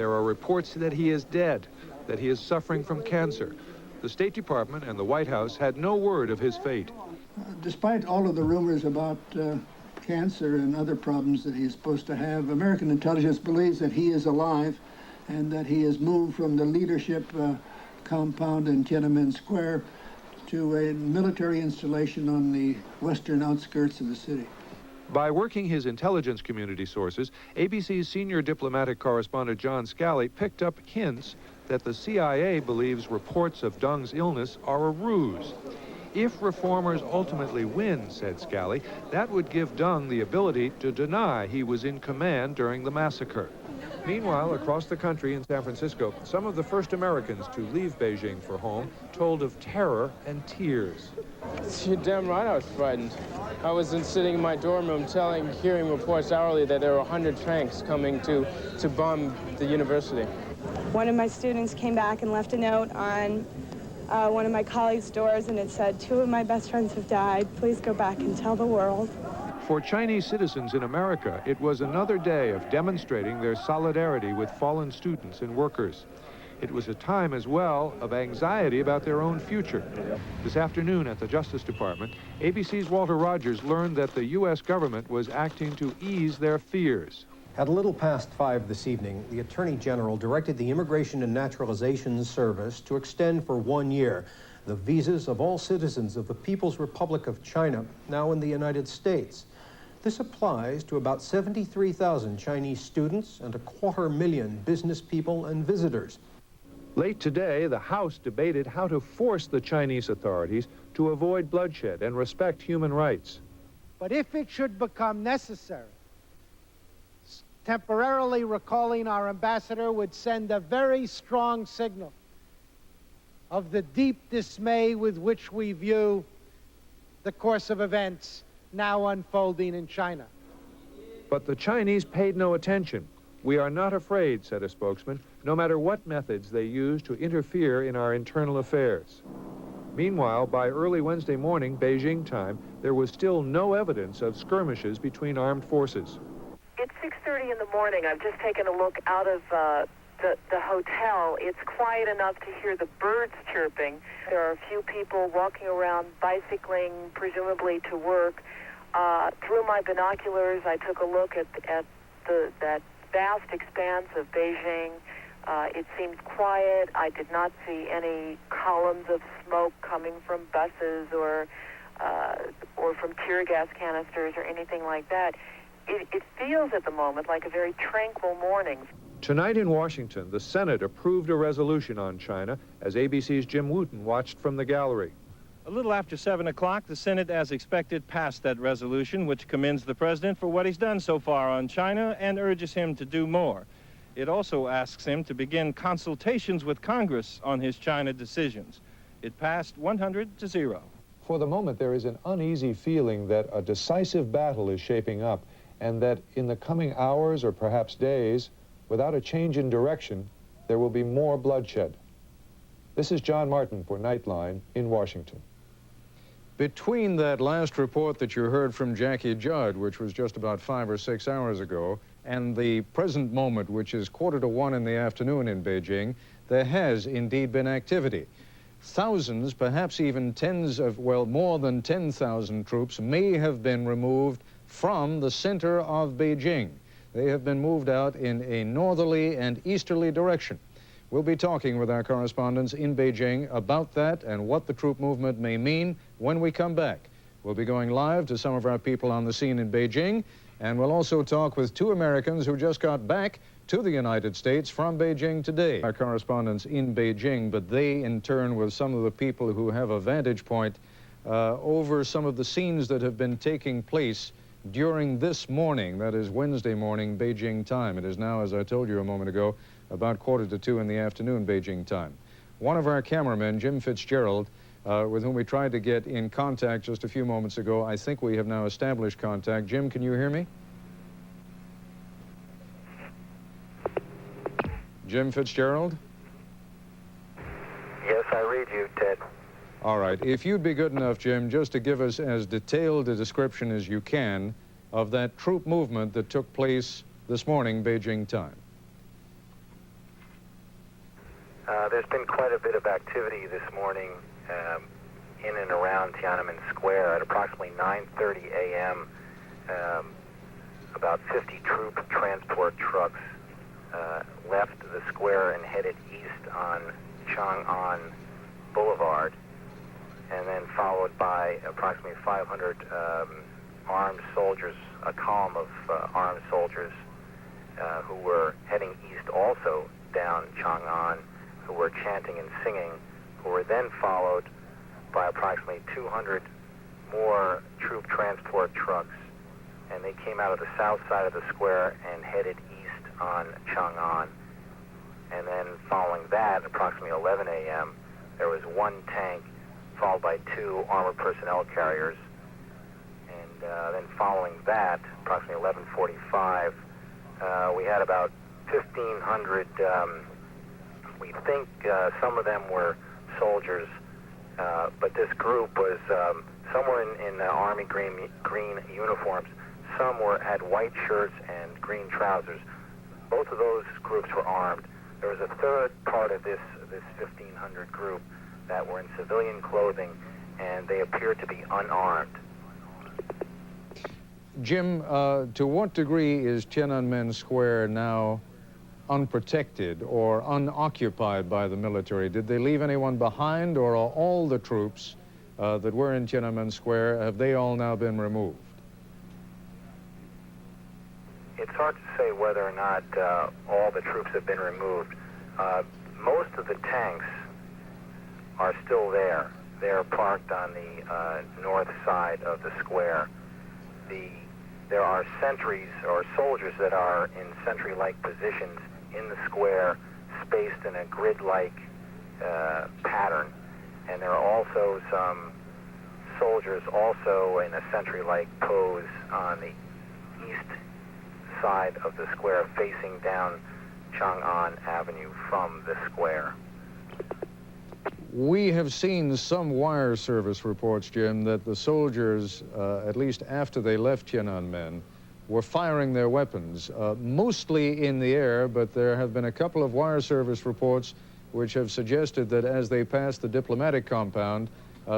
There are reports that he is dead, that he is suffering from cancer. The State Department and the White House had no word of his fate. Despite all of the rumors about cancer and other problems that he is supposed to have, American intelligence believes that he is alive and that he has moved from the leadership compound in Tiananmen Square to a military installation on the western outskirts of the city. By working his intelligence community sources, ABC's senior diplomatic correspondent John Scali picked up hints that the CIA believes reports of Deng's illness are a ruse. If reformers ultimately win, said Scali, that would give Deng the ability to deny he was in command during the massacre. Meanwhile, across the country in San Francisco, some of the first Americans to leave Beijing for home told of terror and tears. You're damn right I was frightened. I was sitting in my dorm room hearing reports hourly that there were 100 tanks coming to bomb the university. One of my students came back and left a note on one of my colleagues' doors, and it said, "2 of my best friends have died. Please go back and tell the world." For Chinese citizens in America, it was another day of demonstrating their solidarity with fallen students and workers. It was a time as well of anxiety about their own future. This afternoon at the Justice Department, ABC's Walter Rogers learned that the U.S. government was acting to ease their fears. At a little past 5 this evening, the Attorney General directed the Immigration and Naturalization Service to extend for 1 year the visas of all citizens of the People's Republic of China, now in the United States. This applies to about 73,000 Chinese students and 250,000 business people and visitors. Late today, the House debated how to force the Chinese authorities to avoid bloodshed and respect human rights. But if it should become necessary, temporarily recalling our ambassador would send a very strong signal of the deep dismay with which we view the course of events now unfolding in China. But the Chinese paid no attention. "We are not afraid," said a spokesman, "no matter what methods they use to interfere in our internal affairs." Meanwhile, by early Wednesday morning, Beijing time, there was still no evidence of skirmishes between armed forces. It's 6:30 in the morning. I've just taken a look out of the hotel. It's quiet enough to hear the birds chirping. There are a few people walking around, bicycling, presumably to work. Through my binoculars, I took a look at that vast expanse of Beijing. It seemed quiet. I did not see any columns of smoke coming from buses or from tear gas canisters or anything like that. It feels at the moment like a very tranquil morning. Tonight in Washington, the Senate approved a resolution on China as ABC's Jim Wooten watched from the gallery. A little after 7 o'clock, the Senate, as expected, passed that resolution, which commends the president for what he's done so far on China and urges him to do more. It also asks him to begin consultations with Congress on his China decisions. It passed 100-0. For the moment, there is an uneasy feeling that a decisive battle is shaping up and that in the coming hours or perhaps days, without a change in direction, there will be more bloodshed. This is John Martin for Nightline in Washington. Between that last report that you heard from Jackie Judd, which was just about 5 or 6 hours ago, and the present moment, which is 1:45 in the afternoon in Beijing, there has indeed been activity. Thousands, perhaps even more than 10,000 troops may have been removed from the center of Beijing. They have been moved out in a northerly and easterly direction. We'll be talking with our correspondents in Beijing about that and what the troop movement may mean when we come back. We'll be going live to some of our people on the scene in Beijing, and we'll also talk with 2 Americans who just got back to the United States from Beijing today. Our correspondents in Beijing, but they in turn with some of the people who have a vantage point over some of the scenes that have been taking place during this morning, that is Wednesday morning, Beijing time. It is now, as I told you a moment ago, about 1:45 in the afternoon, Beijing time. One of our cameramen, Jim Fitzgerald, with whom we tried to get in contact just a few moments ago, I think we have now established contact. Jim, can you hear me? Jim Fitzgerald? Yes, I read you, Ted. All right. If you'd be good enough, Jim, just to give us as detailed a description as you can of that troop movement that took place this morning, Beijing time. There's been quite a bit of activity this morning in and around Tiananmen Square. At approximately 9:30 a.m., about 50 troop transport trucks left the square and headed east on Chang'an Boulevard, and then followed by approximately 500 armed soldiers, a column of armed soldiers who were heading east also down Chang'an, who were chanting and singing, who were then followed by approximately 200 more troop transport trucks, and they came out of the south side of the square and headed east on Chang'an. And then following that, approximately 11 a.m., there was one tank followed by 2 armored personnel carriers. And then following that, approximately 11:45, we had about 1,500, we think some of them were soldiers, but this group was somewhere in Army green uniforms. Some had white shirts and green trousers. Both of those groups were armed. There was a third part of this 1,500 group that were in civilian clothing, and they appeared to be unarmed. Jim, to what degree is Tiananmen Square now unprotected or unoccupied by the military? Did they leave anyone behind, or are all the troops that were in Tiananmen Square, have they all now been removed? It's hard to say whether or not all the troops have been removed. Most of the tanks are still there. They're parked on the north side of the square. There are sentries or soldiers that are in sentry-like positions in the square, spaced in a grid-like pattern. And there are also some soldiers also in a sentry-like pose on the east side of the square, facing down Chang'an Avenue from the square. We have seen some wire service reports, Jim, that the soldiers, at least after they left Tiananmen, were firing their weapons, mostly in the air, but there have been a couple of wire service reports which have suggested that as they passed the diplomatic compound,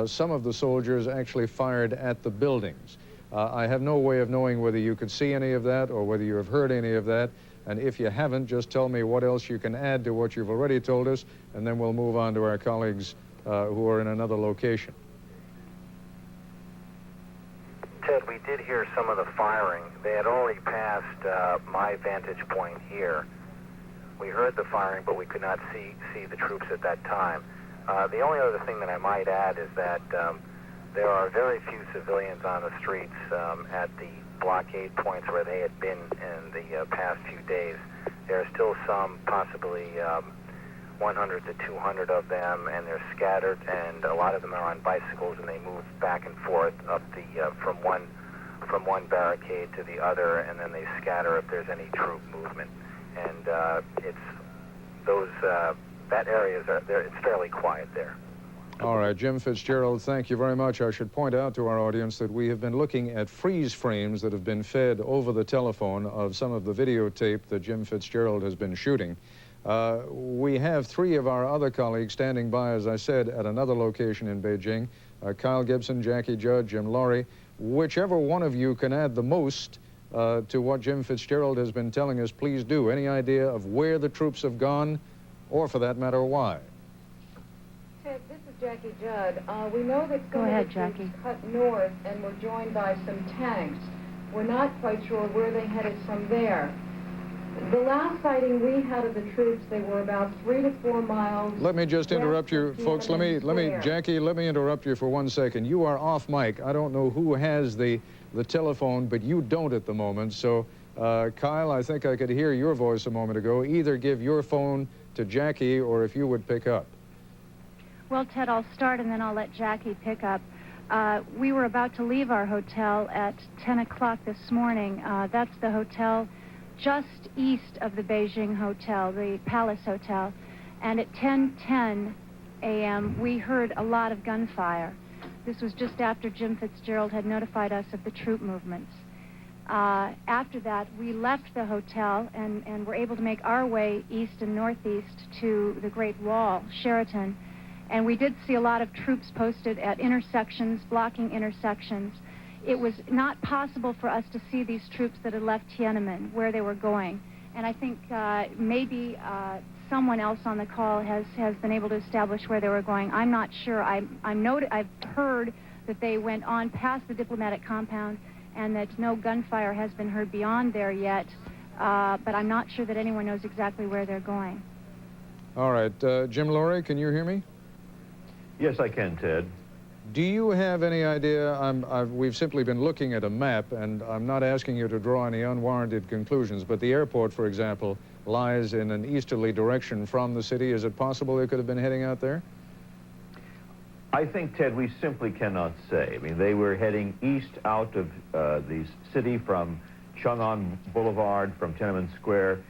some of the soldiers actually fired at the buildings. I have no way of knowing whether you could see any of that or whether you have heard any of that. And if you haven't, just tell me what else you can add to what you've already told us, and then we'll move on to our colleagues who are in another location. Ted, we did hear some of the firing. They had already passed my vantage point here. We heard the firing, but we could not see the troops at that time. The only other thing that I might add is that there are very few civilians on the streets at the blockade points where they had been in the past few days. There are still some, possibly 100 to 200 of them, and they're scattered, and a lot of them are on bicycles, and they move back and forth up the from one barricade to the other, and then they scatter if there's any troop movement. And that area is it's fairly quiet there. All right, Jim Fitzgerald, thank you very much. I should point out to our audience that we have been looking at freeze frames that have been fed over the telephone of some of the videotape that Jim Fitzgerald has been shooting. We have 3 of our other colleagues standing by, as I said, at another location in Beijing. Kyle Gibson, Jackie Judd, Jim Laurie. Whichever one of you can add the most to what Jim Fitzgerald has been telling us, please do. Any idea of where the troops have gone, or for that matter, why? Ted, this is Jackie Judd. We know that Go ahead, Jackie. Cut north and were joined by some tanks. We're not quite sure where they headed from there. The last sighting we had of the troops, they were about 3 to 4 miles. Let me just interrupt you, folks. Jackie, let me interrupt you for 1 second. You are off mic. I don't know who has the telephone, but you don't at the moment. So, Kyle, I think I could hear your voice a moment ago. Either give your phone to Jackie, or if you would pick up. Well, Ted, I'll start and then I'll let Jackie pick up. We were about to leave our hotel at 10 o'clock this morning. That's the hotel just east of the Beijing Hotel, the Palace Hotel. And at 10:10 a.m., we heard a lot of gunfire. This was just after Jim Fitzgerald had notified us of the troop movements. After that, we left the hotel and were able to make our way east and northeast to the Great Wall, Sheraton. And we did see a lot of troops posted at intersections, blocking intersections. It was not possible for us to see these troops that had left Tiananmen, where they were going. And I think maybe someone else on the call has been able to establish where they were going. I'm not sure. I've heard that they went on past the diplomatic compound and that no gunfire has been heard beyond there yet. But I'm not sure that anyone knows exactly where they're going. All right. Jim Laurie, can you hear me? Yes, I can, Ted. Do you have any idea? We've simply been looking at a map, and I'm not asking you to draw any unwarranted conclusions, but the airport, for example, lies in an easterly direction from the city. Is it possible they could have been heading out there? I think, Ted, we simply cannot say. I mean, they were heading east out of the city from Chang'an Boulevard, from Tiananmen Square.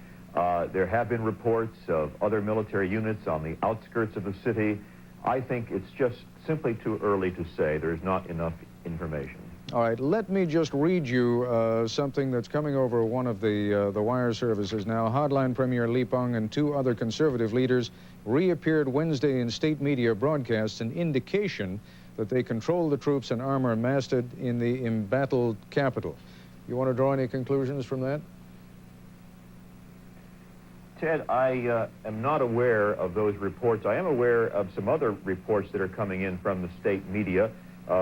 There have been reports of other military units on the outskirts of the city. I think it's just simply too early to say. There's not enough information. All right, let me just read you something that's coming over one of the wire services now. Hardline Premier Li Peng and two other conservative leaders reappeared Wednesday in state media broadcasts, an indication that they control the troops and armor massed in the embattled capital. You want to draw any conclusions from that? Ted, I am not aware of those reports. I am aware of some other reports that are coming in from the state media.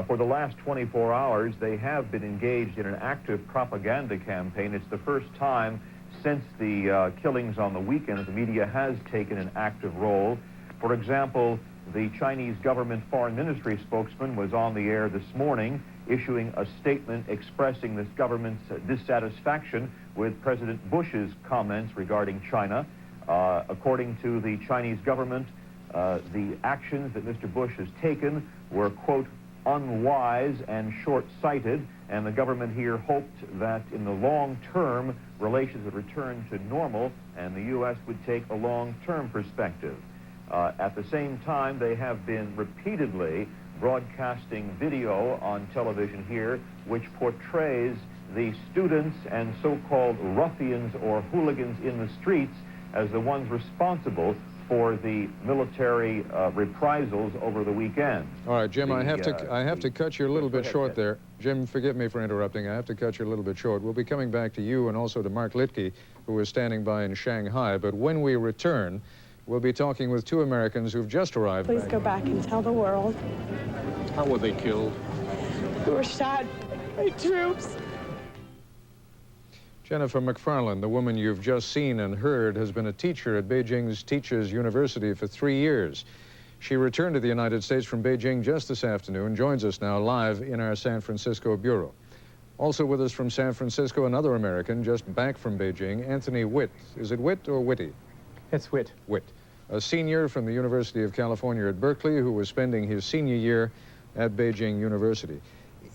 For the last 24 hours, they have been engaged in an active propaganda campaign. It's the first time since the killings on the weekend that the media has taken an active role. For example, the Chinese government foreign ministry spokesman was on the air this morning issuing a statement expressing this government's dissatisfaction with President Bush's comments regarding China. According to the Chinese government, the actions that Mr. Bush has taken were, quote, unwise and short-sighted, and the government here hoped that in the long term, relations would return to normal and the U.S. would take a long-term perspective. At the same time, they have been repeatedly broadcasting video on television here which portrays the students and so-called ruffians or hooligans in the streets as the ones responsible for the military reprisals over the weekend. All right, Jim, I have to cut you a little bit short there. Jim, forgive me for interrupting. I have to cut you a little bit short. We'll be coming back to you and also to Mark Littke, who is standing by in Shanghai. But when we return, we'll be talking with two Americans who've just arrived. Please go back and tell the world. How were they killed? They were shot by troops. Jennifer McFarland, the woman you've just seen and heard, has been a teacher at Beijing's Teachers University for 3 years. She returned to the United States from Beijing just this afternoon and joins us now live in our San Francisco bureau. Also with us from San Francisco, another American just back from Beijing, Anthony Witt. Is it Witt or Whitty? It's Witt. Witt. A senior from the University of California at Berkeley who was spending his senior year at Beijing University.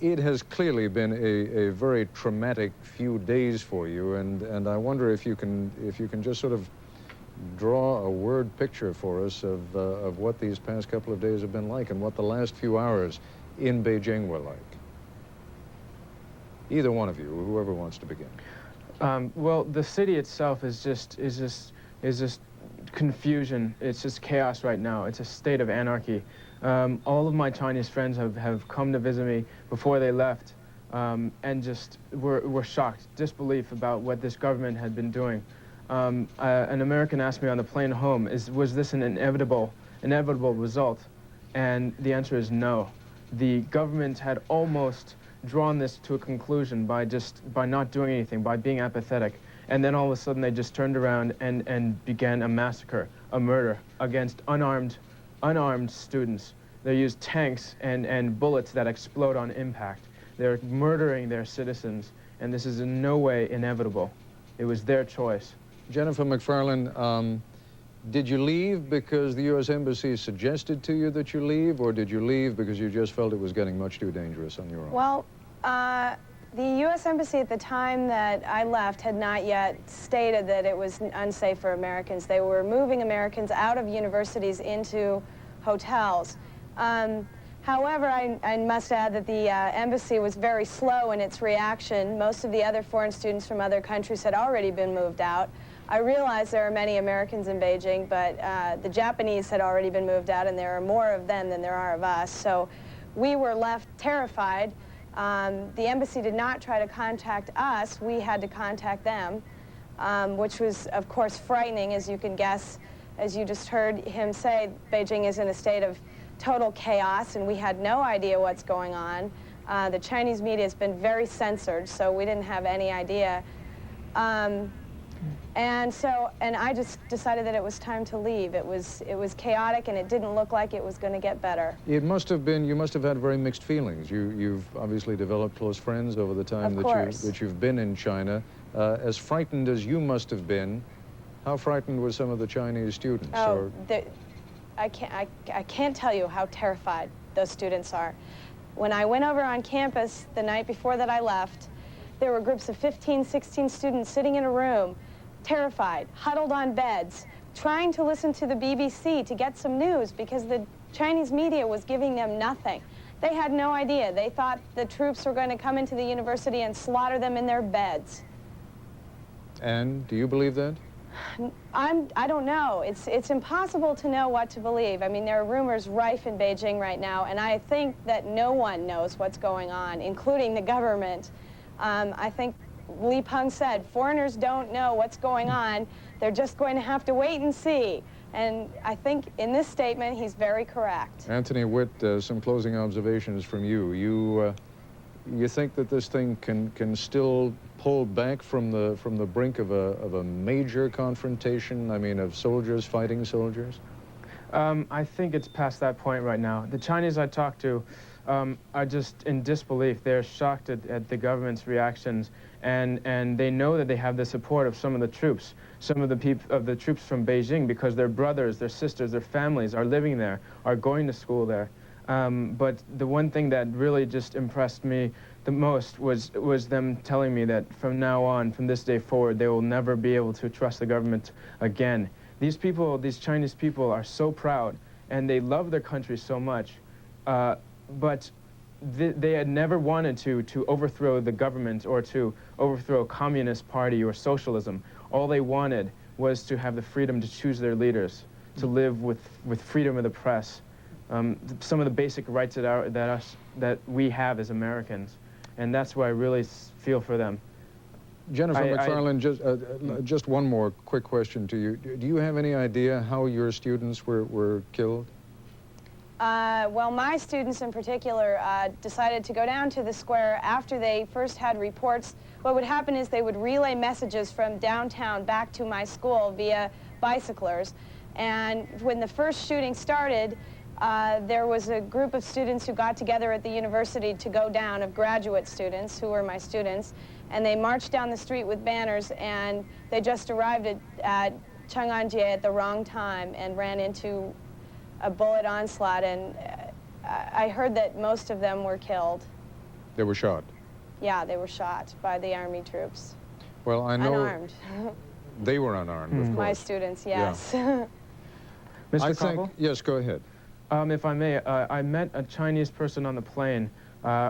It has clearly been a very traumatic few days for you, and I wonder if you can just sort of draw a word picture for us of what these past couple of days have been like and what the last few hours in Beijing were like. Either one of you, whoever wants to begin. Well, the city itself is just confusion. It's just chaos right now. It's a state of anarchy. All of my Chinese friends have come to visit me before they left and just were shocked, disbelief about what this government had been doing. An American asked me on the plane home, was this an inevitable result? And the answer is no. The government had almost drawn this to a conclusion by not doing anything, by being apathetic. And then all of a sudden they just turned around and began a massacre, a murder against unarmed students. They used tanks and bullets that explode on impact. They're murdering their citizens, and this is in no way inevitable. It was their choice. Jennifer McFarland, did you leave because the U.S. Embassy suggested to you that you leave, or did you leave because you just felt it was getting much too dangerous on your own? Well, the U.S. Embassy at the time that I left had not yet stated that it was unsafe for Americans. They were moving Americans out of universities into hotels. However, I must add that the embassy was very slow in its reaction. Most of the other foreign students from other countries had already been moved out. I realize there are many Americans in Beijing, but the Japanese had already been moved out, and there are more of them than there are of us. So we were left terrified. The embassy did not try to contact us. We had to contact them, which was, of course, frightening, as you can guess. As you just heard him say, Beijing is in a state of total chaos, and we had no idea what's going on. The Chinese media has been very censored, so we didn't have any idea. And I just decided that it was time to leave. It was chaotic, and it didn't look like it was going to get better. It must have been, you must have had very mixed feelings. You've obviously developed close friends over the time that you've been in China. As frightened as you must have been, how frightened were some of the Chinese students? Oh, I can't tell you how terrified those students are. When I went over on campus the night before that I left, there were groups of 15, 16 students sitting in a room, terrified, huddled on beds, trying to listen to the BBC to get some news because the Chinese media was giving them nothing. They had no idea. They thought the troops were going to come into the university and slaughter them in their beds. And do you believe that? I don't know. It's impossible to know what to believe. I mean, there are rumors rife in Beijing right now, and I think that no one knows what's going on, including the government. I think Li Peng said, foreigners don't know what's going on. They're just going to have to wait and see. And I think in this statement, he's very correct. Anthony Witt, some closing observations from you. You think that this thing can still pull back from the brink of a major confrontation? I mean, of soldiers fighting soldiers? I think it's past that point right now. The Chinese I talked to are just in disbelief. They're shocked at the government's reactions, and they know that they have the support of some of the troops, some of the troops from Beijing, because their brothers, their sisters, their families are living there, are going to school there. But the one thing that really just impressed me the most was them telling me that from now on, from this day forward, they will never be able to trust the government again. These people, these Chinese people, are so proud, and they love their country so much, but they had never wanted to overthrow the government or to overthrow a communist party or socialism. All they wanted was to have the freedom to choose their leaders, to live with freedom of the press, some of the basic rights that we have as Americans. And that's why I really feel for them. Jennifer McFarland, just one more quick question to you. Do you have any idea how your students were killed? Well, my students in particular decided to go down to the square after they first had reports. What would happen is they would relay messages from downtown back to my school via bicyclers. And when the first shooting started, there was a group of students who got together at the university to go down, of graduate students who were my students, and they marched down the street with banners, and they just arrived at Chang'an at the wrong time and ran into a bullet onslaught, and I heard that most of them were killed. They were shot? Yeah, they were shot by the army troops. Well, I know... Unarmed. They were unarmed, of course. My students, yes. Yeah. Mr. Koppel? Yes, go ahead. If I may, I met a Chinese person on the plane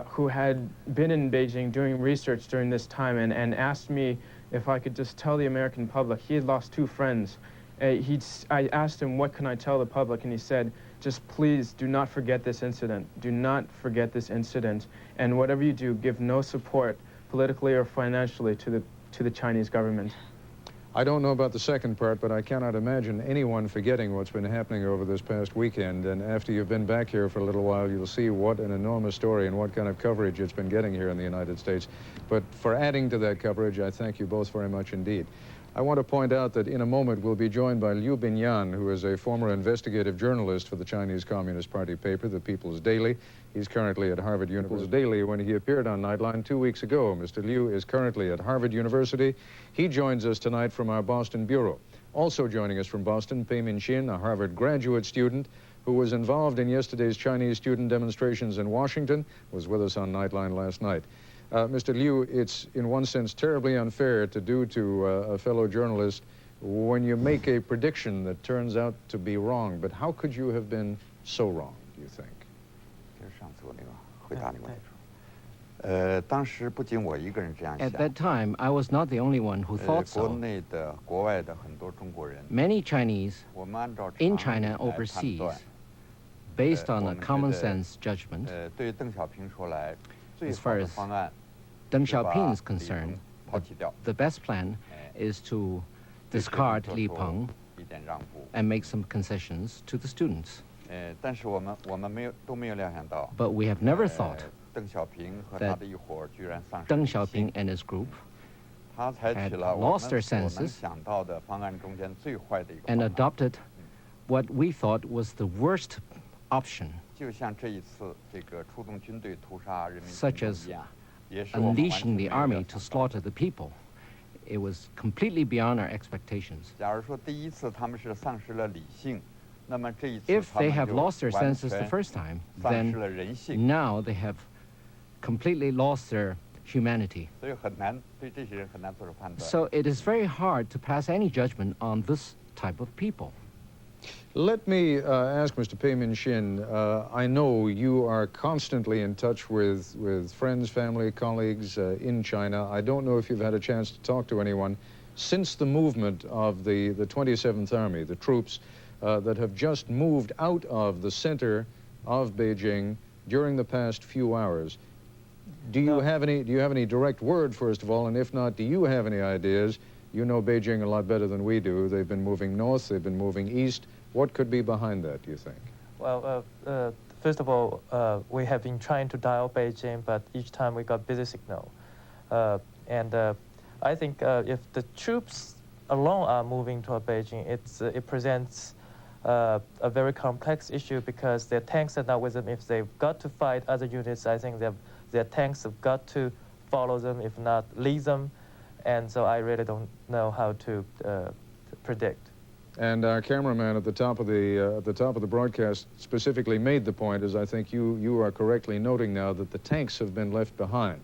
who had been in Beijing doing research during this time and asked me if I could just tell the American public. He had lost 2 friends. I asked him, what can I tell the public? And he said, just please do not forget this incident. Do not forget this incident. And whatever you do, give no support politically or financially to the Chinese government. I don't know about the second part, but I cannot imagine anyone forgetting what's been happening over this past weekend. And after you've been back here for a little while, you'll see what an enormous story and what kind of coverage it's been getting here in the United States. But for adding to that coverage, I thank you both very much indeed. I want to point out that in a moment we'll be joined by Liu Binyan, who is a former investigative journalist for the Chinese Communist Party paper, The People's Daily. He's currently at Harvard University. Daily when he appeared on Nightline 2 weeks ago. Mr. Liu is currently at Harvard University. He joins us tonight from our Boston bureau. Also joining us from Boston, Pei Min-shin, a Harvard graduate student who was involved in yesterday's Chinese student demonstrations in Washington, was with us on Nightline last night. Mr. Liu, it's in one sense terribly unfair to do to a fellow journalist when you make a prediction that turns out to be wrong. But how could you have been so wrong, do you think? At that time, I was not the only one who thought so. Many Chinese in China overseas, based on a common sense judgment, as far as Deng Xiaoping is concerned, the best plan is to discard Li Peng and make some concessions to the students. But we have never thought that Deng Xiaoping and his group had lost their senses and adopted what we thought was the worst option, such as unleashing the army to slaughter the people. It was completely beyond our expectations. If they have lost their senses the first time, then now they have completely lost their humanity. So it is very hard to pass any judgment on this type of people. Let me ask Mr. Pei Min-shin, I know you are constantly in touch with friends, family, colleagues in China. I don't know if you've had a chance to talk to anyone since the movement of the 27th Army, the troops that have just moved out of the center of Beijing during the past few hours. Do you have any direct word, first of all, and if not, do you have any ideas? You know Beijing a lot better than we do. They've been moving north, they've been moving east. What could be behind that, do you think? Well, first of all, we have been trying to dial Beijing, but each time we got busy signal. I think if the troops alone are moving toward Beijing, it presents a very complex issue because their tanks are not with them. If they've got to fight other units, I think their tanks have got to follow them, if not lead them. And so I really don't know how to predict. And our cameraman at the top of the broadcast specifically made the point, as I think you are correctly noting now, that the tanks have been left behind.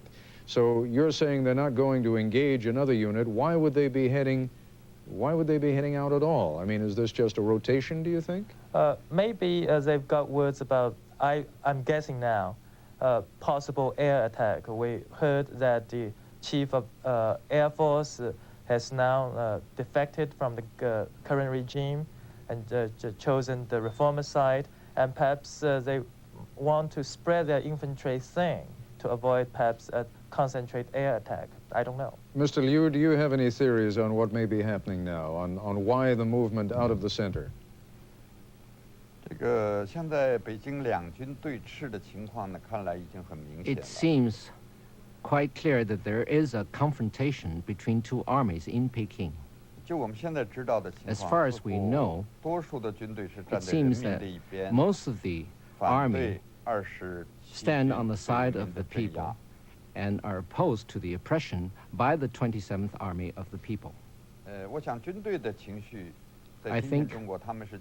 So you're saying they're not going to engage another unit. Why would they be heading out at all? I mean, is this just a rotation, do you think? Maybe they've got words about, I'm guessing now, possible air attack. We heard that the chief of Air Force has now defected from the current regime and chosen the reformer side, and perhaps they want to spread their infantry thin to avoid perhaps a concentrate air attack. I don't know. Mr. Liu, do you have any theories on what may be happening now, on why the movement out of the center? It seems quite clear that there is a confrontation between two armies in Peking. As far as we know, it seems that most of the army stand on the side of the people and are opposed to the oppression by the 27th Army of the people. I think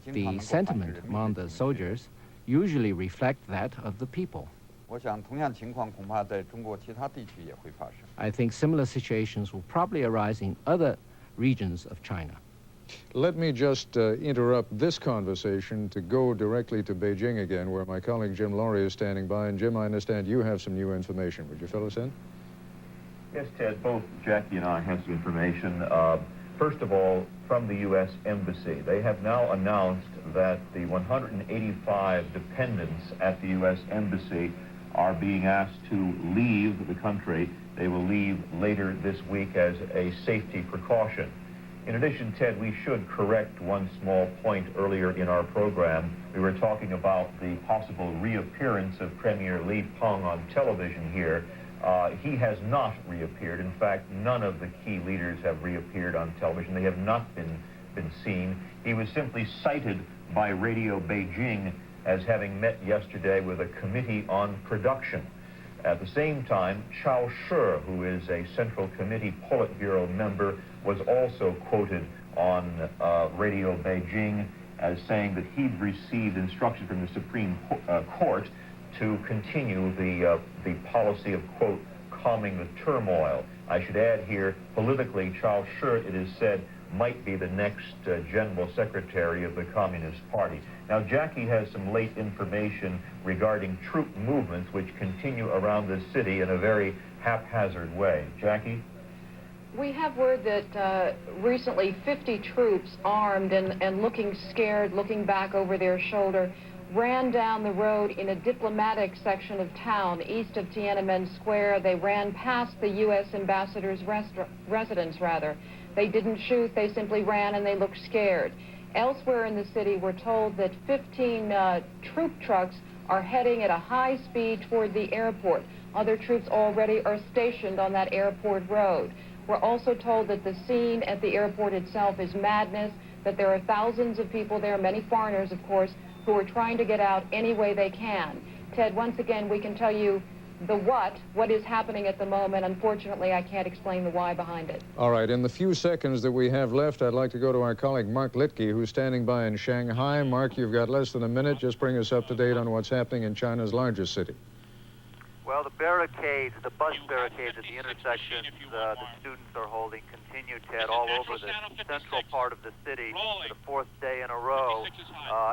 the sentiment among the soldiers usually reflect that of the people. I think similar situations will probably arise in other regions of China. Let me just interrupt this conversation to go directly to Beijing again, where my colleague Jim Laurie is standing by. And Jim, I understand you have some new information. Would you fill us in? Yes, Ted, both Jackie and I have some information. First of all, from the U.S. Embassy, they have now announced that the 185 dependents at the U.S. Embassy are being asked to leave the country. They will leave later this week as a safety precaution. In addition, Ted, we should correct one small point earlier in our program. We were talking about the possible reappearance of Premier Li Peng on television here. He has not reappeared. In fact, none of the key leaders have reappeared on television. They have not been seen. He was simply cited by Radio Beijing as having met yesterday with a committee on production. At the same time, Chao Shi, who is a Central Committee Politburo member, was also quoted on Radio Beijing as saying that he'd received instructions from the Supreme Court to continue the policy of, quote, calming the turmoil. I should add here, politically, Chao Shi, it is said, might be the next General Secretary of the Communist Party. Now, Jackie has some late information regarding troop movements which continue around this city in a very haphazard way. Jackie? We have word that recently 50 troops armed and looking scared, looking back over their shoulder, ran down the road in a diplomatic section of town east of Tiananmen Square. They ran past the U.S. ambassador's residence. They didn't shoot, they simply ran and they looked scared. Elsewhere in the city, we're told that 15 troop trucks are heading at a high speed toward the airport. Other troops already are stationed on that airport road. We're also told that the scene at the airport itself is madness, that there are thousands of people there, many foreigners, of course, who are trying to get out any way they can. Ted, once again, we can tell you the what is happening at the moment. Unfortunately, I can't explain the why behind it. All right, in the few seconds that we have left, I'd like to go to our colleague Mark Litke, who's standing by in Shanghai. Mark, you've got less than a minute. Just bring us up to date on what's happening in China's largest city. Well, the barricades, the bus barricades at the intersections the students are holding continue, Ted, all over the central part of the city for the fourth day in a row.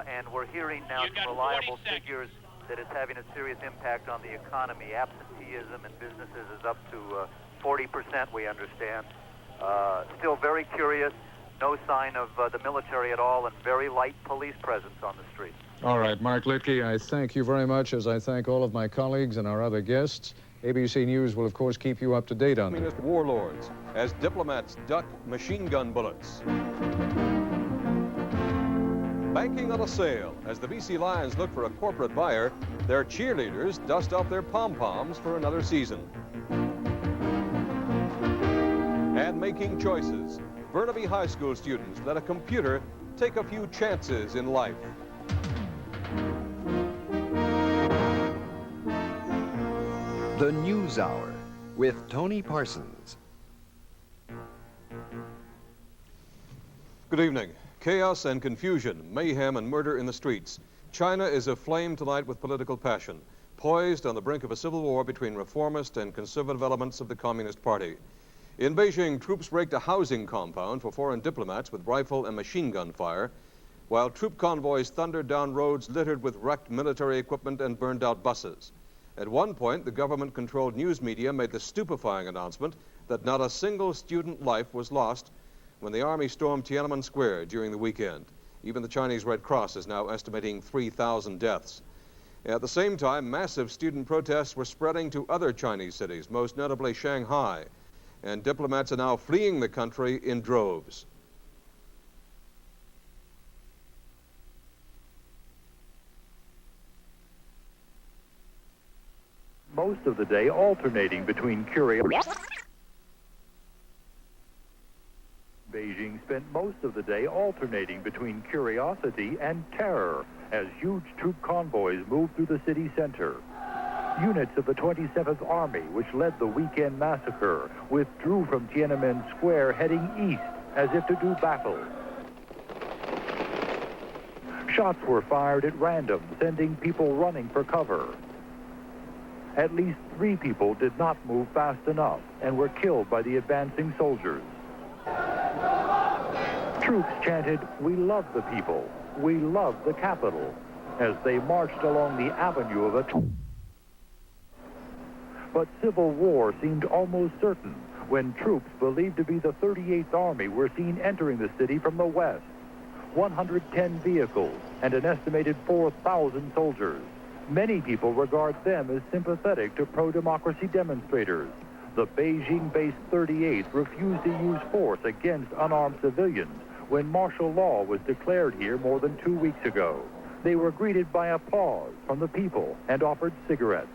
And we're hearing now some reliable figures that it's having a serious impact on the economy. Absenteeism in businesses is up to 40%, we understand. Still very curious, no sign of the military at all, and very light police presence on the streets. All right, Mark Litke, I thank you very much, as I thank all of my colleagues and our other guests. ABC News will, of course, keep you up to date on Communist warlords as diplomats duck machine gun bullets. Banking on a sale, as the BC Lions look for a corporate buyer, their cheerleaders dust off their pom-poms for another season. And making choices, Burnaby High School students let a computer take a few chances in life. The News Hour with Tony Parsons. Good evening. Chaos and confusion, mayhem and murder in the streets. China is aflame tonight with political passion, poised on the brink of a civil war between reformist and conservative elements of the Communist Party. In Beijing, troops raked a housing compound for foreign diplomats with rifle and machine gun fire, while troop convoys thundered down roads littered with wrecked military equipment and burned out buses. At one point, the government-controlled news media made the stupefying announcement that not a single student life was lost when the army stormed Tiananmen Square during the weekend. Even the Chinese Red Cross is now estimating 3,000 deaths. At the same time, massive student protests were spreading to other Chinese cities, most notably Shanghai, and diplomats are now fleeing the country in droves. Most of the day alternating between curiosity. Beijing spent most of the day alternating between curiosity and terror as huge troop convoys moved through the city center. Units of the 27th Army, which led the weekend massacre, withdrew from Tiananmen Square heading east as if to do battle. Shots were fired at random, sending people running for cover. At least 3 people did not move fast enough and were killed by the advancing soldiers. Troops chanted, "We love the people, we love the capital," as they marched along the avenue of a... But civil war seemed almost certain when troops believed to be the 38th Army were seen entering the city from the west. 110 vehicles and an estimated 4,000 soldiers. Many people regard them as sympathetic to pro-democracy demonstrators. The Beijing-based 38th refused to use force against unarmed civilians when martial law was declared here more than 2 weeks ago. They were greeted by applause from the people and offered cigarettes.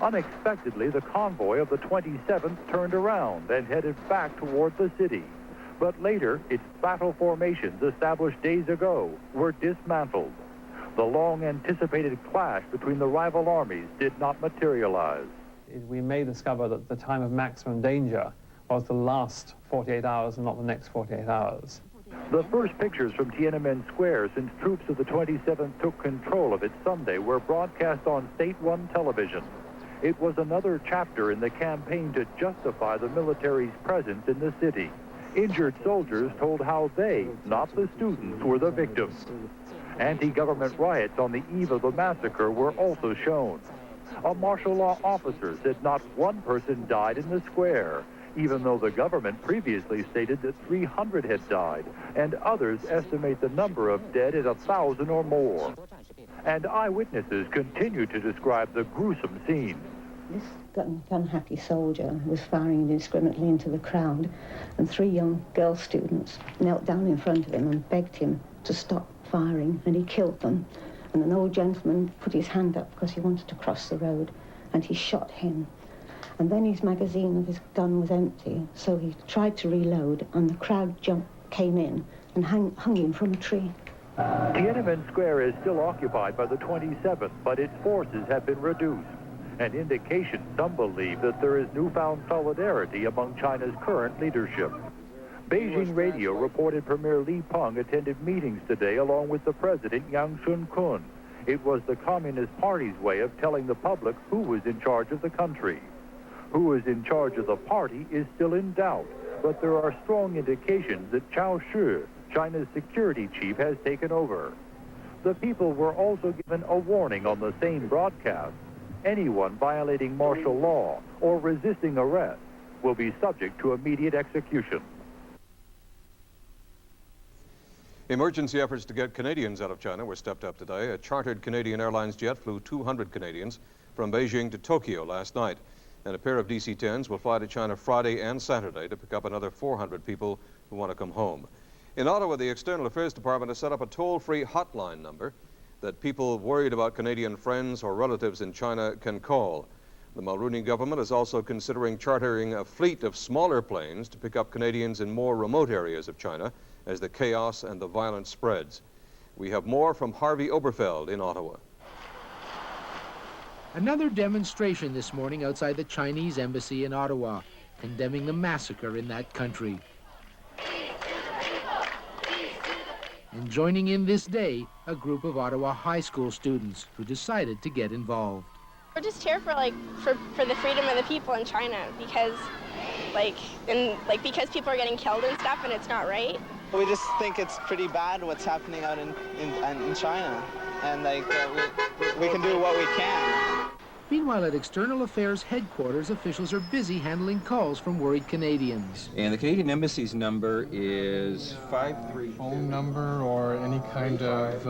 Unexpectedly, the convoy of the 27th turned around and headed back toward the city. But later, its battle formations established days ago were dismantled. The long-anticipated clash between the rival armies did not materialize. We may discover that the time of maximum danger was the last 48 hours and not the next 48 hours. The first pictures from Tiananmen Square since troops of the 27th took control of it Sunday were broadcast on state-run television. It was another chapter in the campaign to justify the military's presence in the city. Injured soldiers told how they, not the students, were the victims. Anti-government riots on the eve of the massacre were also shown. A martial law officer said not one person died in the square, even though the government previously stated that 300 had died, and others estimate the number of dead at 1,000 or more. And eyewitnesses continue to describe the gruesome scene. This gun-happy soldier was firing indiscriminately into the crowd, and 3 young girl students knelt down in front of him and begged him to stop firing, and he killed them. And an old gentleman put his hand up because he wanted to cross the road, and he shot him. And then his magazine of his gun was empty, so he tried to reload, and the crowd came in and hung him from a tree. Tiananmen Square is still occupied by the 27th, but its forces have been reduced. An indication some believe that there is newfound solidarity among China's current leadership. Beijing radio reported Premier Li Peng attended meetings today along with the president Yang Shun-kun. It was the Communist Party's way of telling the public who was in charge of the country. Who is in charge of the party is still in doubt, but there are strong indications that Cao Shi, China's security chief, has taken over. The people were also given a warning on the same broadcast. Anyone violating martial law or resisting arrest will be subject to immediate execution. Emergency efforts to get Canadians out of China were stepped up today. A chartered Canadian Airlines jet flew 200 Canadians from Beijing to Tokyo last night. And a pair of DC-10s will fly to China Friday and Saturday to pick up another 400 people who want to come home. In Ottawa, the External Affairs Department has set up a toll-free hotline number that people worried about Canadian friends or relatives in China can call. The Mulroney government is also considering chartering a fleet of smaller planes to pick up Canadians in more remote areas of China as the chaos and the violence spreads. We have more from Harvey Oberfeld in Ottawa. Another demonstration this morning outside the Chinese embassy in Ottawa, condemning the massacre in that country. And joining in this day, a group of Ottawa high school students who decided to get involved. We're just here for the freedom of the people in China, because because people are getting killed and stuff, and it's not right. We just think it's pretty bad what's happening out in China, and we can do what we can. Meanwhile, at External Affairs headquarters, officials are busy handling calls from worried Canadians. And the Canadian Embassy's number is 532. Phone number or any kind of,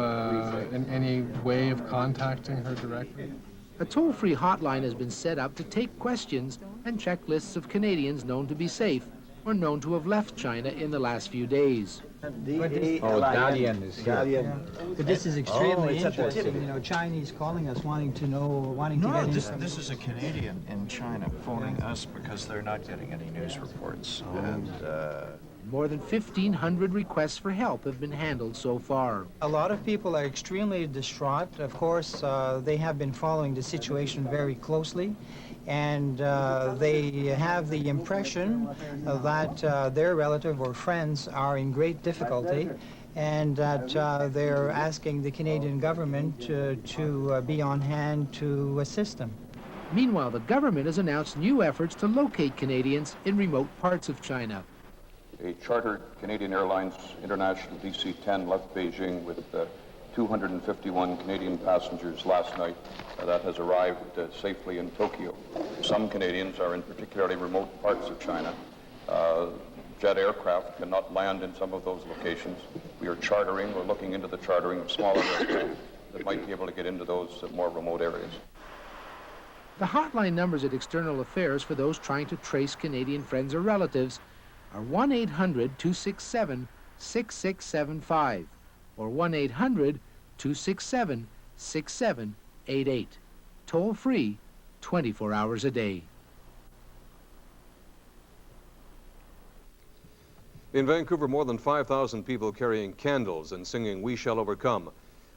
any way of contacting her directly? A toll-free hotline has been set up to take questions and check lists of Canadians known to be safe or known to have left China in the last few days. Dalian is here. But this is extremely interesting. You know, Chinese calling us, wanting to get in. This is a Canadian in China phoning us because they're not getting any news reports. And more than 1,500 requests for help have been handled so far. A lot of people are extremely distraught. Of course, they have been following the situation very closely, and they have the impression that their relative or friends are in great difficulty, and that they're asking the Canadian government to be on hand to assist them. Meanwhile, the government has announced new efforts to locate Canadians in remote parts of China. A chartered Canadian Airlines International DC-10 left Beijing with 251 Canadian passengers last night. That has arrived safely in Tokyo. Some Canadians are in particularly remote parts of China. Jet aircraft cannot land in some of those locations. We're looking into the chartering of smaller aircraft that might be able to get into those more remote areas. The hotline numbers at External Affairs for those trying to trace Canadian friends or relatives are 1-800-267-6675 or 1-800-267-6788. Toll free, 24 hours a day. In Vancouver, more than 5,000 people carrying candles and singing "We Shall Overcome"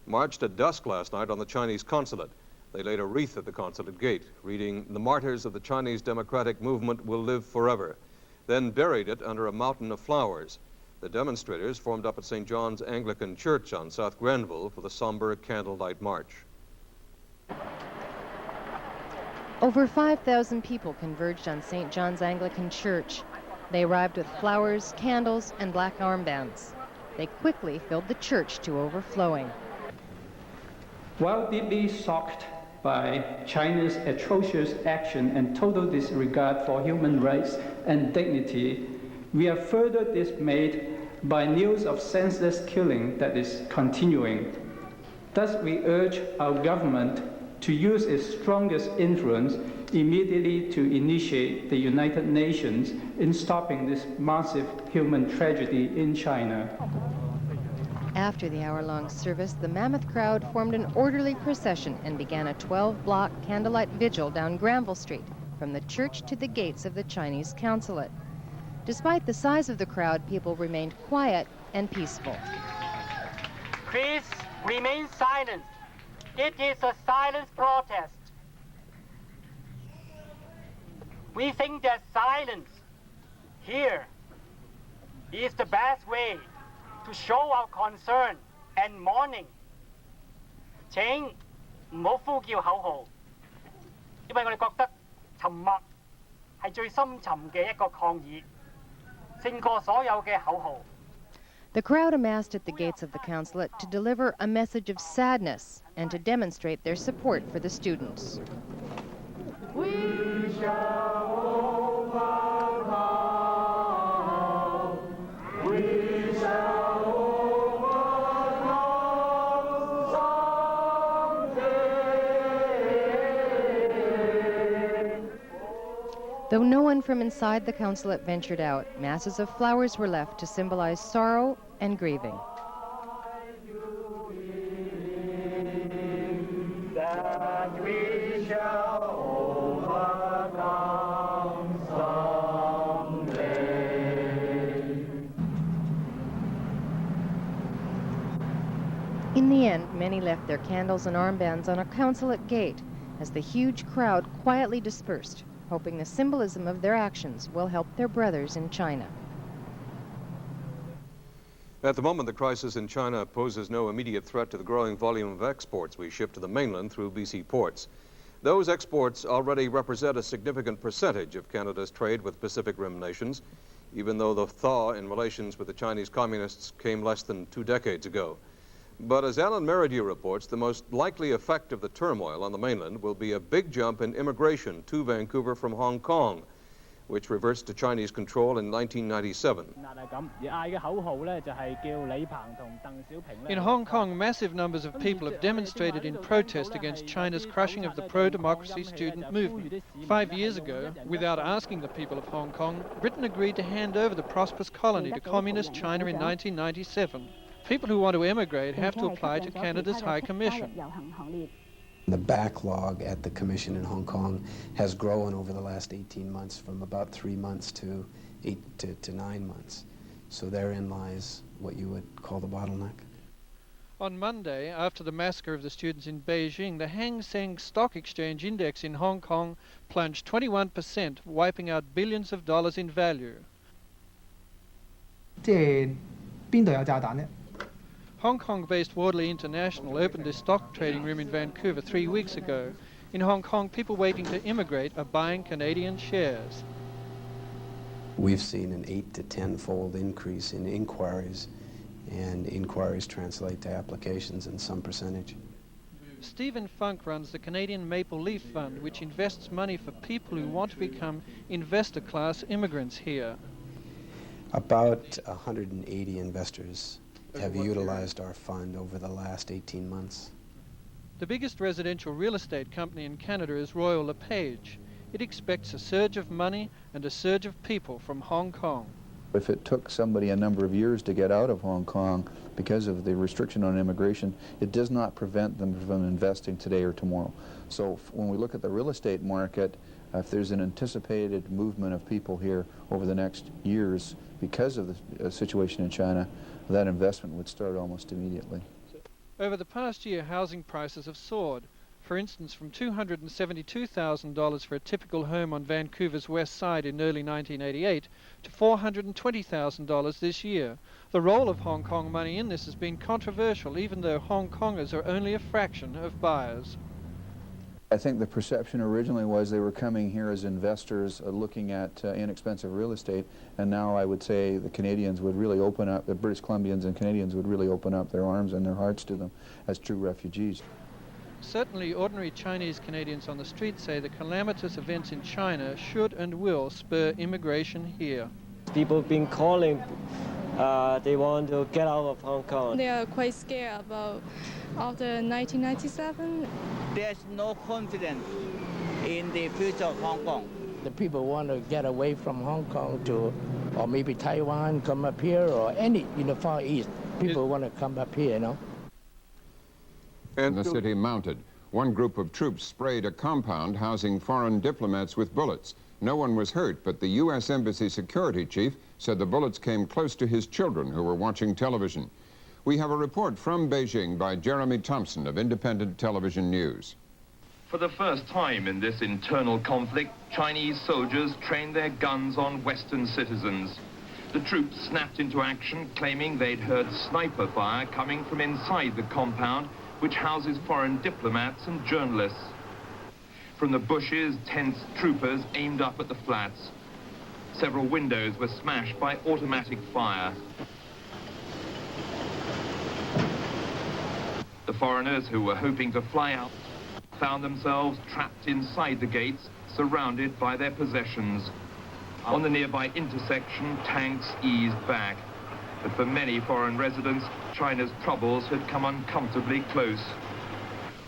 marched at dusk last night on the Chinese consulate. They laid a wreath at the consulate gate, reading, "The martyrs of the Chinese democratic movement will live forever," then buried it under a mountain of flowers. The demonstrators formed up at St. John's Anglican Church on South Grenville for the somber candlelight march. Over 5,000 people converged on St. John's Anglican Church. They arrived with flowers, candles, and black armbands. They quickly filled the church to overflowing. While deeply shocked by China's atrocious action and total disregard for human rights and dignity, we are further dismayed by news of senseless killing that is continuing. Thus, we urge our government to use its strongest influence immediately to initiate the United Nations in stopping this massive human tragedy in China. After the hour-long service, the mammoth crowd formed an orderly procession and began a 12-block candlelight vigil down Granville Street, from the church to the gates of the Chinese consulate. Despite the size of the crowd, people remained quiet and peaceful. Please remain silent. It is a silent protest. We think that silence here is the best way to show our concern and mourning. 請唔好呼叫口號，因為我哋覺得沉默係最深沉嘅一個抗議，勝過所有嘅口號。 The crowd amassed at the gates of the consulate to deliver a message of sadness and to demonstrate their support for the students. We shall overcome. We shall overcome someday. Though no one from inside the consulate ventured out, masses of flowers were left to symbolize sorrow and grieving. That we shall overcome someday. In the end, many left their candles and armbands on a consulate gate as the huge crowd quietly dispersed, hoping the symbolism of their actions will help their brothers in China. At the moment, the crisis in China poses no immediate threat to the growing volume of exports we ship to the mainland through BC ports. Those exports already represent a significant percentage of Canada's trade with Pacific Rim nations, even though the thaw in relations with the Chinese communists came less than 2 decades ago. But as Alan Merridew reports, the most likely effect of the turmoil on the mainland will be a big jump in immigration to Vancouver from Hong Kong, which reverts to Chinese control in 1997. In Hong Kong, massive numbers of people have demonstrated in protest against China's crushing of the pro-democracy student movement. 5 years ago, without asking the people of Hong Kong, Britain agreed to hand over the prosperous colony to Communist China in 1997. People who want to emigrate have to apply to Canada's High Commission. The backlog at the Commission in Hong Kong has grown over the last 18 months from about 3 months to 8 to 9 months. So therein lies what you would call the bottleneck. On Monday, after the massacre of the students in Beijing, the Hang Seng Stock Exchange Index in Hong Kong plunged 21%, wiping out billions of dollars in value. Hong Kong-based Wardley International opened a stock trading room in Vancouver 3 weeks ago. In Hong Kong, people waiting to immigrate are buying Canadian shares. We've seen an 8 to 10-fold increase in inquiries, and inquiries translate to applications in some percentage. Stephen Funk runs the Canadian Maple Leaf Fund, which invests money for people who want to become investor-class immigrants here. About 180 investors have utilized our fund over the last 18 months. The biggest residential real estate company in Canada is Royal LePage. It expects a surge of money and a surge of people from Hong Kong. If it took somebody a number of years to get out of Hong Kong because of the restriction on immigration, it does not prevent them from investing today or tomorrow. So when we look at the real estate market, if there's an anticipated movement of people here over the next years because of the situation in China, that investment would start almost immediately. Over the past year, housing prices have soared. For instance, from $272,000 for a typical home on Vancouver's west side in early 1988 to $420,000 this year. The role of Hong Kong money in this has been controversial, even though Hong Kongers are only a fraction of buyers. I think the perception originally was they were coming here as investors looking at inexpensive real estate, and now I would say the Canadians would really open up, the British Columbians and Canadians would really open up their arms and their hearts to them as true refugees. Certainly, ordinary Chinese Canadians on the street say the calamitous events in China should and will spur immigration here. People have been calling, they want to get out of Hong Kong. They are quite scared about after 1997. There's no confidence in the future of Hong Kong. The people want to get away from Hong Kong to, or maybe Taiwan, come up here, or any in the Far East. People want to come up here, you know. And the city mounted. One group of troops sprayed a compound housing foreign diplomats with bullets. No one was hurt, but the U.S. Embassy security chief said the bullets came close to his children who were watching television. We have a report from Beijing by Jeremy Thompson of Independent Television News. For the first time in this internal conflict, Chinese soldiers trained their guns on Western citizens. The troops snapped into action, claiming they'd heard sniper fire coming from inside the compound, which houses foreign diplomats and journalists. From the bushes, tense troopers aimed up at the flats. Several windows were smashed by automatic fire. The foreigners who were hoping to fly out found themselves trapped inside the gates, surrounded by their possessions. On the nearby intersection, tanks eased back. But for many foreign residents, China's troubles had come uncomfortably close.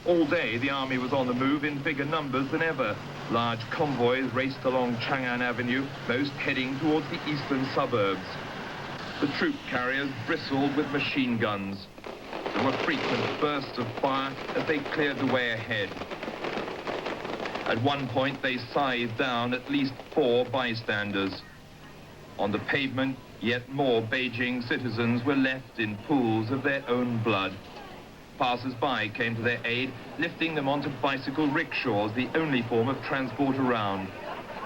All day, the army was on the move in bigger numbers than ever. Large convoys raced along Chang'an Avenue, most heading towards the eastern suburbs. The troop carriers bristled with machine guns. There were frequent bursts of fire as they cleared the way ahead. At one point, they scythed down at least 4 bystanders. On the pavement, yet more Beijing citizens were left in pools of their own blood. Passers-by came to their aid, lifting them onto bicycle rickshaws, the only form of transport around.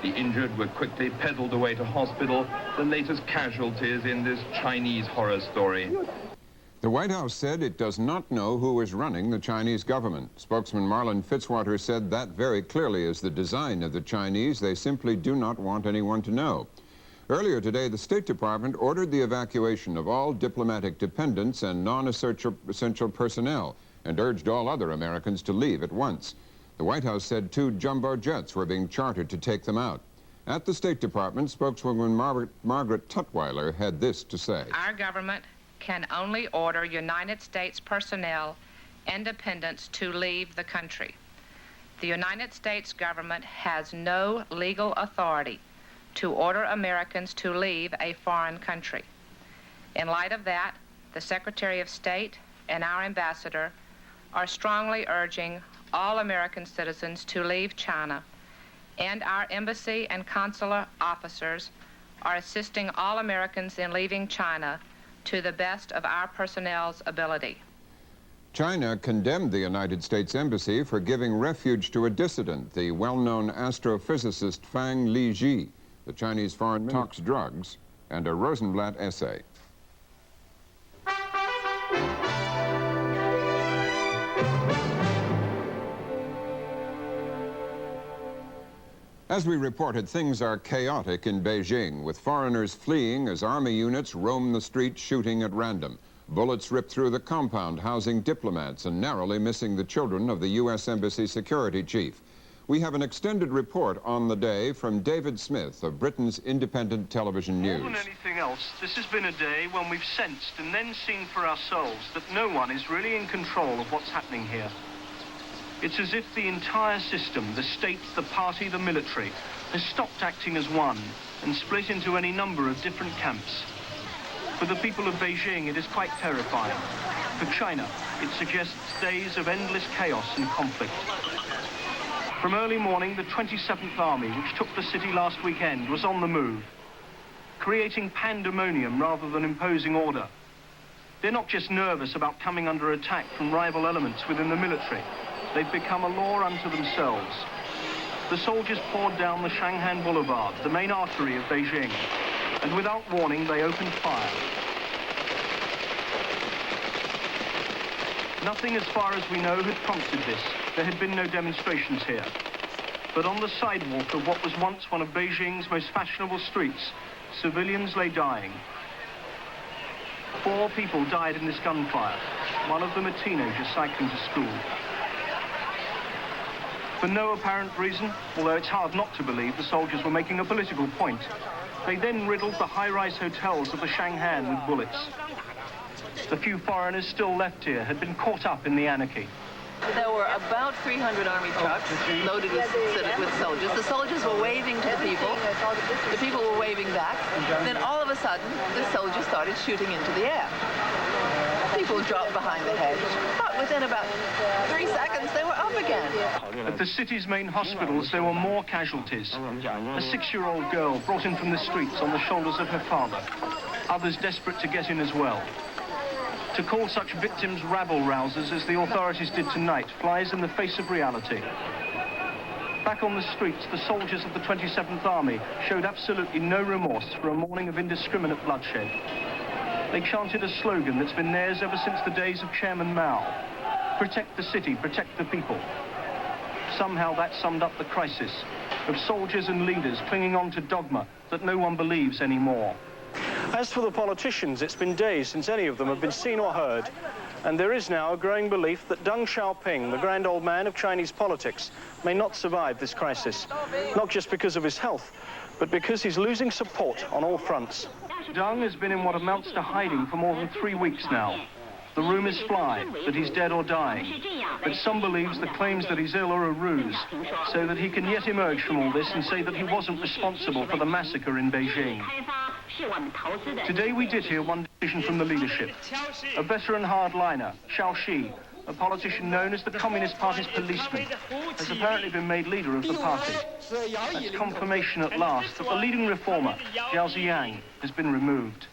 The injured were quickly pedaled away to hospital, the latest casualties in this Chinese horror story. The White House said it does not know who is running the Chinese government. Spokesman Marlon Fitzwater said that very clearly is the design of the Chinese. They simply do not want anyone to know. Earlier today, the State Department ordered the evacuation of all diplomatic dependents and non-essential personnel and urged all other Americans to leave at once. The White House said 2 jumbo jets were being chartered to take them out. At the State Department, spokeswoman Margaret Tutwiler had this to say. Our government can only order United States personnel and dependents to leave the country. The United States government has no legal authority to order Americans to leave a foreign country. In light of that, the Secretary of State and our ambassador are strongly urging all American citizens to leave China, and our embassy and consular officers are assisting all Americans in leaving China to the best of our personnel's ability. China condemned the United States Embassy for giving refuge to a dissident, the well-known astrophysicist Fang Liji. The Chinese foreign talks drugs, and a Rosenblatt essay. As we reported, things are chaotic in Beijing, with foreigners fleeing as army units roam the streets shooting at random. Bullets rip through the compound housing diplomats and narrowly missing the children of the U.S. Embassy security chief. We have an extended report on the day from David Smith of Britain's Independent Television News. More than anything else, this has been a day when we've sensed and then seen for ourselves that no one is really in control of what's happening here. It's as if the entire system, the state, the party, the military, has stopped acting as one and split into any number of different camps. For the people of Beijing, it is quite terrifying. For China, it suggests days of endless chaos and conflict. From early morning, the 27th Army, which took the city last weekend, was on the move, creating pandemonium rather than imposing order. They're not just nervous about coming under attack from rival elements within the military. They've become a law unto themselves. The soldiers poured down the Shanghan Boulevard, the main artery of Beijing, and without warning, they opened fire. Nothing, as far as we know, had prompted this. There had been no demonstrations here. But on the sidewalk of what was once one of Beijing's most fashionable streets, civilians lay dying. 4 people died in this gunfire, one of them a teenager cycling to school. For no apparent reason, although it's hard not to believe the soldiers were making a political point, they then riddled the high-rise hotels of the Shanghan with bullets. The few foreigners still left here had been caught up in the anarchy. There were about 300 army trucks loaded with soldiers. The soldiers were waving to the people. The people were waving back. Then all of a sudden, the soldiers started shooting into the air. People dropped behind the hedge, but within about 3 seconds, they were up again. At the city's main hospitals, there were more casualties. A 6-year-old girl brought in from the streets on the shoulders of her father. Others desperate to get in as well. To call such victims rabble-rousers, as the authorities did tonight, flies in the face of reality. Back on the streets, the soldiers of the 27th Army showed absolutely no remorse for a morning of indiscriminate bloodshed. They chanted a slogan that's been theirs ever since the days of Chairman Mao. Protect the city, protect the people. Somehow that summed up the crisis of soldiers and leaders clinging on to dogma that no one believes anymore. As for the politicians, it's been days since any of them have been seen or heard, and there is now a growing belief that Deng Xiaoping, the grand old man of Chinese politics, may not survive this crisis, not just because of his health, but because he's losing support on all fronts. Deng has been in what amounts to hiding for more than 3 weeks now. The rumours fly that he's dead or dying, but some believes the claims that he's ill are a ruse, so that he can yet emerge from all this and say that he wasn't responsible for the massacre in Beijing. Today we did hear one decision from the leadership. A veteran hardliner, Xiao Shi, a politician known as the Communist Party's policeman, has apparently been made leader of the party. That's confirmation at last that the leading reformer, Zhao Ziyang, has been removed.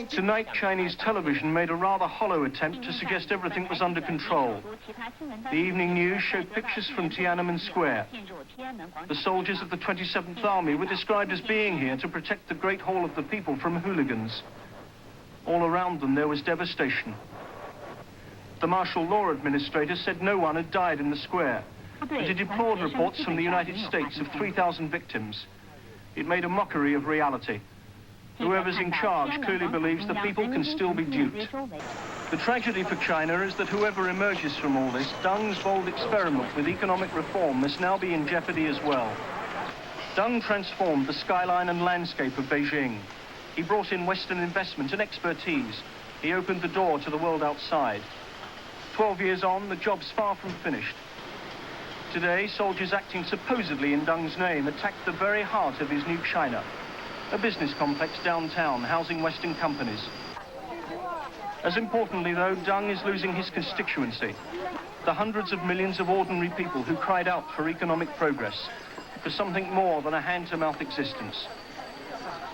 Tonight, Chinese television made a rather hollow attempt to suggest everything was under control. The evening news showed pictures from Tiananmen Square. The soldiers of the 27th Army were described as being here to protect the Great Hall of the People from hooligans. All around them there was devastation. The martial law administrator said no one had died in the square, and he deplored reports from the United States of 3,000 victims. It made a mockery of reality. Whoever's in charge clearly believes the people can still be duped. The tragedy for China is that whoever emerges from all this, Deng's bold experiment with economic reform must now be in jeopardy as well. Deng transformed the skyline and landscape of Beijing. He brought in Western investment and expertise. He opened the door to the world outside. 12 years on, the job's far from finished. Today, soldiers acting supposedly in Deng's name attacked the very heart of his new China, a business complex downtown housing Western companies. As importantly, though, Deng is losing his constituency, the hundreds of millions of ordinary people who cried out for economic progress, for something more than a hand-to-mouth existence.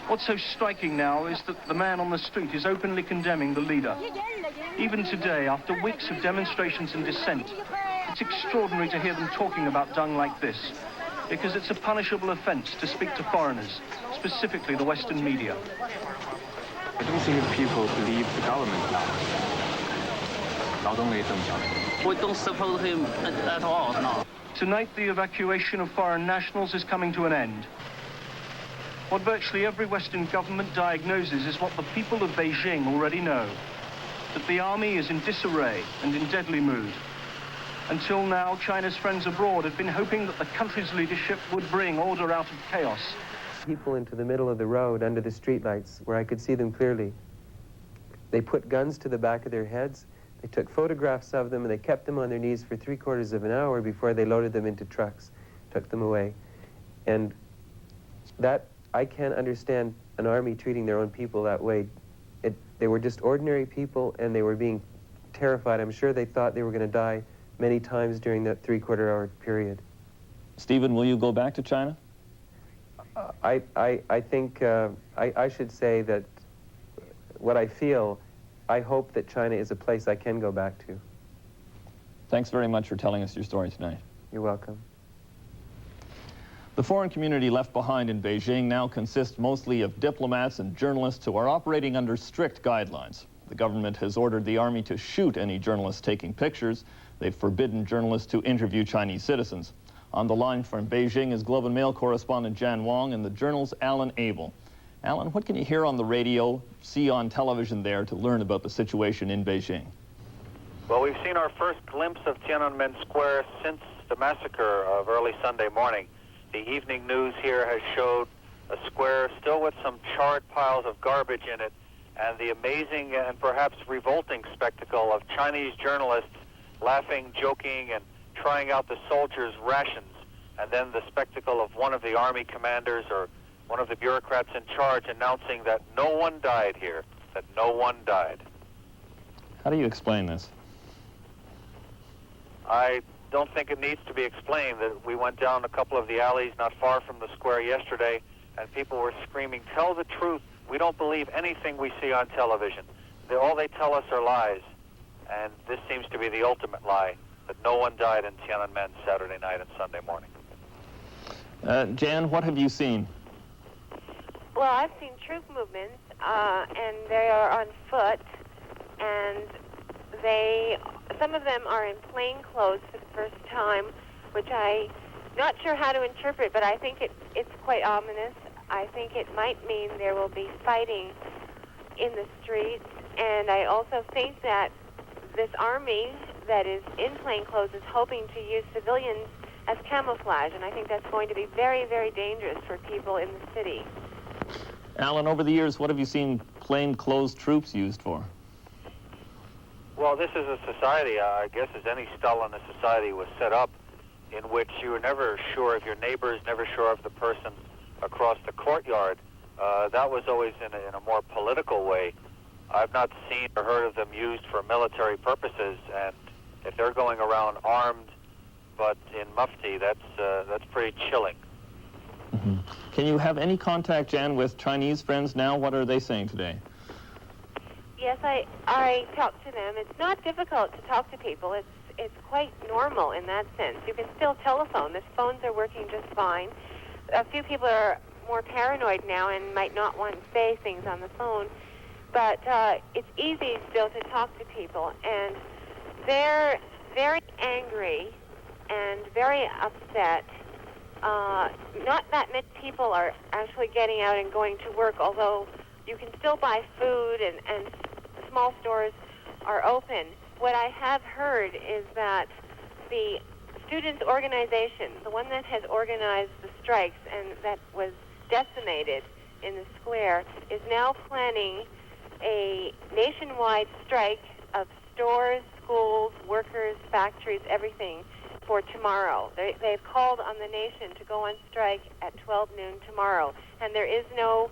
What's so striking now is that the man on the street is openly condemning the leader. Even today, after weeks of demonstrations and dissent, it's extraordinary to hear them talking about Deng like this, because it's a punishable offence to speak to foreigners, specifically the Western media. I don't think people believe the government now. We don't support him at all now. Tonight, the evacuation of foreign nationals is coming to an end. What virtually every Western government diagnoses is what the people of Beijing already know, that the army is in disarray and in deadly mood. Until now, China's friends abroad had been hoping that the country's leadership would bring order out of chaos. People into the middle of the road under the streetlights where I could see them clearly. They put guns to the back of their heads, they took photographs of them, and they kept them on their knees for 3/4 of an hour before they loaded them into trucks, took them away. And that, I can't understand an army treating their own people that way. They were just ordinary people, and they were being terrified. I'm sure they thought they were going to die many times during that 3/4 hour period. Stephen, will you go back to China? I think I should say that what I feel, I hope that China is a place I can go back to. Thanks very much for telling us your story tonight. You're welcome. The foreign community left behind in Beijing now consists mostly of diplomats and journalists who are operating under strict guidelines. The government has ordered the army to shoot any journalists taking pictures. They've forbidden journalists to interview Chinese citizens. On the line from Beijing is Globe and Mail correspondent Jan Wong and the Journal's Alan Abel. Alan, what can you hear on the radio, see on television there to learn about the situation in Beijing? Well, we've seen our first glimpse of Tiananmen Square since the massacre of early Sunday morning. The evening news here has showed a square still with some charred piles of garbage in it, and the amazing and perhaps revolting spectacle of Chinese journalists laughing, joking, and trying out the soldiers' rations, and then the spectacle of one of the army commanders or one of the bureaucrats in charge announcing that no one died here, that no one died. How do you explain this? I don't think it needs to be explained that we went down a couple of the alleys not far from the square yesterday, and people were screaming, "Tell the truth. We don't believe anything we see on television. All they tell us are lies." And this seems to be the ultimate lie, that no one died in Tiananmen Saturday night and Sunday morning. Jan, what have you seen? Well, I've seen troop movements, and they are on foot, and some of them are in plain clothes for the first time, which I'm not sure how to interpret, but I think it's quite ominous. I think it might mean there will be fighting in the streets, and I also think that this army that is in plain clothes is hoping to use civilians as camouflage, and I think that's going to be very, very dangerous for people in the city. Alan, over the years, what have you seen plainclothes troops used for? Well, this is a society, I guess, as any Stalinist society was set up, in which you were never sure of your neighbors, never sure of the person across the courtyard. That was always in a more political way. I've not seen or heard of them used for military purposes, and if they're going around armed but in mufti, that's pretty chilling. Mm-hmm. Can you have any contact, Jan, with Chinese friends now? What are they saying today? Yes, I talk to them. It's not difficult to talk to people. It's quite normal in that sense. You can still telephone. The phones are working just fine. A few people are more paranoid now and might not want to say things on the phone, but it's easy still to talk to people, and they're very angry and very upset. Not that many people are actually getting out and going to work, although you can still buy food and small stores are open. What I have heard is that the students' organization, the one that has organized the strikes and that was decimated in the square, is now planning a nationwide strike of stores, schools, workers, factories, everything for tomorrow. They've called on the nation to go on strike at 12 noon tomorrow, and there is no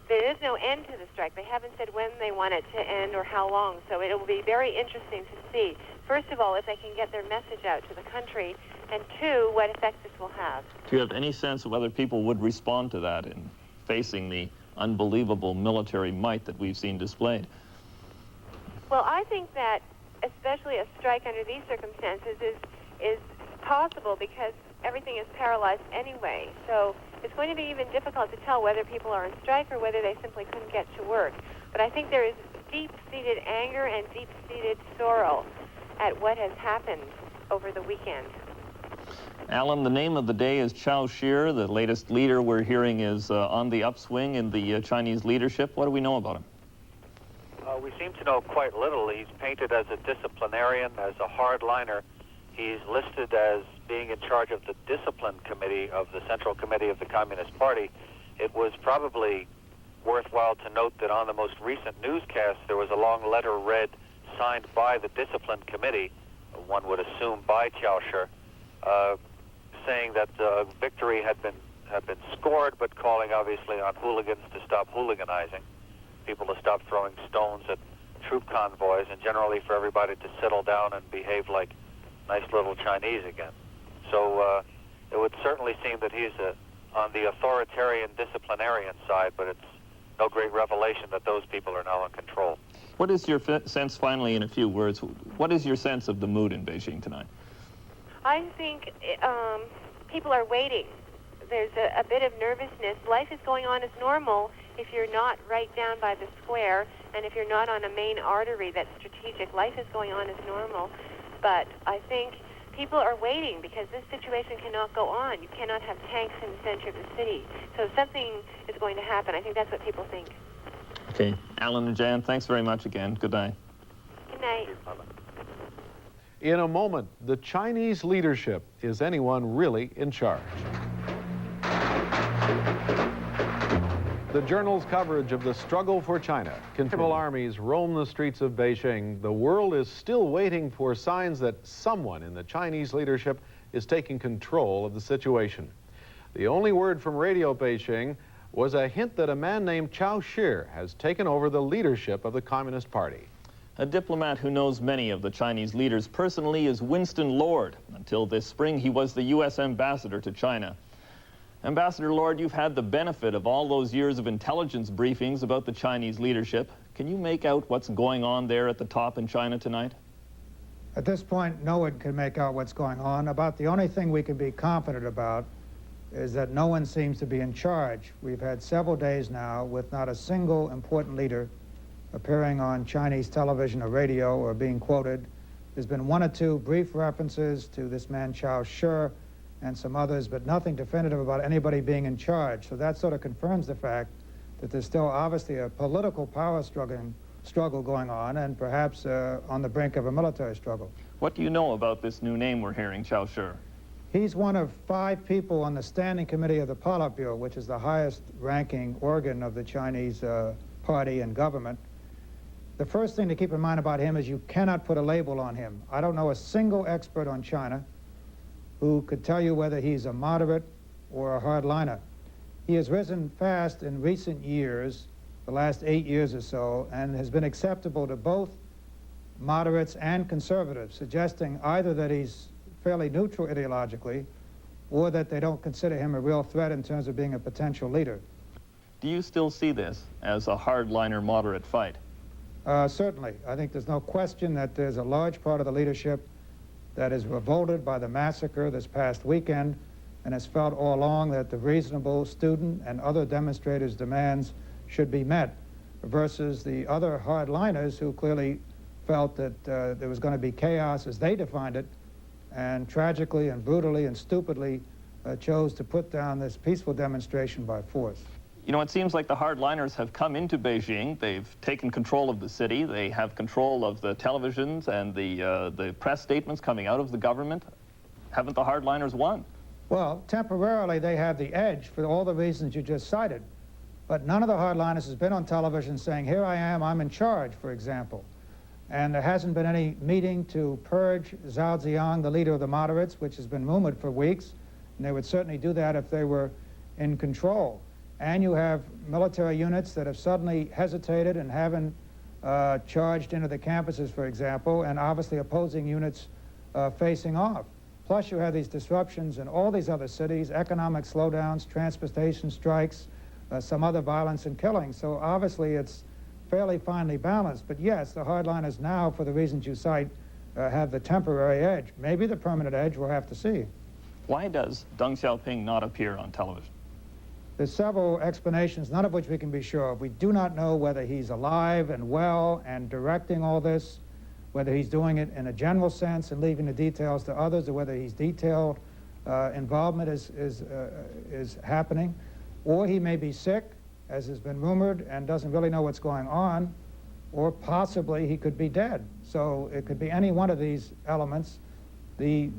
end to the strike. They haven't said when they want it to end or how long, so it will be very interesting to see, first of all, if they can get their message out to the country, and two, what effect this will have. Do you have any sense of whether people would respond to that in facing the unbelievable military might that we've seen displayed? Well, I think that especially a strike under these circumstances is possible because everything is paralyzed anyway. So it's going to be even difficult to tell whether people are on strike or whether they simply couldn't get to work. But I think there is deep-seated anger and deep-seated sorrow at what has happened over the weekend. Alan, the name of the day is Chao Shi. The latest leader we're hearing is on the upswing in the Chinese leadership. What do we know about him? We seem to know quite little. He's painted as a disciplinarian, as a hardliner. He's listed as being in charge of the discipline committee of the Central Committee of the Communist Party. It was probably worthwhile to note that on the most recent newscast, there was a long letter read, signed by the discipline committee, one would assume by Chao Shi, saying that victory had been scored, but calling obviously on hooligans to stop hooliganizing, people to stop throwing stones at troop convoys, and generally for everybody to settle down and behave like nice little Chinese again. So it would certainly seem that he's on the authoritarian disciplinarian side, but it's no great revelation that those people are now in control. What is your sense, finally, in a few words, what is your sense of the mood in Beijing tonight? I think people are waiting. There's a bit of nervousness. Life is going on as normal if you're not right down by the square, And if you're not on a main artery, that strategic life is going on as normal. But I think people are waiting because this situation cannot go on. You cannot have tanks in the center of the city. So something is going to happen. I think that's what people think. Okay. Alan and Jan, thanks very much again. Good night. Good night. In a moment, the Chinese leadership. Is anyone really in charge? The Journal's coverage of the struggle for China. Considerable armies roam the streets of Beijing. The world is still waiting for signs that someone in the Chinese leadership is taking control of the situation. The only word from Radio Beijing was a hint that a man named Cao Shi has taken over the leadership of the Communist Party. A diplomat who knows many of the Chinese leaders personally is Winston Lord. Until this spring, he was the U.S. ambassador to China. Ambassador Lord, you've had the benefit of all those years of intelligence briefings about the Chinese leadership. Can you make out what's going on there at the top in China tonight? At this point, no one can make out what's going on. About the only thing we can be confident about is that no one seems to be in charge. We've had several days now with not a single important leader appearing on Chinese television or radio or being quoted. There's been one or two brief references to this man Cao Shi and some others, but nothing definitive about anybody being in charge. So that sort of confirms the fact that there's still obviously a political power struggle going on, and perhaps on the brink of a military struggle. What do you know about this new name we're hearing, Cao Shi? He's one of 5 people on the Standing Committee of the Politburo, which is the highest ranking organ of the Chinese party and government. The first thing to keep in mind about him is you cannot put a label on him. I don't know a single expert on China who could tell you whether he's a moderate or a hardliner. He has risen fast in recent years, the last 8 years or so, and has been acceptable to both moderates and conservatives, suggesting either that he's fairly neutral ideologically or that they don't consider him a real threat in terms of being a potential leader. Do you still see this as a hardliner moderate fight? Certainly. I think there's no question that there's a large part of the leadership that is revolted by the massacre this past weekend and has felt all along that the reasonable student and other demonstrators' demands should be met, versus the other hardliners who clearly felt that there was going to be chaos as they defined it, and tragically and brutally and stupidly chose to put down this peaceful demonstration by force. You know, it seems like the hardliners have come into Beijing. They've taken control of the city. They have control of the televisions and the press statements coming out of the government. Haven't the hardliners won? Well, temporarily they have the edge for all the reasons you just cited. But none of the hardliners has been on television saying, here I am, I'm in charge, for example. And there hasn't been any meeting to purge Zhao Ziyang, the leader of the moderates, which has been rumored for weeks. And they would certainly do that if they were in control. And you have military units that have suddenly hesitated and haven't charged into the campuses, for example, and obviously opposing units facing off. Plus you have these disruptions in all these other cities, economic slowdowns, transportation strikes, some other violence and killing. So obviously it's fairly finely balanced. But yes, the hardliners now, for the reasons you cite, have the temporary edge. Maybe the permanent edge, we'll have to see. Why does Deng Xiaoping not appear on television? There's several explanations, none of which we can be sure of. We do not know whether he's alive and well and directing all this, whether he's doing it in a general sense and leaving the details to others, or whether he's detailed involvement is happening, or he may be sick, as has been rumored, and doesn't really know what's going on, or possibly he could be dead. So it could be any one of these elements. The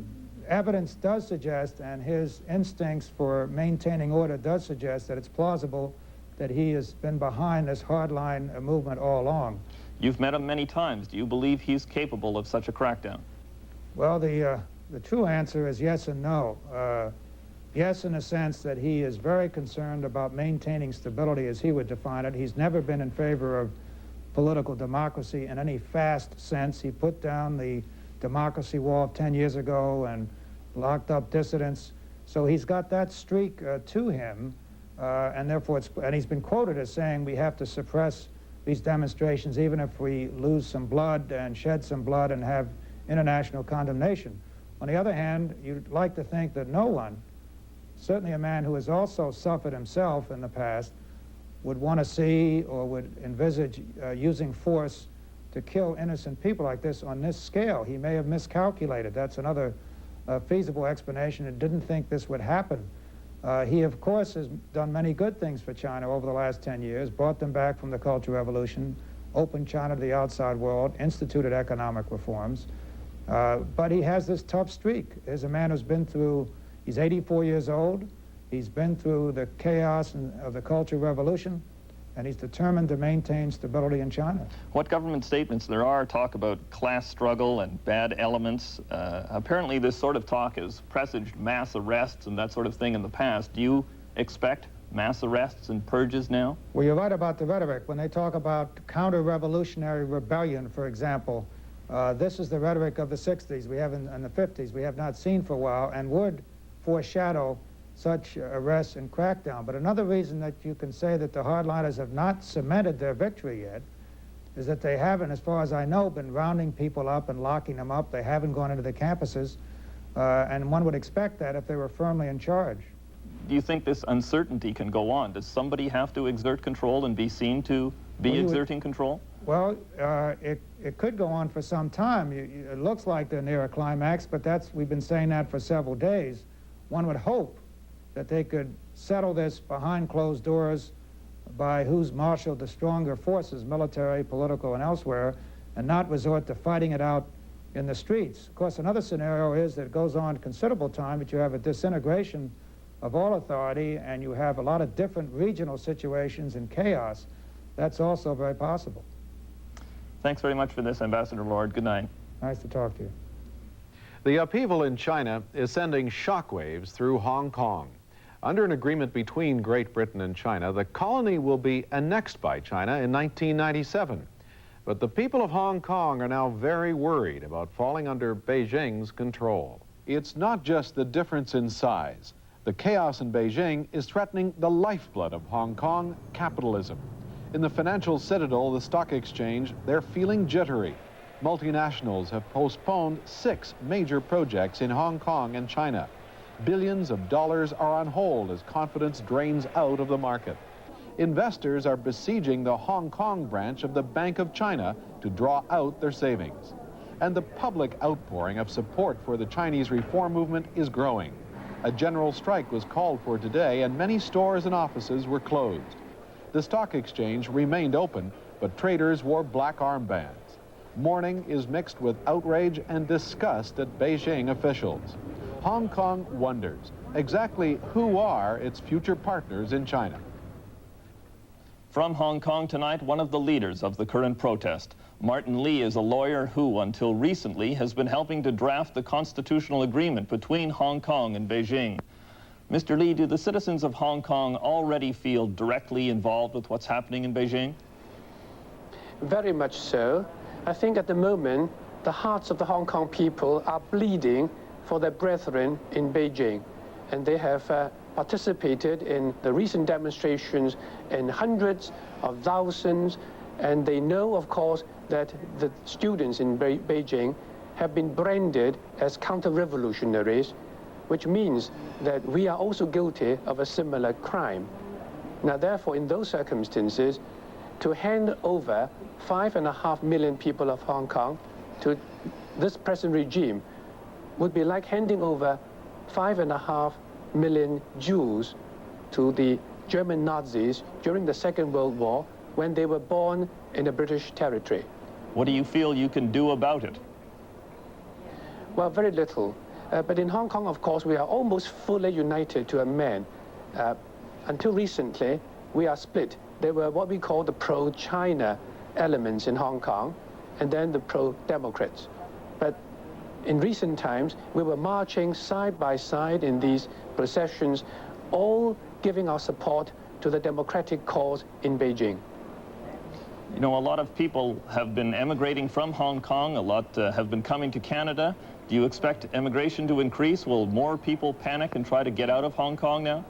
evidence does suggest, and his instincts for maintaining order does suggest, that it's plausible that he has been behind this hardline movement all along. You've met him many times. Do you believe he's capable of such a crackdown? Well, the true answer is yes and no. Yes, in the sense that he is very concerned about maintaining stability, as he would define it. He's never been in favor of political democracy in any fast sense. He put down the democracy wall 10 years ago and locked up dissidents. So he's got that streak to him, and therefore and he's been quoted as saying we have to suppress these demonstrations even if we lose some blood and shed some blood and have international condemnation. On the other hand, you'd like to think that no one, certainly a man who has also suffered himself in the past, would want to see or would envisage using force to kill innocent people like this on this scale. He may have miscalculated. That's another feasible explanation, and didn't think this would happen. He, of course, has done many good things for China over the last 10 years, brought them back from the Cultural Revolution, opened China to the outside world, instituted economic reforms. But he has this tough streak. There's a man who's been through, he's 84 years old, he's been through the chaos of the Cultural Revolution, and he's determined to maintain stability in China. What government statements there are talk about class struggle and bad elements. Apparently this sort of talk has presaged mass arrests and that sort of thing in the past. Do you expect mass arrests and purges now? Well, you're right about the rhetoric. When they talk about counter-revolutionary rebellion, for example, this is the rhetoric of the 60s, we have in the 50s, we have not seen for a while, and would foreshadow such arrests and crackdown. But another reason that you can say that the hardliners have not cemented their victory yet is that they haven't, as far as I know, been rounding people up and locking them up. They haven't gone into the campuses, and one would expect that if they were firmly in charge. Do you think this uncertainty can go on? Does somebody have to exert control and be seen to be exerting control? Well, it could go on for some time. It looks like they're near a climax, but we've been saying that for several days. One would hope that they could settle this behind closed doors by who's marshaled the stronger forces, military, political, and elsewhere, and not resort to fighting it out in the streets. Of course, another scenario is that it goes on considerable time, but you have a disintegration of all authority, and you have a lot of different regional situations and chaos. That's also very possible. Thanks very much for this, Ambassador Lord. Good night. Nice to talk to you. The upheaval in China is sending shockwaves through Hong Kong. Under an agreement between Great Britain and China, the colony will be annexed by China in 1997. But the people of Hong Kong are now very worried about falling under Beijing's control. It's not just the difference in size. The chaos in Beijing is threatening the lifeblood of Hong Kong, capitalism. In the financial citadel, the stock exchange, they're feeling jittery. Multinationals have postponed 6 major projects in Hong Kong and China. Billions of dollars are on hold as confidence drains out of the market. Investors are besieging the Hong Kong branch of the Bank of China to draw out their savings. And the public outpouring of support for the Chinese reform movement is growing. A general strike was called for today, and many stores and offices were closed. The stock exchange remained open, but traders wore black armbands. Mourning is mixed with outrage and disgust at Beijing officials. Hong Kong wonders exactly who are its future partners in China. From Hong Kong tonight, one of the leaders of the current protest. Martin Lee is a lawyer who, until recently, has been helping to draft the constitutional agreement between Hong Kong and Beijing. Mr. Lee, do the citizens of Hong Kong already feel directly involved with what's happening in Beijing? Very much so. I think at the moment, the hearts of the Hong Kong people are bleeding for their brethren in Beijing. And they have participated in the recent demonstrations in hundreds of thousands. And they know, of course, that the students in Beijing have been branded as counter-revolutionaries, which means that we are also guilty of a similar crime. Now, therefore, in those circumstances, to hand over 5.5 million people of Hong Kong to this present regime would be like handing over 5.5 million Jews to the German Nazis during the Second World War when they were born in a British territory. What do you feel you can do about it? Well, very little. But in Hong Kong, of course, we are almost fully united to a man. Until recently, we are split. There were what we call the pro-China elements in Hong Kong, and then the pro-Democrats. But in recent times, we were marching side by side in these processions, all giving our support to the democratic cause in Beijing. You know, a lot of people have been emigrating from Hong Kong. A lot have been coming to Canada. Do you expect emigration to increase? Will more people panic and try to get out of Hong Kong now?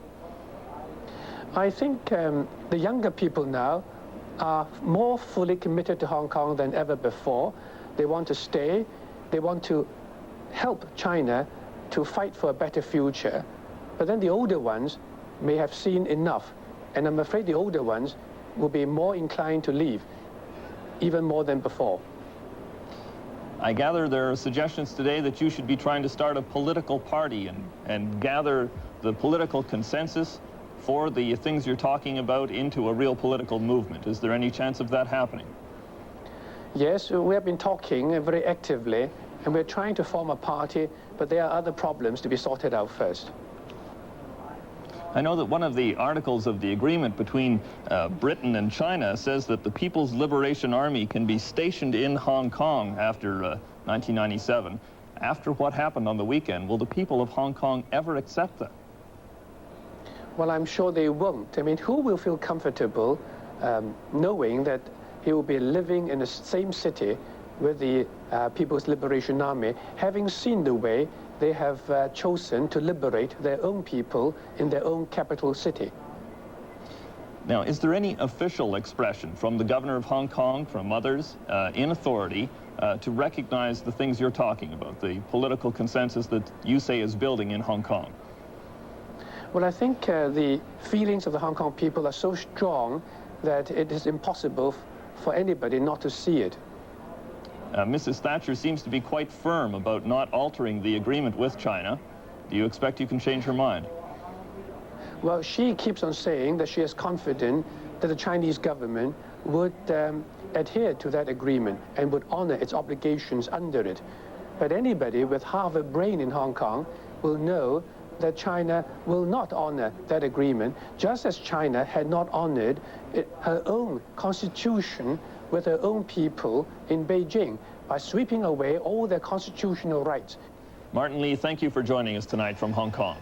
I think the younger people now are more fully committed to Hong Kong than ever before. They want to stay. They want to help China to fight for a better future. But then the older ones may have seen enough And I'm afraid the older ones will be more inclined to leave, even more than before. I gather there are suggestions today that you should be trying to start a political party and gather the political consensus for the things you're talking about into a real political movement. Is there any chance of that happening? Yes, we have been talking very actively, and we're trying to form a party, but there are other problems to be sorted out first. I know that one of the articles of the agreement between Britain and China says that the People's Liberation Army can be stationed in Hong Kong after 1997. After what happened on the weekend, will the people of Hong Kong ever accept that? Well, I'm sure they won't. I mean, who will feel comfortable knowing that he will be living in the same city with the People's Liberation Army, having seen the way they have chosen to liberate their own people in their own capital city? Now, is there any official expression from the governor of Hong Kong, from others in authority, to recognize the things you're talking about, the political consensus that you say is building in Hong Kong? Well, I think the feelings of the Hong Kong people are so strong that it is impossible for anybody not to see it. Mrs. Thatcher seems to be quite firm about not altering the agreement with China. Do you expect you can change her mind? Well, she keeps on saying that she is confident that the Chinese government would adhere to that agreement and would honor its obligations under it. But anybody with half a brain in Hong Kong will know that China will not honor that agreement, just as China had not honored her own constitution with her own people in Beijing by sweeping away all their constitutional rights. Martin Lee, thank you for joining us tonight from Hong Kong.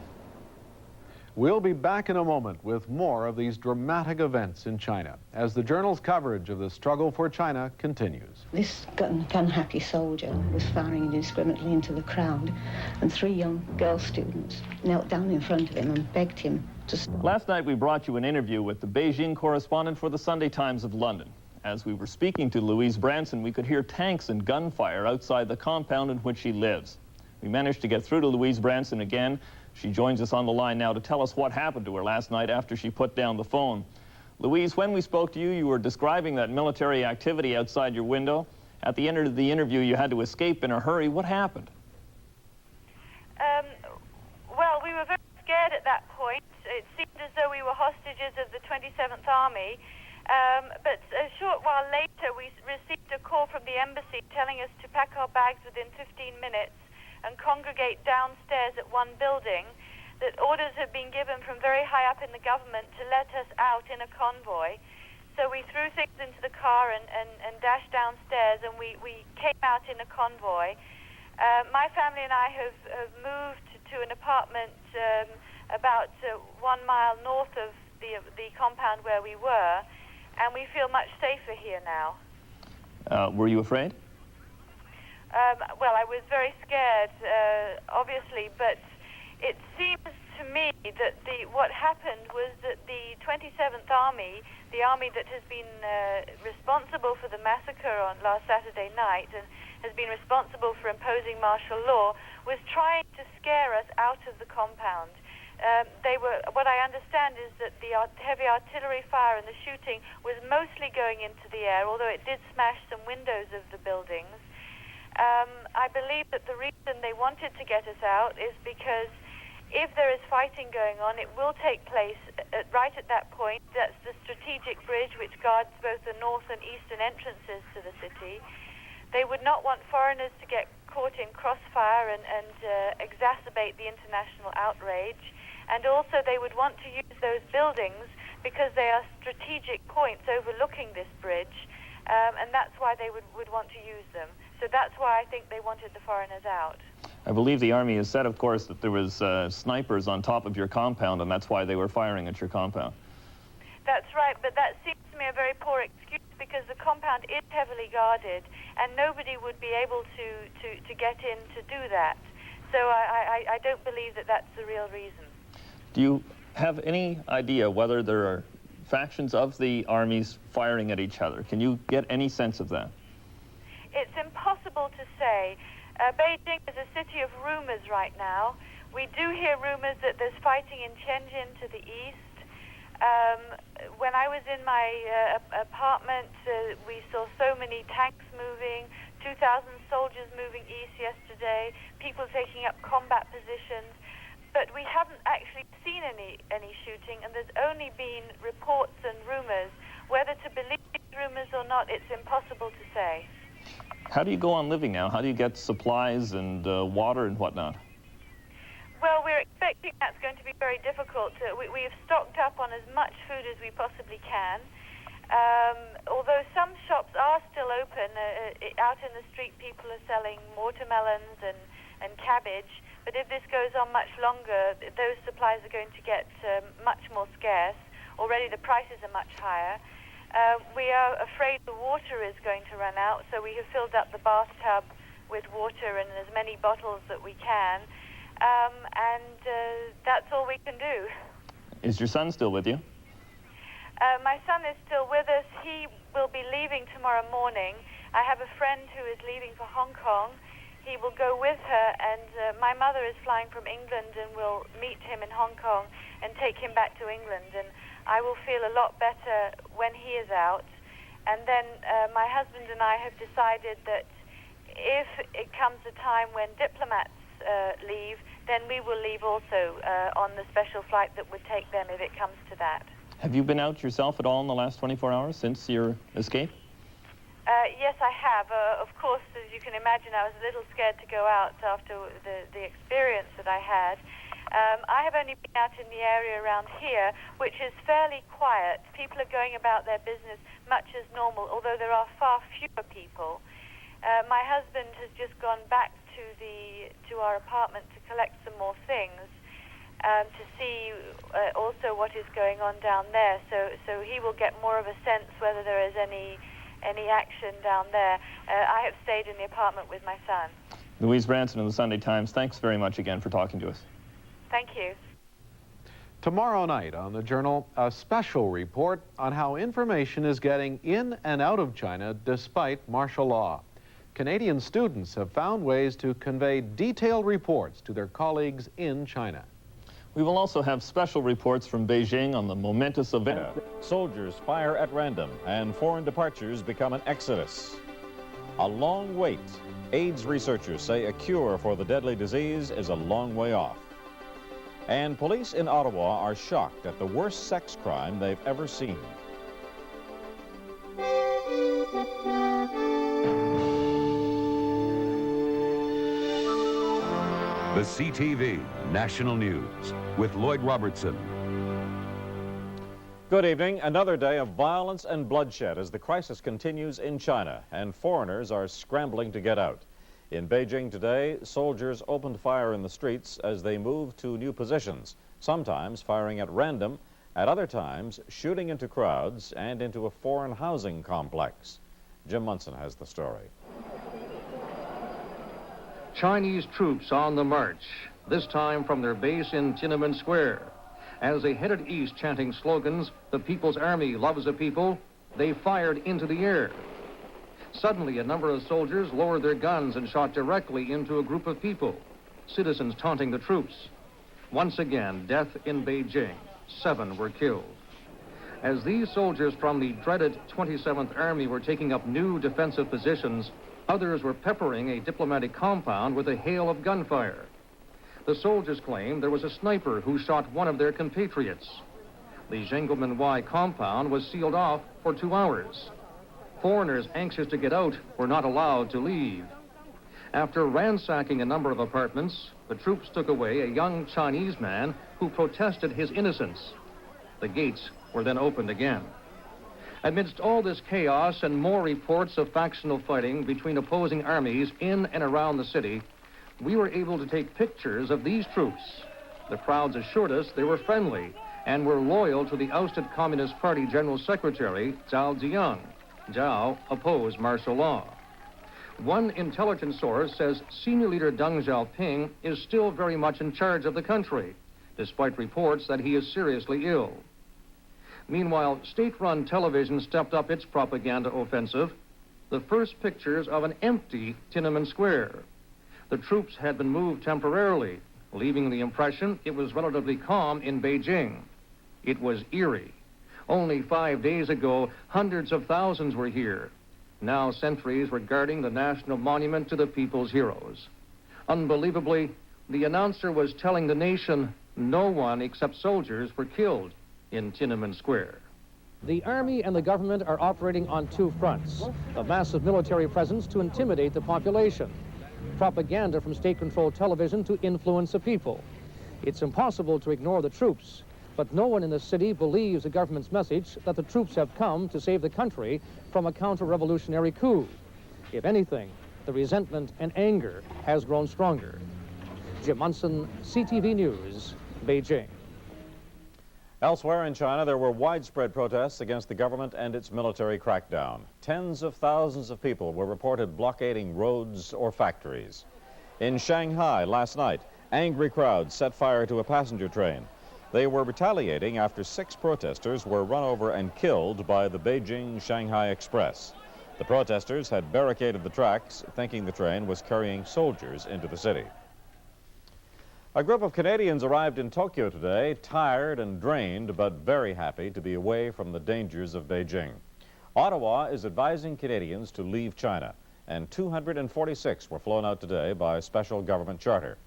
We'll be back in a moment with more of these dramatic events in China as the Journal's coverage of the struggle for China continues. This gun-happy soldier was firing indiscriminately into the crowd, and 3 young girl students knelt down in front of him and begged him to stop. Last night we brought you an interview with the Beijing correspondent for the Sunday Times of London. As we were speaking to Louise Branson, we could hear tanks and gunfire outside the compound in which she lives. We managed to get through to Louise Branson again. She joins us on the line now to tell us what happened to her last night after she put down the phone. Louise, when we spoke to you, you were describing that military activity outside your window. At the end of the interview, you had to escape in a hurry. What happened? Well, we were very scared at that point. It seemed as though we were hostages of the 27th Army. But a short while later, we received a call from the embassy telling us to pack our bags within 15 minutes and congregate downstairs at one building, that orders had been given from very high up in the government to let us out in a convoy. So we threw things into the car and dashed downstairs, and we came out in a convoy. My family and I have moved to an apartment about 1 mile north of the compound where we were, and we feel much safer here now. Were you afraid? Well, I was very scared, obviously, but it seems to me that what happened was that the 27th Army, the army that has been responsible for the massacre on last Saturday night and has been responsible for imposing martial law, was trying to scare us out of the compound. What I understand is that the heavy artillery fire and the shooting was mostly going into the air, although it did smash some windows of the buildings. I believe that the reason they wanted to get us out is because if there is fighting going on, it will take place right at that point. That's the strategic bridge which guards both the north and eastern entrances to the city. They would not want foreigners to get caught in crossfire and exacerbate the international outrage. And also they would want to use those buildings because they are strategic points overlooking this bridge. And that's why they would want to use them. So that's why I think they wanted the foreigners out. I believe the Army has said, of course, that there was snipers on top of your compound, and that's why they were firing at your compound. That's right, but that seems to me a very poor excuse because the compound is heavily guarded, and nobody would be able to get in to do that. So I don't believe that that's the real reason. Do you have any idea whether there are factions of the armies firing at each other? Can you get any sense of that? It's impossible to say. Beijing is a city of rumors right now. We do hear rumors that there's fighting in Tianjin to the east. When I was in my apartment, we saw so many tanks moving, 2,000 soldiers moving east yesterday, people taking up combat positions, but we haven't actually seen any shooting, and there's only been reports and rumors. Whether to believe these rumors or not, it's impossible to say. How do you go on living now? How do you get supplies and water and whatnot? Well, we're expecting that's going to be very difficult. We have stocked up on as much food as we possibly can. Although some shops are still open, out in the street people are selling watermelons and cabbage. But if this goes on much longer, those supplies are going to get much more scarce. Already the prices are much higher. We are afraid the water is going to run out, so we have filled up the bathtub with water and as many bottles that we can. And that's all we can do. Is your son still with you? My son is still with us. He will be leaving tomorrow morning. I have a friend who is leaving for Hong Kong. He will go with her, and my mother is flying from England and will meet him in Hong Kong and take him back to England. And I will feel a lot better when he is out. And then my husband and I have decided that if it comes a time when diplomats leave, then we will leave also on the special flight that would take them if it comes to that. Have you been out yourself at all in the last 24 hours since your escape? Yes, I have. Of course, as you can imagine, I was a little scared to go out after the experience that I had. I have only been out in the area around here, which is fairly quiet. People are going about their business much as normal, although there are far fewer people. My husband has just gone back to our apartment to collect some more things, to see also what is going on down there. So he will get more of a sense whether there is any action down there. I have stayed in the apartment with my son. Louise Branson of the Sunday Times, thanks very much again for talking to us. Thank you. Tomorrow night on the Journal, a special report on how information is getting in and out of China despite martial law. Canadian students have found ways to convey detailed reports to their colleagues in China. We will also have special reports from Beijing on the momentous event. Soldiers fire at random and foreign departures become an exodus. A long wait. AIDS researchers say a cure for the deadly disease is a long way off. And police in Ottawa are shocked at the worst sex crime they've ever seen. The CTV National News with Lloyd Robertson. Good evening. Another day of violence and bloodshed as the crisis continues in China, and foreigners are scrambling to get out. In Beijing today, soldiers opened fire in the streets as they moved to new positions, sometimes firing at random, at other times shooting into crowds and into a foreign housing complex. Jim Munson has the story. Chinese troops on the march, this time from their base in Tiananmen Square. As they headed east chanting slogans, "The People's Army loves the people," they fired into the air. Suddenly, a number of soldiers lowered their guns and shot directly into a group of people, citizens taunting the troops. Once again, death in Beijing. 7 were killed. As these soldiers from the dreaded 27th Army were taking up new defensive positions, others were peppering a diplomatic compound with a hail of gunfire. The soldiers claimed there was a sniper who shot one of their compatriots. The Zhengguomenwai compound was sealed off for 2 hours. Foreigners anxious to get out were not allowed to leave. After ransacking a number of apartments, the troops took away a young Chinese man who protested his innocence. The gates were then opened again. Amidst all this chaos and more reports of factional fighting between opposing armies in and around the city, we were able to take pictures of these troops. The crowds assured us they were friendly and were loyal to the ousted Communist Party General Secretary, Zhao Ziyang. Zhao opposed martial law. One intelligence source says senior leader Deng Xiaoping is still very much in charge of the country, despite reports that he is seriously ill. Meanwhile, state-run television stepped up its propaganda offensive. The first pictures of an empty Tiananmen Square. The troops had been moved temporarily, leaving the impression it was relatively calm in Beijing. It was eerie. Only 5 days ago, hundreds of thousands were here. Now sentries were guarding the national monument to the people's heroes. Unbelievably, the announcer was telling the nation no one except soldiers were killed in Tiananmen Square. The army and the government are operating on two fronts: a massive military presence to intimidate the population, propaganda from state-controlled television to influence the people. It's impossible to ignore the troops, but no one in the city believes the government's message that the troops have come to save the country from a counter-revolutionary coup. If anything, the resentment and anger has grown stronger. Jim Munson, CTV News, Beijing. Elsewhere in China, there were widespread protests against the government and its military crackdown. Tens of thousands of people were reported blockading roads or factories. In Shanghai last night, angry crowds set fire to a passenger train. They were retaliating after 6 protesters were run over and killed by the Beijing-Shanghai Express. The protesters had barricaded the tracks, thinking the train was carrying soldiers into the city. A group of Canadians arrived in Tokyo today, tired and drained, but very happy to be away from the dangers of Beijing. Ottawa is advising Canadians to leave China, and 246 were flown out today by special government charter.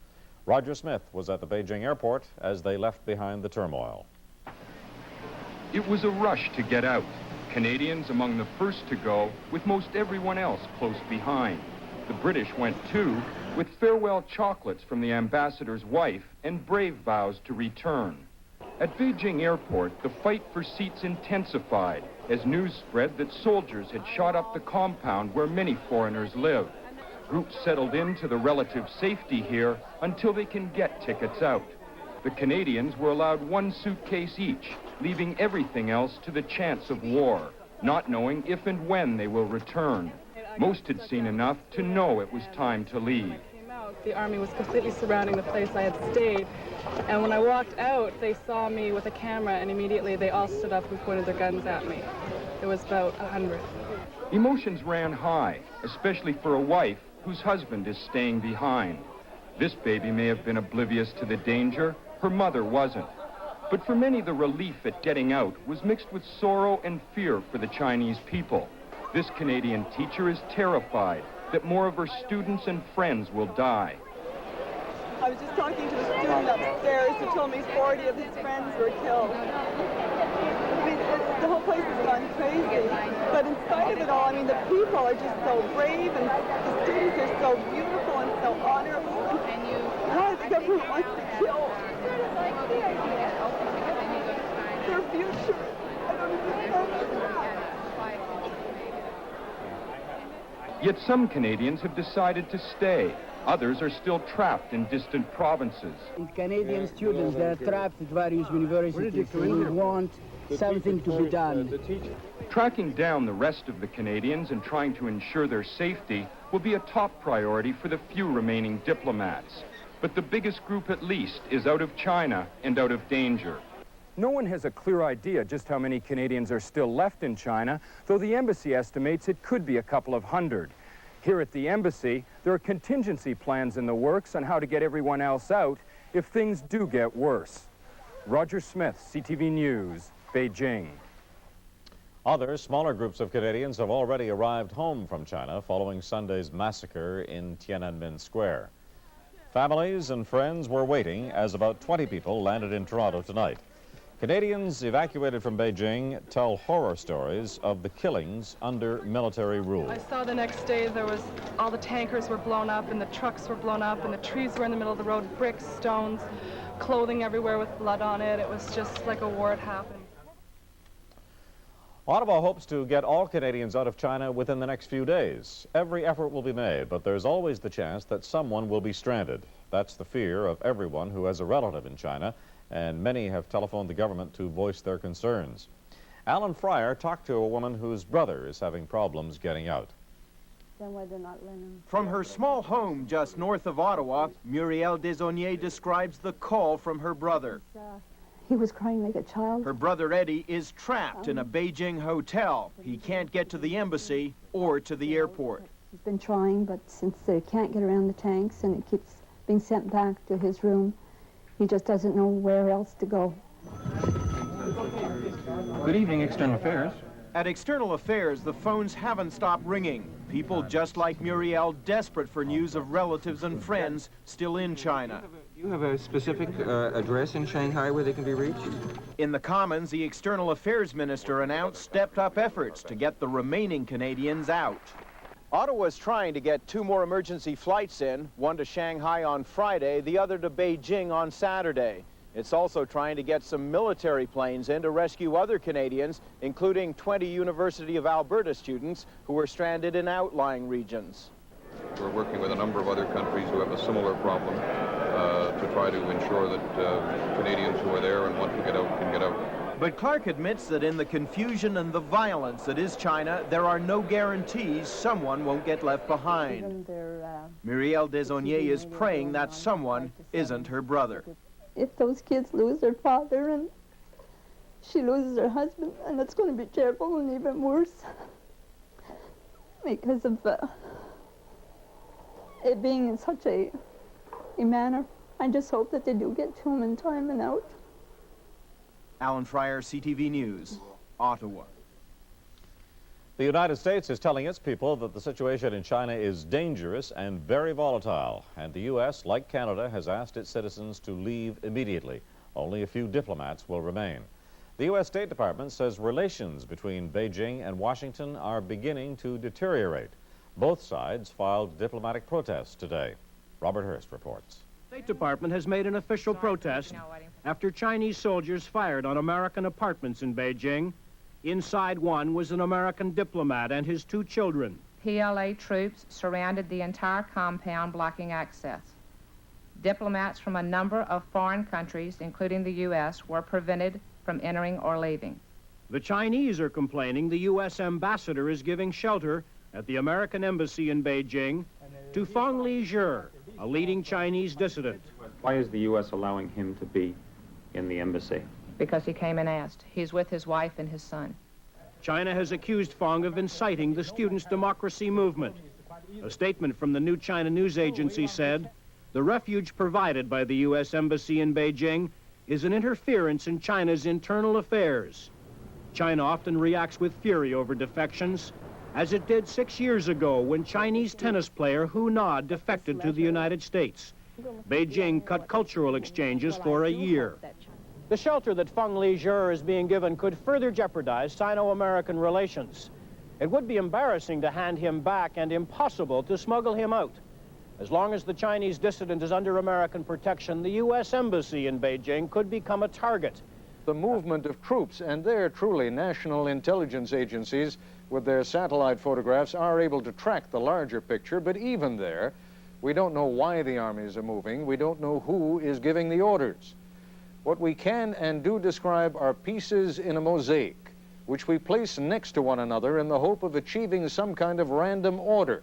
Roger Smith was at the Beijing airport as they left behind the turmoil. It was a rush to get out. Canadians among the first to go, with most everyone else close behind. The British went too, with farewell chocolates from the ambassador's wife and brave vows to return. At Beijing airport, the fight for seats intensified as news spread that soldiers had shot up the compound where many foreigners live. Groups settled into the relative safety here until they can get tickets out. The Canadians were allowed 1 suitcase each, leaving everything else to the chance of war, not knowing if and when they will return. Most had seen enough to know it was time to leave. The army was completely surrounding the place I had stayed, and when I walked out, they saw me with a camera, and immediately they all stood up and pointed their guns at me. There was about 100. Emotions ran high, especially for a wife whose husband is staying behind. This baby may have been oblivious to the danger, her mother wasn't. But for many, the relief at getting out was mixed with sorrow and fear for the Chinese people. This Canadian teacher is terrified that more of her students and friends will die. I was just talking to a student upstairs who told me 40 of his friends were killed. I mean, the whole place has gone crazy. But in spite of it all, I mean, the people are just so brave, and the students are so beautiful and so honorable. And why the government wants to kill their future? I don't understand. Yet some Canadians have decided to stay. Others are still trapped in distant provinces. Canadian students, they're trapped at various universities. We want something to be done. Tracking down the rest of the Canadians and trying to ensure their safety will be a top priority for the few remaining diplomats. But the biggest group, at least, is out of China and out of danger. No one has a clear idea just how many Canadians are still left in China, though the embassy estimates it could be a couple of hundred. Here at the embassy, there are contingency plans in the works on how to get everyone else out if things do get worse. Roger Smith, CTV News, Beijing. Other smaller groups of Canadians have already arrived home from China following Sunday's massacre in Tiananmen Square. Families and friends were waiting as about 20 people landed in Toronto tonight. Canadians evacuated from Beijing tell horror stories of the killings under military rule. I saw the next day there was, all the tankers were blown up and the trucks were blown up and the trees were in the middle of the road, bricks, stones, clothing everywhere with blood on it. It was just like a war had happened. Ottawa hopes to get all Canadians out of China within the next few days. Every effort will be made, but there's always the chance that someone will be stranded. That's the fear of everyone who has a relative in China, and many have telephoned the government to voice their concerns. Alan Fryer talked to a woman whose brother is having problems getting out. Then why they're not letting them? From her small home just north of Ottawa, Muriel Desaulniers describes the call from her brother. He was crying like a child. Her brother Eddie is trapped in a Beijing hotel. He can't get to the embassy or to the airport. He's been trying, but since they can't get around the tanks and it keeps being sent back to his room, he just doesn't know where else to go. Good evening, External Affairs. At External Affairs, the phones haven't stopped ringing. People just like Muriel, desperate for news of relatives and friends still in China. Do you have a specific address in Shanghai where they can be reached? In the Commons, the External Affairs Minister announced stepped-up efforts to get the remaining Canadians out. Ottawa's trying to get 2 more emergency flights in, one to Shanghai on Friday, the other to Beijing on Saturday. It's also trying to get some military planes in to rescue other Canadians, including 20 University of Alberta students who were stranded in outlying regions. We're working with a number of other countries who have a similar problem to try to ensure that Canadians who are there and want to get out can get out. But Clark admits that in the confusion and the violence that is China, there are no guarantees someone won't get left behind. Muriel Desaulniers is praying that someone isn't her brother. If those kids lose their father and she loses her husband, and it's going to be terrible and even worse because of it being in such a manner. I just hope that they do get to him in time and out. Alan Fryer, CTV News, Ottawa. The United States is telling its people that the situation in China is dangerous and very volatile, and the U.S., like Canada, has asked its citizens to leave immediately. Only a few diplomats will remain. The U.S. State Department says relations between Beijing and Washington are beginning to deteriorate. Both sides filed diplomatic protests today. Robert Hurst reports. The State Department has made an official protest after Chinese soldiers fired on American apartments in Beijing. Inside one was an American diplomat and his 2 children. PLA troops surrounded the entire compound, blocking access. Diplomats from a number of foreign countries, including the U.S., were prevented from entering or leaving. The Chinese are complaining the U.S. ambassador is giving shelter at the American embassy in Beijing to Feng Lizhi, a leading Chinese dissident. Why is the U.S. allowing him to be in the embassy? Because he came and asked. He's with his wife and his son. China has accused Feng of inciting the students' democracy movement. A statement from the New China News Agency said, the refuge provided by the U.S. Embassy in Beijing is an interference in China's internal affairs. China often reacts with fury over defections, as it did 6 years ago when Chinese tennis player Hu Na defected to the United States. Beijing cut cultural exchanges for a year. The shelter that Feng Lizhi is being given could further jeopardize Sino-American relations. It would be embarrassing to hand him back and impossible to smuggle him out. As long as the Chinese dissident is under American protection, the U.S. Embassy in Beijing could become a target. The movement of troops, and they're truly national intelligence agencies with their satellite photographs, are able to track the larger picture, but even there, we don't know why the armies are moving. We don't know who is giving the orders. What we can and do describe are pieces in a mosaic, which we place next to one another in the hope of achieving some kind of random order.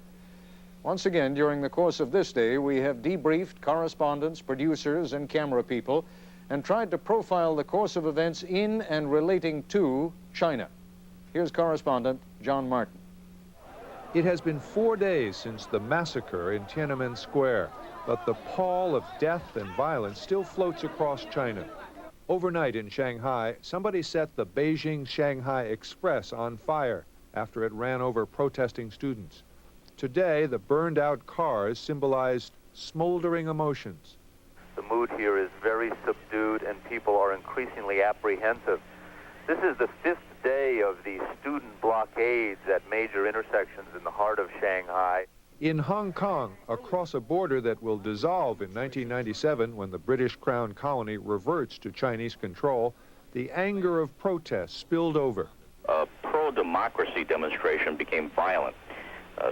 Once again, during the course of this day, we have debriefed correspondents, producers, and camera people, and tried to profile the course of events in and relating to China. Here's correspondent John Martin. It has been 4 days since the massacre in Tiananmen Square, but the pall of death and violence still floats across China. Overnight in Shanghai, somebody set the Beijing-Shanghai Express on fire after it ran over protesting students. Today, the burned-out cars symbolized smoldering emotions. The mood here is very subdued and people are increasingly apprehensive. This is the 5th day of the student blockades at major intersections in the heart of Shanghai. In Hong Kong, across a border that will dissolve in 1997 when the British Crown colony reverts to Chinese control, the anger of protests spilled over. A pro-democracy demonstration became violent.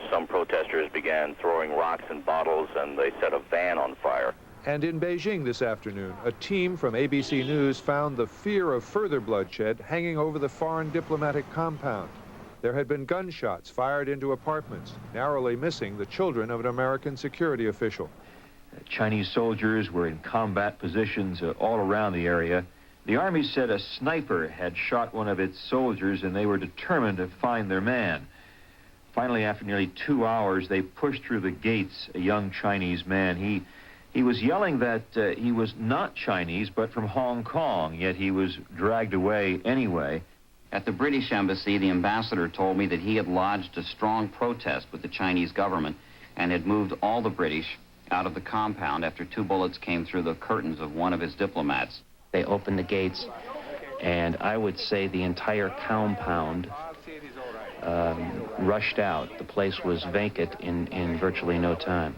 Some protesters began throwing rocks and bottles, and they set a van on fire. And in Beijing this afternoon, a team from ABC News found the fear of further bloodshed hanging over the foreign diplomatic compound. There had been gunshots fired into apartments, narrowly missing the children of an American security official. Chinese soldiers were in combat positions all around the area. The army said a sniper had shot one of its soldiers, and they were determined to find their man. Finally, after nearly 2 hours, they pushed through the gates a young Chinese man. He He was yelling that he was not Chinese, but from Hong Kong, yet he was dragged away anyway. At the British Embassy, the ambassador told me that he had lodged a strong protest with the Chinese government and had moved all the British out of the compound after 2 bullets came through the curtains of one of his diplomats. They opened the gates, and I would say the entire compound rushed out. The place was vacant in virtually no time.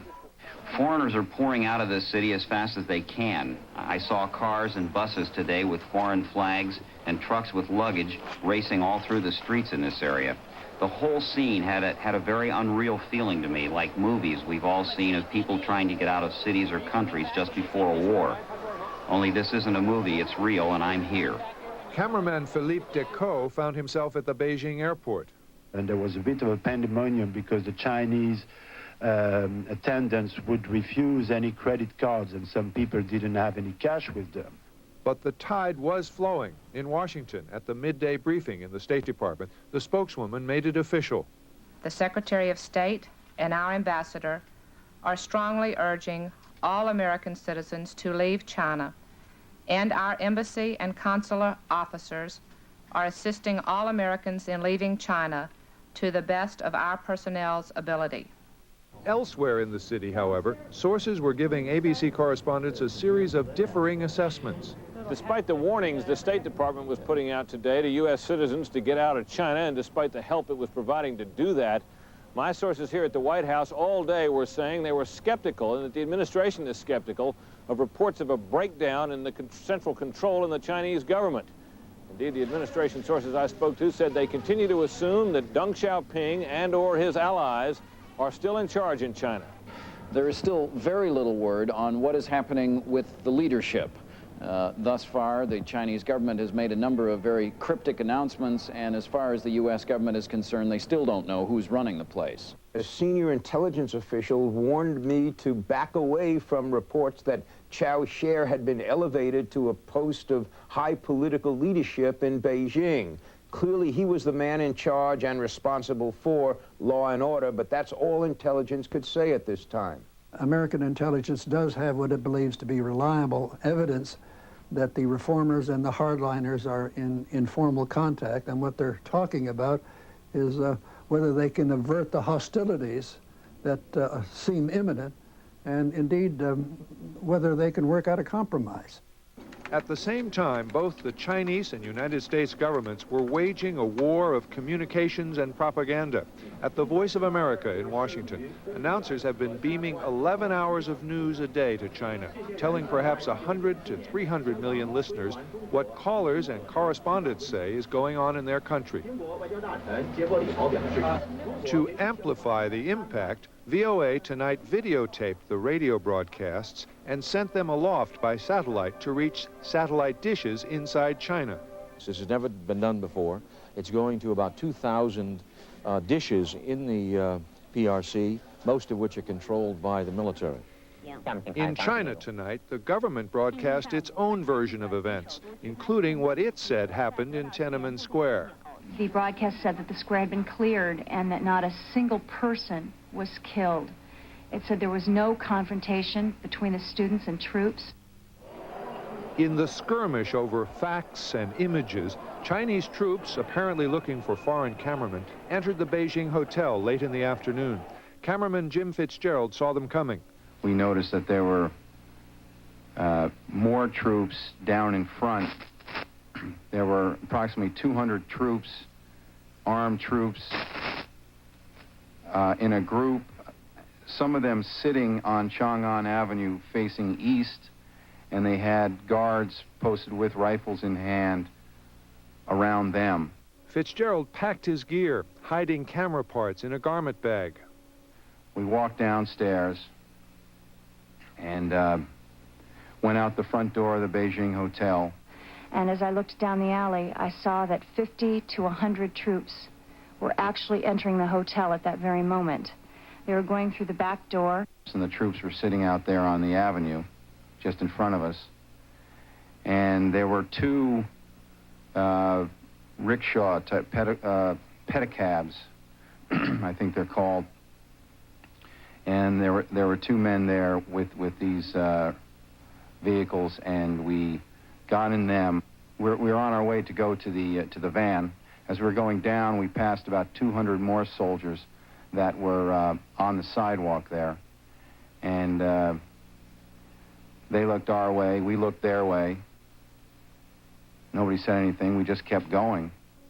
Foreigners are pouring out of this city as fast as they can. I saw cars and buses today with foreign flags and trucks with luggage racing all through the streets in this area. The whole scene had a very unreal feeling to me, like movies we've all seen of people trying to get out of cities or countries just before a war. Only this isn't a movie, it's real, and I'm here. Cameraman Philippe Decaux found himself at the Beijing airport. And there was a bit of a pandemonium because the Chinese attendants would refuse any credit cards, and some people didn't have any cash with them. But the tide was flowing. In Washington, at the midday briefing in the State Department, the spokeswoman made it official. The Secretary of State and our ambassador are strongly urging all American citizens to leave China, and our embassy and consular officers are assisting all Americans in leaving China to the best of our personnel's ability. Elsewhere in the city, however, sources were giving ABC correspondents a series of differing assessments. Despite the warnings the State Department was putting out today to U.S. citizens to get out of China, and despite the help it was providing to do that, my sources here at the White House all day were saying they were skeptical, and that the administration is skeptical, of reports of a breakdown in the central control in the Chinese government. Indeed, the administration sources I spoke to said they continue to assume that Deng Xiaoping and/or his allies are still in charge in China. There is still very little word on what is happening with the leadership. Thus far, the Chinese government has made a number of very cryptic announcements, and as far as the U.S. government is concerned, they still don't know who's running the place. A senior intelligence official warned me to back away from reports that Chao Sher had been elevated to a post of high political leadership in Beijing. Clearly, he was the man in charge and responsible for law and order, but that's all intelligence could say at this time. American intelligence does have what it believes to be reliable evidence that the reformers and the hardliners are in informal contact, and what they're talking about is whether they can avert the hostilities that seem imminent, and indeed whether they can work out a compromise. At the same time, both the Chinese and United States governments were waging a war of communications and propaganda. At the Voice of America in Washington, announcers have been beaming 11 hours of news a day to China, telling perhaps 100 to 300 million listeners what callers and correspondents say is going on in their country. To amplify the impact, VOA tonight videotaped the radio broadcasts and sent them aloft by satellite to reach satellite dishes inside China. This has never been done before. It's going to about 2,000 dishes in the PRC, most of which are controlled by the military. In China tonight, the government broadcast its own version of events, including what it said happened in Tiananmen Square. The broadcast said that the square had been cleared and that not a single person was killed. It said there was no confrontation between the students and troops. In the skirmish over facts and images, Chinese troops, apparently looking for foreign cameramen, entered the Beijing hotel late in the afternoon. Cameraman Jim Fitzgerald saw them coming. We noticed that there were more troops down in front. There were approximately 200 troops, armed troops, in a group, some of them sitting on Chang'an Avenue facing east, and they had guards posted with rifles in hand around them. Fitzgerald packed his gear, hiding camera parts in a garment bag. We walked downstairs and went out the front door of the Beijing hotel. And as I looked down the alley, I saw that 50 to 100 troops were actually entering the hotel at that very moment. They were going through the back door. And the troops were sitting out there on the avenue, just in front of us. And there were two rickshaw-type pedicabs, I think they're called. and there were two men there with these vehicles, and we got in them. We were on our way to go to the van. As we were going down, we passed about 200 more soldiers that were on the sidewalk there, and they looked our way, we looked their way. Nobody said anything. We just kept going.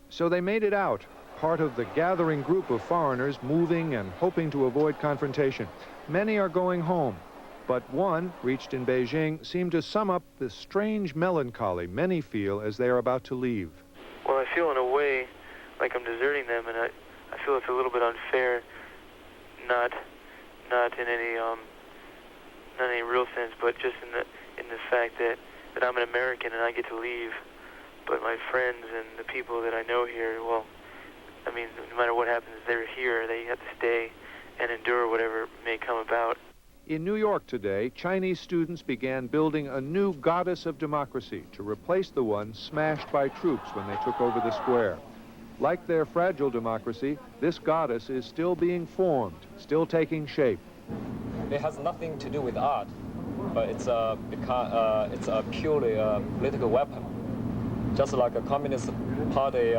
So they made it out, part of the gathering group of foreigners moving and hoping to avoid confrontation. Many are going home, but one, reached in Beijing, seemed to sum up the strange melancholy many feel as they are about to leave. Well, I feel in a way like I'm deserting them, and I feel it's a little bit unfair, not in any real sense, but just in the fact that I'm an American and I get to leave, but my friends and the people that I know here, well, I mean, no matter what happens, they're here. They have to stay and endure whatever may come about. In New York today, Chinese students began building a new goddess of democracy to replace the one smashed by troops when they took over the square. Like their fragile democracy, this goddess is still being formed, still taking shape. It has nothing to do with art, but it's a purely political weapon. Just like a Communist Party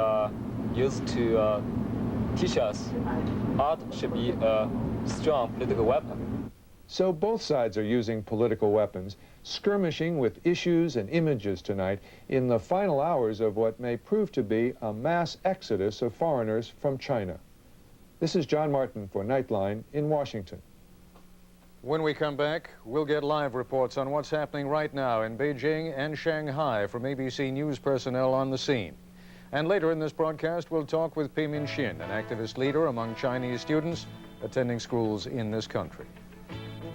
used to teach us, art should be a strong political weapon. So both sides are using political weapons, skirmishing with issues and images tonight in the final hours of what may prove to be a mass exodus of foreigners from China. This is John Martin for Nightline in Washington. When we come back, we'll get live reports on what's happening right now in Beijing and Shanghai from ABC News personnel on the scene. And later in this broadcast, we'll talk with Pei Min-shin, an activist leader among Chinese students attending schools in this country.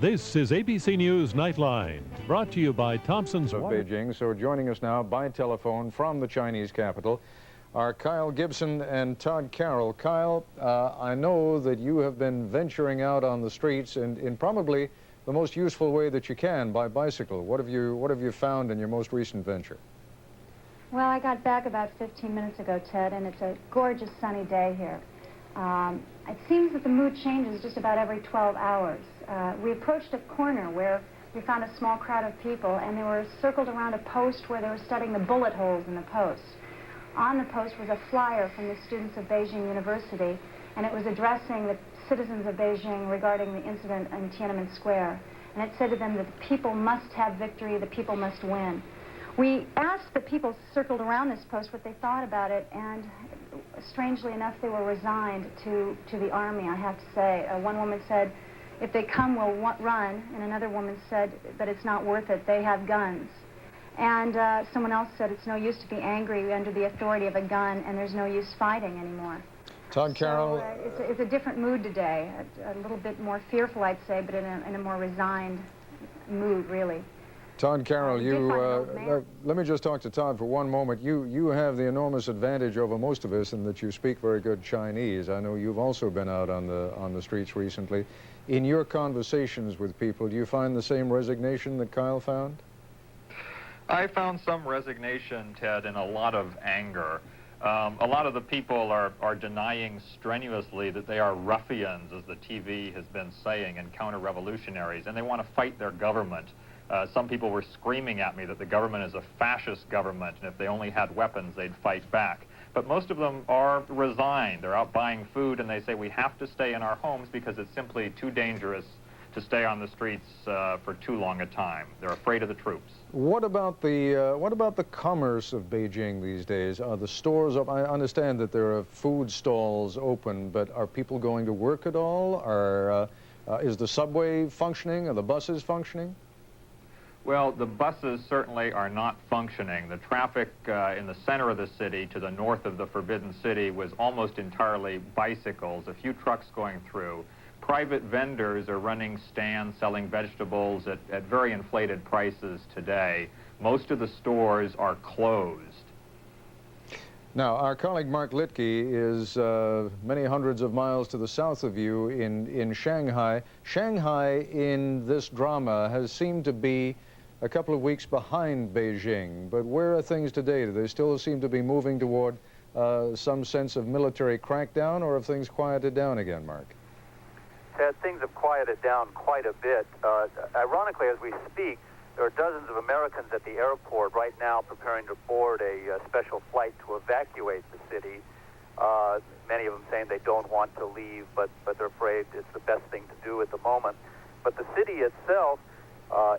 This is ABC News Nightline, brought to you by Thompson's of Beijing. So joining us now by telephone from the Chinese capital are Kyle Gibson and Todd Carroll. Kyle, I know that you have been venturing out on the streets in probably the most useful way that you can, by bicycle. What have you found in your most recent venture? Well, I got back about 15 minutes ago, Ted, and it's a gorgeous sunny day here. It seems that the mood changes just about every 12 hours. We approached a corner where we found a small crowd of people, and they were circled around a post where they were studying the bullet holes in the post. On the post was a flyer from the students of Beijing University, and it was addressing the citizens of Beijing regarding the incident in Tiananmen Square. And it said to them that the people must have victory, the people must win. We asked the people circled around this post what they thought about it, and strangely enough, they were resigned to the army, I have to say. One woman said, if they come, we'll run, and another woman said that it's not worth it, they have guns. And someone else said it's no use to be angry under the authority of a gun, and there's no use fighting anymore. Todd Carroll. So, it's a different mood today, a little bit more fearful, I'd say, but in a more resigned mood, really. Todd Carroll, let me just talk to Todd for one moment. You have the enormous advantage over most of us in that you speak very good Chinese. I know you've also been out on the streets recently. In your conversations with people, do you find the same resignation that Kyle found? I found some resignation, Ted, and a lot of anger. A lot of the people are denying strenuously that they are ruffians, as the TV has been saying, and counter-revolutionaries, and they want to fight their government. Some people were screaming at me that the government is a fascist government, and if they only had weapons, they'd fight back. But most of them are resigned. They're out buying food, and they say we have to stay in our homes because it's simply too dangerous to stay on the streets for too long a time. They're afraid of the troops. What about the commerce of Beijing these days? Are the stores up? I understand that there are food stalls open, but are people going to work at all? Is the subway functioning? Are the buses functioning? Well, the buses certainly are not functioning. The traffic in the center of the city to the north of the Forbidden City was almost entirely bicycles, a few trucks going through. Private vendors are running stands selling vegetables at very inflated prices today. Most of the stores are closed. Now, our colleague Mark Litke is many hundreds of miles to the south of you in Shanghai. Shanghai in this drama has seemed to be a couple of weeks behind Beijing, but where are things today? Do they still seem to be moving toward some sense of military crackdown, or have things quieted down again, Mark? Ted, things have quieted down quite a bit. Ironically, as we speak, there are dozens of Americans at the airport right now preparing to board a special flight to evacuate the city. Many of them saying they don't want to leave, but they're afraid it's the best thing to do at the moment. But the city itself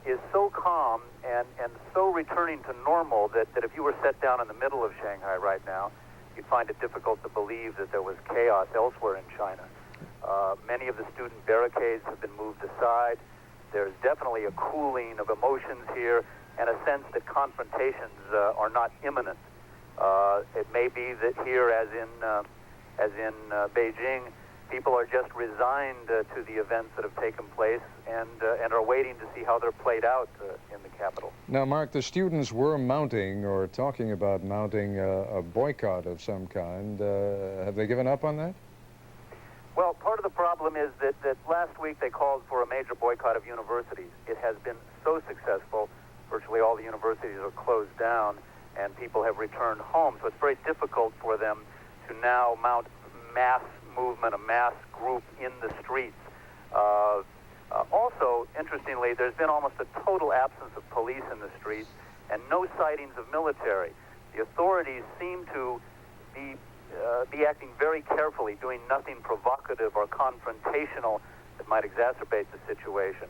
is so calm and so returning to normal that if you were set down in the middle of Shanghai right now, you'd find it difficult to believe that there was chaos elsewhere in China. Many of the student barricades have been moved aside. There's definitely a cooling of emotions here and a sense that confrontations are not imminent. It may be that here, as in Beijing, people are just resigned to the events that have taken place and are waiting to see how they're played out in the capital. Now, Mark, the students were mounting or talking about mounting a boycott of some kind. Have they given up on that? Well, part of the problem is that last week they called for a major boycott of universities. It has been so successful, virtually all the universities are closed down, and people have returned home. So it's very difficult for them to now mount mass movement, a mass group in the streets. Also, interestingly, there's been almost a total absence of police in the streets and no sightings of military. The authorities seem to be acting very carefully, doing nothing provocative or confrontational that might exacerbate the situation.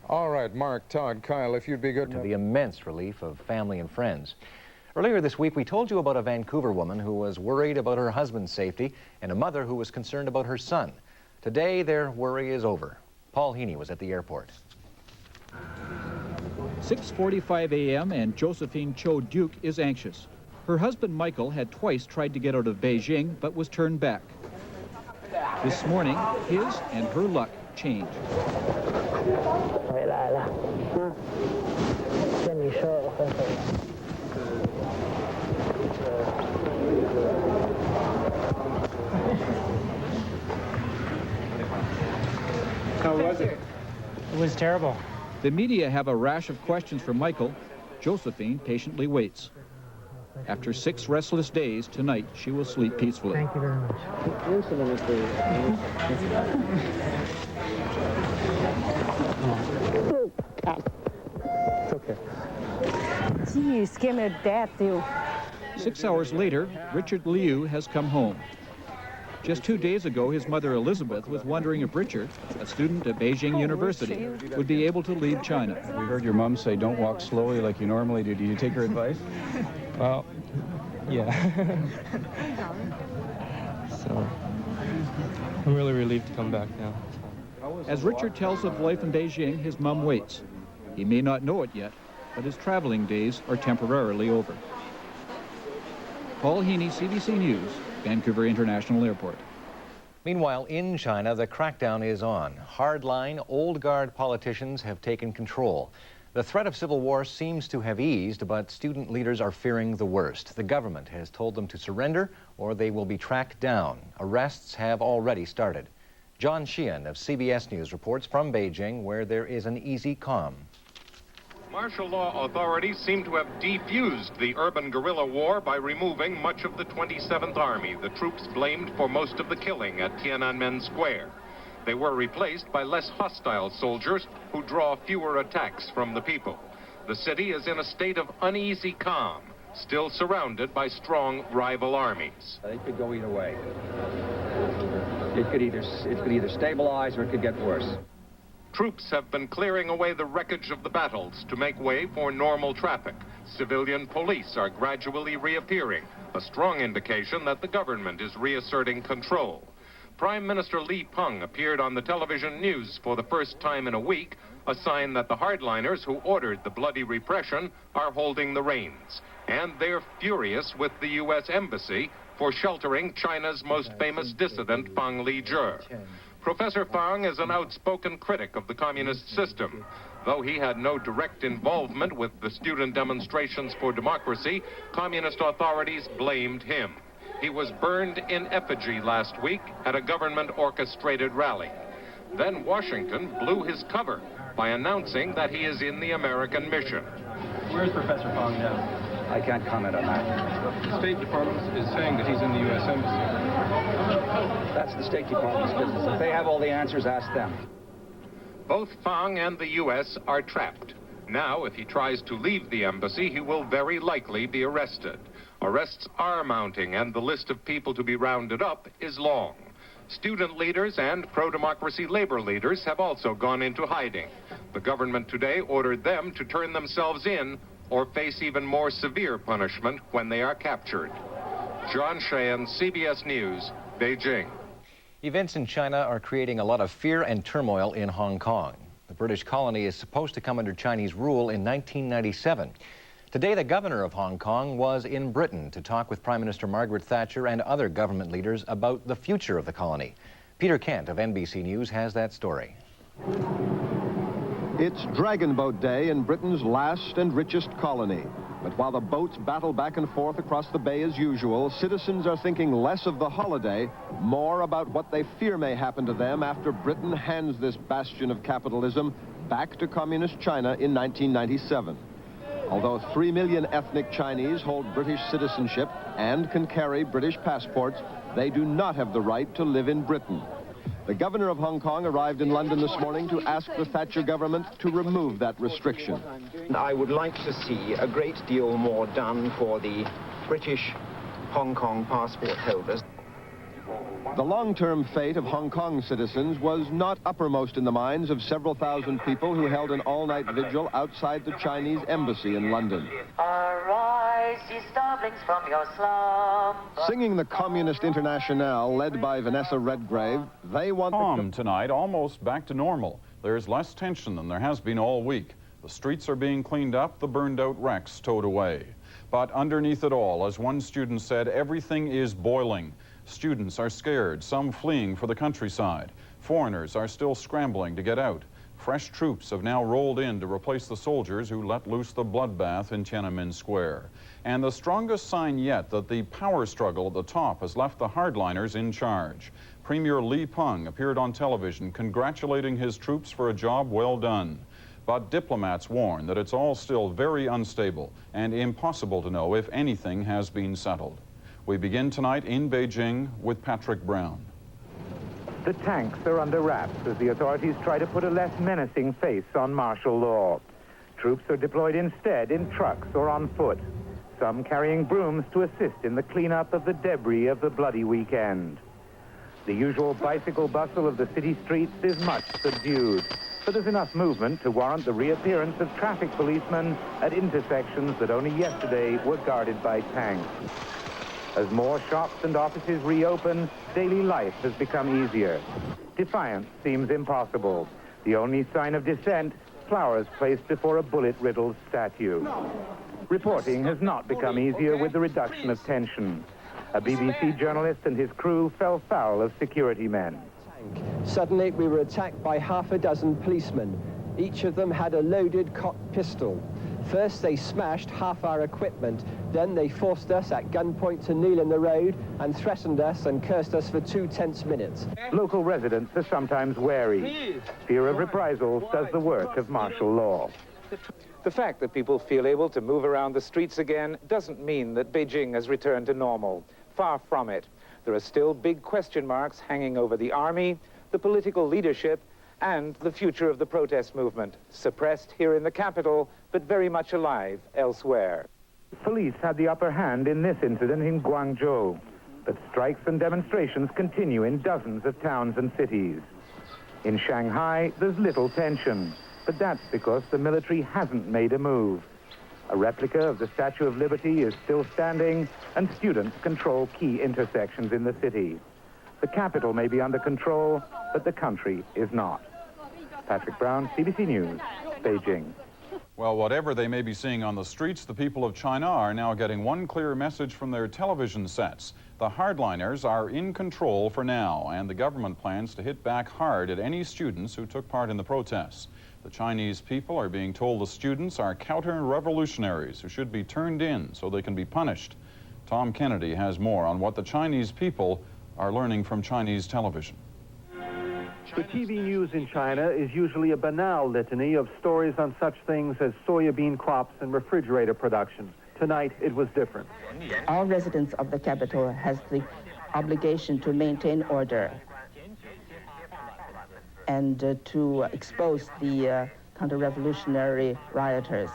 All right, Mark, Todd, Kyle, if you'd be good to the immense relief of family and friends. Earlier this week, we told you about a Vancouver woman who was worried about her husband's safety and a mother who was concerned about her son. Today, their worry is over. Paul Heaney was at the airport. 6:45 a.m. and Josephine Cho Duke is anxious. Her husband, Michael, had twice tried to get out of Beijing, but was turned back. This morning, his and her luck changed. How was it? It was terrible. The media have a rash of questions for Michael. Josephine patiently waits. After 6 restless days, tonight she will sleep peacefully. Thank you very much. It's okay. Gee, you scared me to death, you. 6 hours later, Richard Liu has come home. Just 2 days ago, his mother Elizabeth was wondering if Richard, a student at Beijing University, would be able to leave China. We heard your mom say don't walk slowly like you normally do. Did you take her advice? Well, yeah. So, I'm really relieved to come back now. As Richard tells of life in Beijing, his mom waits. He may not know it yet, but his traveling days are temporarily over. Paul Heaney, CBC News, Vancouver International Airport. Meanwhile, in China, the crackdown is on. Hardline, old guard politicians have taken control. The threat of civil war seems to have eased, but student leaders are fearing the worst. The government has told them to surrender or they will be tracked down. Arrests have already started. John Sheehan of CBS News reports from Beijing, where there is an easy calm. Martial law authorities seem to have defused the urban guerrilla war by removing much of the 27th Army, the troops blamed for most of the killing at Tiananmen Square. They were replaced by less hostile soldiers who draw fewer attacks from the people. The city is in a state of uneasy calm, still surrounded by strong rival armies. It could go either way. It could either stabilize or it could get worse. Troops have been clearing away the wreckage of the battles to make way for normal traffic. Civilian police are gradually reappearing, a strong indication that the government is reasserting control. Prime Minister Li Peng appeared on the television news for the first time in a week, a sign that the hardliners who ordered the bloody repression are holding the reins. And they're furious with the U.S. Embassy for sheltering China's most famous dissident, Fang Lizhi. Professor Fang is an outspoken critic of the communist system. Though he had no direct involvement with the student demonstrations for democracy, communist authorities blamed him. He was burned in effigy last week at a government-orchestrated rally. Then Washington blew his cover by announcing that he is in the American mission. Where's Professor Fang now? I can't comment on that. The State Department is saying that he's in the U.S. Embassy. That's the State Department's business. If they have all the answers, ask them. Both Fang and the U.S. are trapped. Now, if he tries to leave the embassy, he will very likely be arrested. Arrests are mounting, and the list of people to be rounded up is long. Student leaders and pro-democracy labor leaders have also gone into hiding. The government today ordered them to turn themselves in or face even more severe punishment when they are captured. John Sheehan, CBS News, Beijing. Events in China are creating a lot of fear and turmoil in Hong Kong. The British colony is supposed to come under Chinese rule in 1997. Today, the governor of Hong Kong was in Britain to talk with Prime Minister Margaret Thatcher and other government leaders about the future of the colony. Peter Kent of NBC News has that story. It's Dragon Boat Day in Britain's last and richest colony. But while the boats battle back and forth across the bay as usual, citizens are thinking less of the holiday, more about what they fear may happen to them after Britain hands this bastion of capitalism back to communist China in 1997. Although 3 million ethnic Chinese hold British citizenship and can carry British passports, they do not have the right to live in Britain. The governor of Hong Kong arrived in London this morning to ask the Thatcher government to remove that restriction. I would like to see a great deal more done for the British Hong Kong passport holders. The long-term fate of Hong Kong citizens was not uppermost in the minds of several thousand people who held an all-night vigil outside the Chinese embassy in London. Arise, ye starvelings from your slumber. Singing the Communist Internationale, led by Vanessa Redgrave, they want calm tonight, almost back to normal. There's less tension than there has been all week. The streets are being cleaned up, the burned-out wrecks towed away. But underneath it all, as one student said, everything is boiling. Students are scared, some fleeing for the countryside. Foreigners are still scrambling to get out. Fresh troops have now rolled in to replace the soldiers who let loose the bloodbath in Tiananmen Square. And the strongest sign yet that the power struggle at the top has left the hardliners in charge. Premier Li Peng appeared on television congratulating his troops for a job well done. But diplomats warn that it's all still very unstable and impossible to know if anything has been settled. We begin tonight in Beijing with Patrick Brown. The tanks are under wraps as the authorities try to put a less menacing face on martial law. Troops are deployed instead in trucks or on foot, some carrying brooms to assist in the cleanup of the debris of the bloody weekend. The usual bicycle bustle of the city streets is much subdued, but there's enough movement to warrant the reappearance of traffic policemen at intersections that only yesterday were guarded by tanks. As more shops and offices reopen, daily life has become easier. Defiance seems impossible. The only sign of dissent, flowers placed before a bullet-riddled statue. Reporting has not become easier with the reduction of tension. A BBC journalist and his crew fell foul of security men. Suddenly, we were attacked by half a dozen policemen. Each of them had a loaded cocked pistol. First, they smashed half our equipment. Then they forced us at gunpoint to kneel in the road and threatened us and cursed us for 2 tense minutes. Local residents are sometimes wary. Fear of reprisals does the work of martial law. The fact that people feel able to move around the streets again doesn't mean that Beijing has returned to normal. Far from it. There are still big question marks hanging over the army, the political leadership, and the future of the protest movement, suppressed here in the capital, but very much alive elsewhere. Police had the upper hand in this incident in Guangzhou, but strikes and demonstrations continue in dozens of towns and cities. In Shanghai, there's little tension, but that's because the military hasn't made a move. A replica of the Statue of Liberty is still standing, and students control key intersections in the city. The capital may be under control, but the country is not. Patrick Brown, CBC News, Beijing. Well, whatever they may be seeing on the streets, the people of China are now getting one clear message from their television sets. The hardliners are in control for now, and the government plans to hit back hard at any students who took part in the protests. The Chinese people are being told the students are counter-revolutionaries who should be turned in so they can be punished. Tom Kennedy has more on what the Chinese people are learning from Chinese television. The TV news in China is usually a banal litany of stories on such things as soybean crops and refrigerator production. Tonight, it was different. All residents of the capital has the obligation to maintain order and to expose the counter-revolutionary rioters.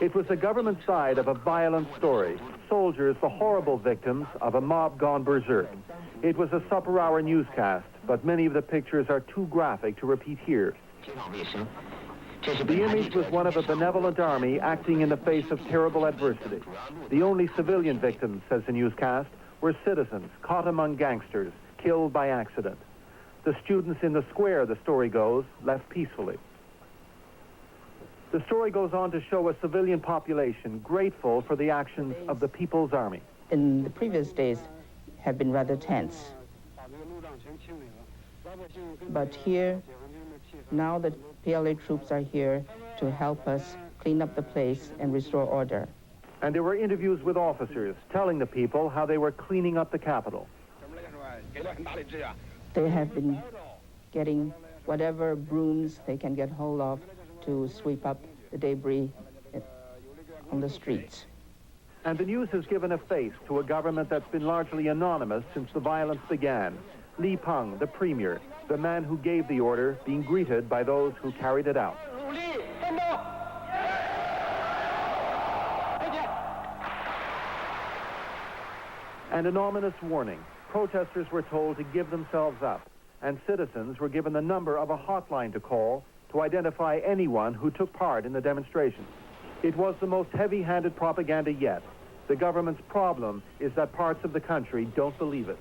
It was the government side of a violent story. Soldiers, the horrible victims of a mob gone berserk. It was a supper-hour newscast, but many of the pictures are too graphic to repeat here. The image was one of a benevolent army acting in the face of terrible adversity. The only civilian victims, says the newscast, were citizens caught among gangsters, killed by accident. The students in the square, the story goes, left peacefully. The story goes on to show a civilian population grateful for the actions of the People's Army. In the previous days have been rather tense. But here, now the PLA troops are here to help us clean up the place and restore order. And there were interviews with officers telling the people how they were cleaning up the capital. They have been getting whatever brooms they can get hold of to sweep up the debris on the streets. And the news has given a face to a government that's been largely anonymous since the violence began. Li Peng, the premier, the man who gave the order, being greeted by those who carried it out. And an ominous warning. Protesters were told to give themselves up, and citizens were given the number of a hotline to call to identify anyone who took part in the demonstration. It was the most heavy-handed propaganda yet. The government's problem is that parts of the country don't believe it.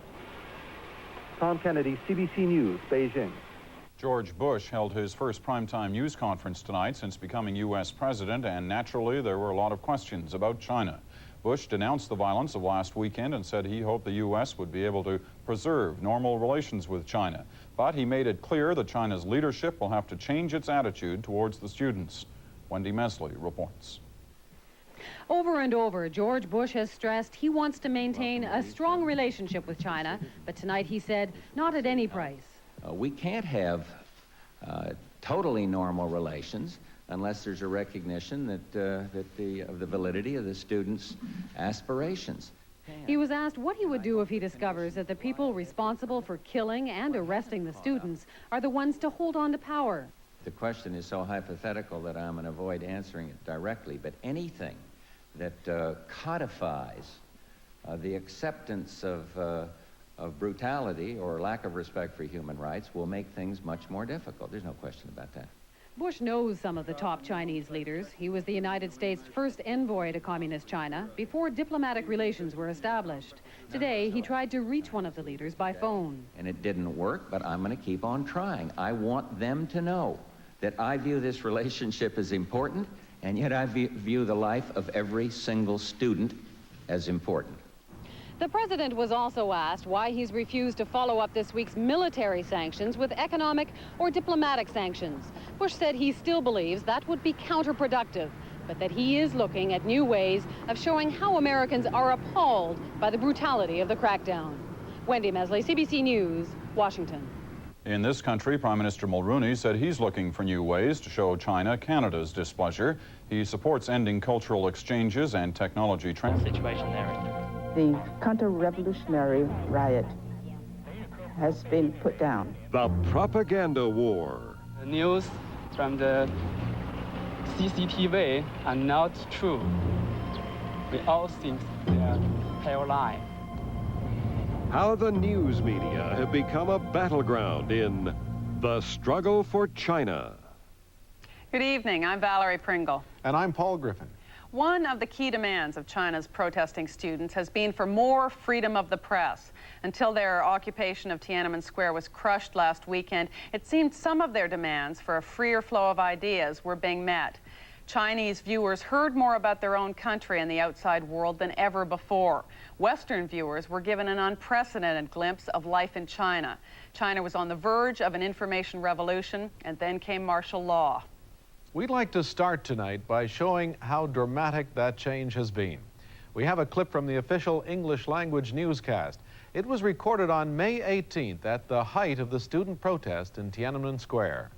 Tom Kennedy, CBC News, Beijing. George Bush held his first primetime news conference tonight since becoming U.S. president, and naturally there were a lot of questions about China. Bush denounced the violence of last weekend and said he hoped the U.S. would be able to preserve normal relations with China. But he made it clear that China's leadership will have to change its attitude towards the students. Wendy Mesley reports. Over and over, George Bush has stressed he wants to maintain a strong relationship with China, but tonight he said not at any price. We can't have totally normal relations unless there's a recognition of the validity of the students' aspirations. He was asked what he would do if he discovers that the people responsible for killing and arresting the students are the ones to hold on to power. The question is so hypothetical that I'm going to avoid answering it directly, but anything that codifies the acceptance of brutality or lack of respect for human rights will make things much more difficult. There's no question about that. Bush knows some of the top Chinese leaders. He was the United States' first envoy to Communist China before diplomatic relations were established. Today, he tried to reach one of the leaders by phone. And it didn't work, but I'm going to keep on trying. I want them to know that I view this relationship as important, and yet I view the life of every single student as important. The president was also asked why he's refused to follow up this week's military sanctions with economic or diplomatic sanctions. Bush said he still believes that would be counterproductive, but that he is looking at new ways of showing how Americans are appalled by the brutality of the crackdown. Wendy Mesley, CBC News, Washington. In this country, Prime Minister Mulroney said he's looking for new ways to show China Canada's displeasure. He supports ending cultural exchanges and technology transfer. The counter-revolutionary riot has been put down. The propaganda war. The news from the CCTV are not true. We all think they are pale lie. How the news media have become a battleground in the struggle for China. Good evening. I'm Valerie Pringle. And I'm Paul Griffin. One of the key demands of China's protesting students has been for more freedom of the press. Until their occupation of Tiananmen Square was crushed last weekend, it seemed some of their demands for a freer flow of ideas were being met. Chinese viewers heard more about their own country and the outside world than ever before. Western viewers were given an unprecedented glimpse of life in China. China was on the verge of an information revolution, and then came martial law. We'd like to start tonight by showing how dramatic that change has been. We have a clip from the official English language newscast. It was recorded on May 18th at the height of the student protest in Tiananmen Square.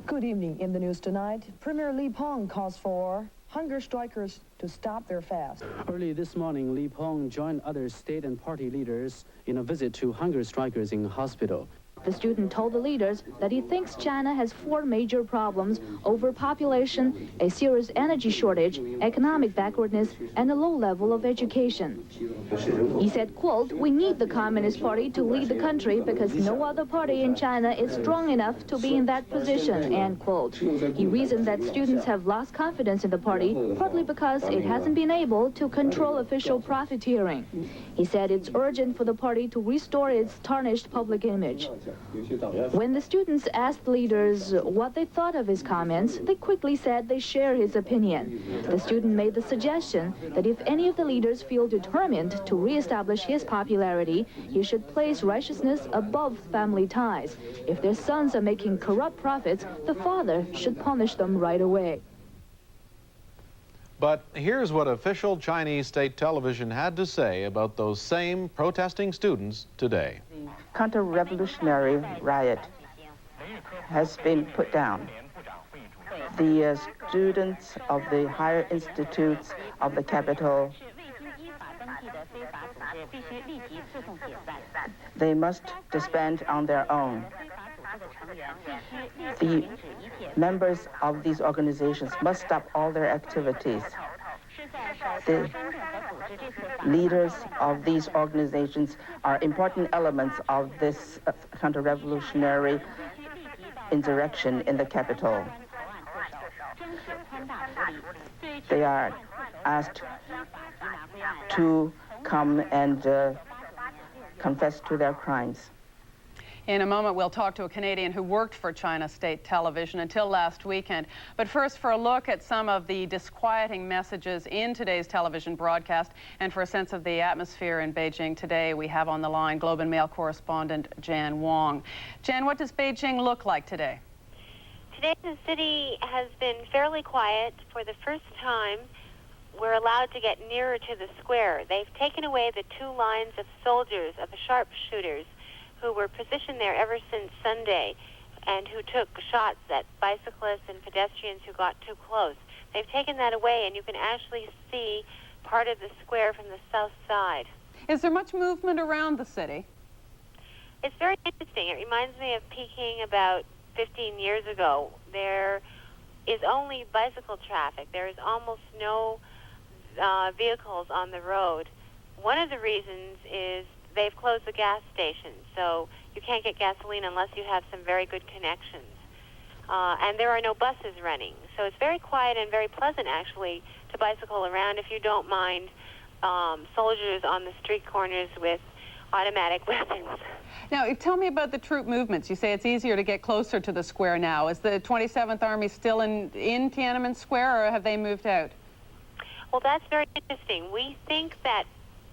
Good evening. In the news tonight, Premier Li Peng calls for hunger strikers to stop their fast. Early this morning, Li Peng joined other state and party leaders in a visit to hunger strikers in hospital. The student told the leaders that he thinks China has 4 major problems: overpopulation, a serious energy shortage, economic backwardness, and a low level of education. He said, quote, "We need the Communist Party to lead the country because no other party in China is strong enough to be in that position," end quote. He reasoned that students have lost confidence in the party, partly because it hasn't been able to control official profiteering. He said it's urgent for the party to restore its tarnished public image. When the students asked leaders what they thought of his comments, they quickly said they share his opinion. The student made the suggestion that if any of the leaders feel determined to reestablish his popularity, he should place righteousness above family ties. If their sons are making corrupt profits, the father should punish them right away. But here's what official Chinese state television had to say about those same protesting students today. Counter-revolutionary riot has been put down. The students of the higher institutes of the capital, they must disband on their own. The members of these organizations must stop all their activities. The leaders of these organizations are important elements of this counter-revolutionary insurrection in the capital. They are asked to come and confess to their crimes. In a moment, we'll talk to a Canadian who worked for China State Television until last weekend. But first, for a look at some of the disquieting messages in today's television broadcast and for a sense of the atmosphere in Beijing today, we have on the line Globe and Mail correspondent Jan Wong. Jan, what does Beijing look like today? Today, the city has been fairly quiet. For the first time, we're allowed to get nearer to the square. They've taken away the 2 lines of soldiers, of the sharpshooters, who were positioned there ever since Sunday and who took shots at bicyclists and pedestrians who got too close. They've taken that away, and you can actually see part of the square from the south side. Is there much movement around the city? It's very interesting. It reminds me of Peking about 15 years ago. There is only bicycle traffic. There is almost no vehicles on the road. One of the reasons is they've closed the gas stations, so you can't get gasoline unless you have some very good connections. And there are no buses running. So it's very quiet and very pleasant, actually, to bicycle around if you don't mind soldiers on the street corners with automatic weapons. Now, tell me about the troop movements. You say it's easier to get closer to the square now. Is the 27th Army still in Tiananmen Square, or have they moved out? Well, that's very interesting. We think that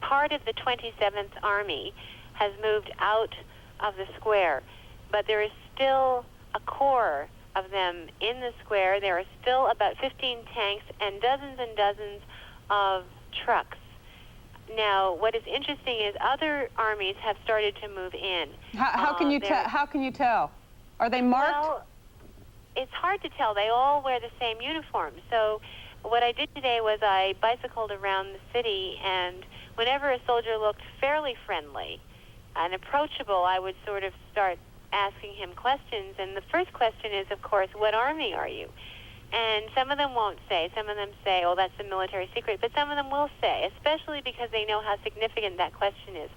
part of the 27th Army has moved out of the square, but there is still a core of them in the square. There are still about 15 tanks and dozens of trucks. Now, what is interesting is other armies have started to move in. How can you tell? How can you tell? Are they marked? Well, it's hard to tell. They all wear the same uniform. So what I did today was I bicycled around the city, and whenever a soldier looked fairly friendly and approachable, I would sort of start asking him questions. And the first question is, of course, what army are you? And some of them won't say. Some of them say, oh, that's a military secret. But some of them will say, especially because they know how significant that question is.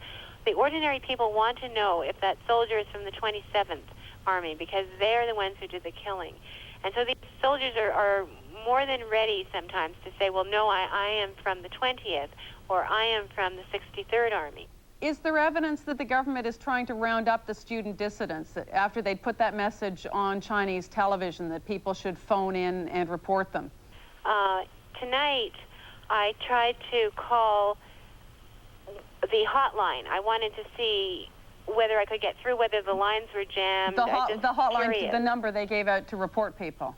The ordinary people want to know if that soldier is from the 27th Army, because they're the ones who did the killing. And so these soldiers are more than ready sometimes to say, well, no, I am from the 20th, or I am from the 63rd Army. Is there evidence that the government is trying to round up the student dissidents after they'd put that message on Chinese television that people should phone in and report them? Tonight, I tried to call the hotline. I wanted to see whether I could get through, whether the lines were jammed. The hotline, curious. the number they gave out to report people.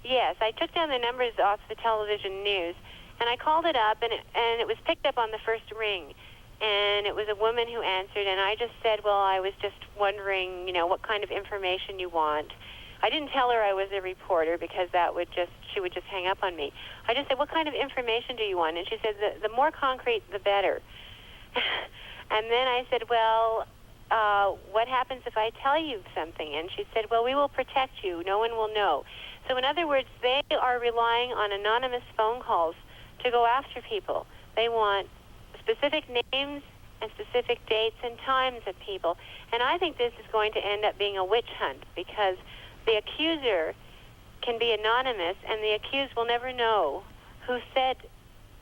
Yes, I took down the numbers off the television news, and I called it up, and it was picked up on the first ring. And it was a woman who answered, and I just said, well, I was just wondering, what kind of information you want. I didn't tell her I was a reporter because she would just hang up on me. I just said, what kind of information do you want? And she said, the more concrete, the better. And then I said, well, what happens if I tell you something? And she said, well, we will protect you. No one will know. So in other words, they are relying on anonymous phone calls to go after people. They want specific names and specific dates and times of people. And I think this is going to end up being a witch hunt because the accuser can be anonymous and the accused will never know who said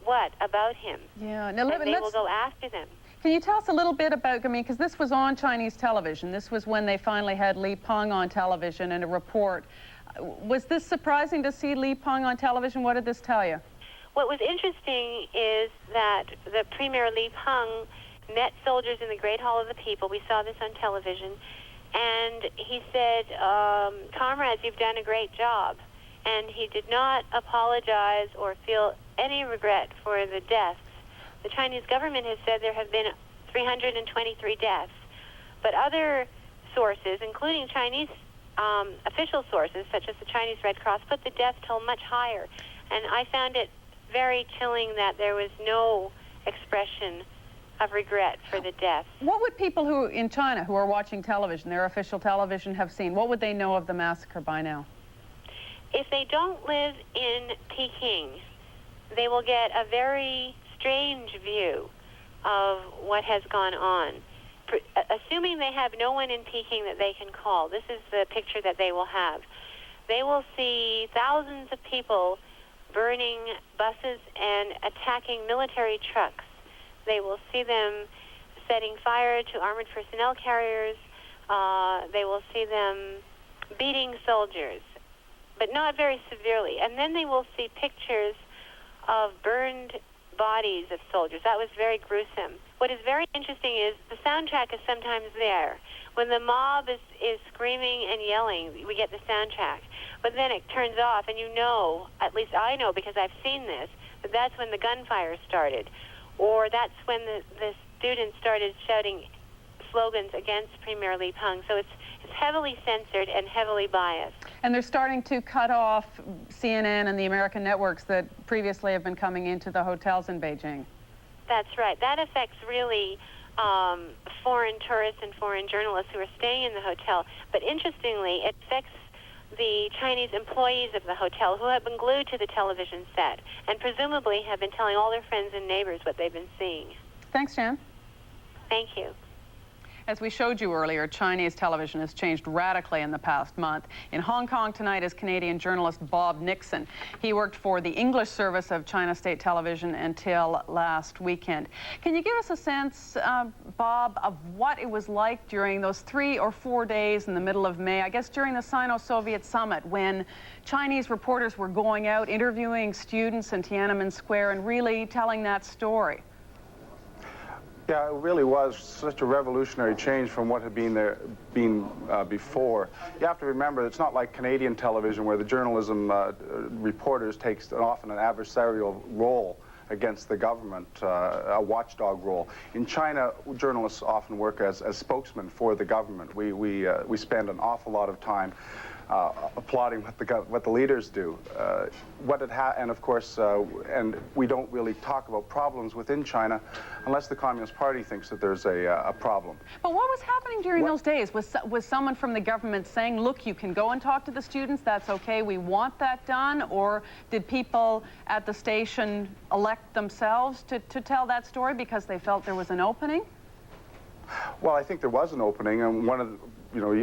what about him. Yeah, now, and they will go after them. Can you tell us a little bit about, I mean, because this was on Chinese television. This was when they finally had Li Peng on television and a report. Was this surprising to see Li Peng on television? What did this tell you? What was interesting is that the Premier Li Peng met soldiers in the Great Hall of the People. We saw this on television. And he said, comrades, you've done a great job. And he did not apologize or feel any regret for the deaths. The Chinese government has said there have been 323 deaths. But other sources, including Chinese official sources, such as the Chinese Red Cross, put the death toll much higher. And I found it very chilling that there was no expression of regret for the deaths. What would people who in China who are watching television, their official television, have seen? What would they know of the massacre by now? If they don't live in Peking, they will get a very strange view of what has gone on. Assuming they have no one in Peking that they can call, this is the picture that they will have. They will see thousands of people burning buses and attacking military trucks. They will see them setting fire to armored personnel carriers. They will see them beating soldiers, but not very severely. And then they will see pictures of burned bodies of soldiers. That was very gruesome. What is very interesting is the soundtrack is sometimes there. When the mob is screaming and yelling, we get the soundtrack. But then it turns off, and you know, at least I know because I've seen this, that that's when the gunfire started. Or that's when the students started shouting slogans against Premier Li Peng. So it's heavily censored and heavily biased. And they're starting to cut off CNN and the American networks that previously have been coming into the hotels in Beijing. That's right. That affects really foreign tourists and foreign journalists who are staying in the hotel. But interestingly, it affects the Chinese employees of the hotel who have been glued to the television set and presumably have been telling all their friends and neighbors what they've been seeing. Thanks, Jan. Thank you. As we showed you earlier, Chinese television has changed radically in the past month. In Hong Kong tonight is Canadian journalist Bob Nixon. He worked for the English service of China State Television until last weekend. Can you give us a sense, Bob, of what it was like during those 3 or 4 days in the middle of May, I guess during the Sino-Soviet summit, when Chinese reporters were going out interviewing students in Tiananmen Square and really telling that story? Yeah, it really was such a revolutionary change from what had been there before. You have to remember, it's not like Canadian television where the journalism reporters takes often an adversarial role against the government, a watchdog role. In China, journalists often work as spokesmen for the government. We spend an awful lot of time applauding what the leaders do. And of course, and we don't really talk about problems within China unless the Communist Party thinks that there's a problem. But what was happening during those days? Was someone from the government saying, look, you can go and talk to the students, that's okay, we want that done? Or did people at the station elect themselves to tell that story because they felt there was an opening? Well, I think there was an opening, and one of the,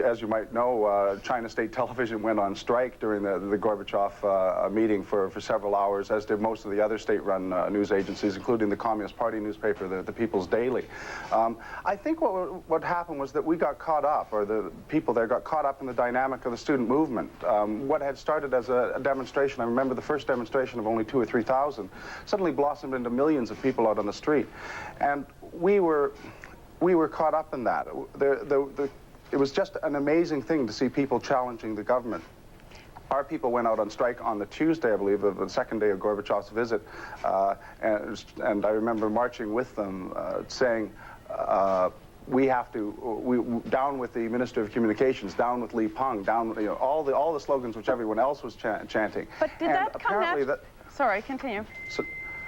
as you might know, China State Television went on strike during the Gorbachev meeting for several hours, as did most of the other state-run news agencies, including the Communist Party newspaper, the People's Daily. I think what happened was that we got caught up, or the people there got caught up in the dynamic of the student movement. What had started as a demonstration, I remember the first demonstration of only 2,000 or 3,000, suddenly blossomed into millions of people out on the street. And we were caught up in that. It was just an amazing thing to see people challenging the government. Our people went out on strike on the Tuesday, I believe, of the second day of Gorbachev's visit, and I remember marching with them saying, we have to, down with the Minister of Communications, down with Li Peng, down, you know, all the slogans which everyone else was chanting. But did and that come after? Sorry, continue.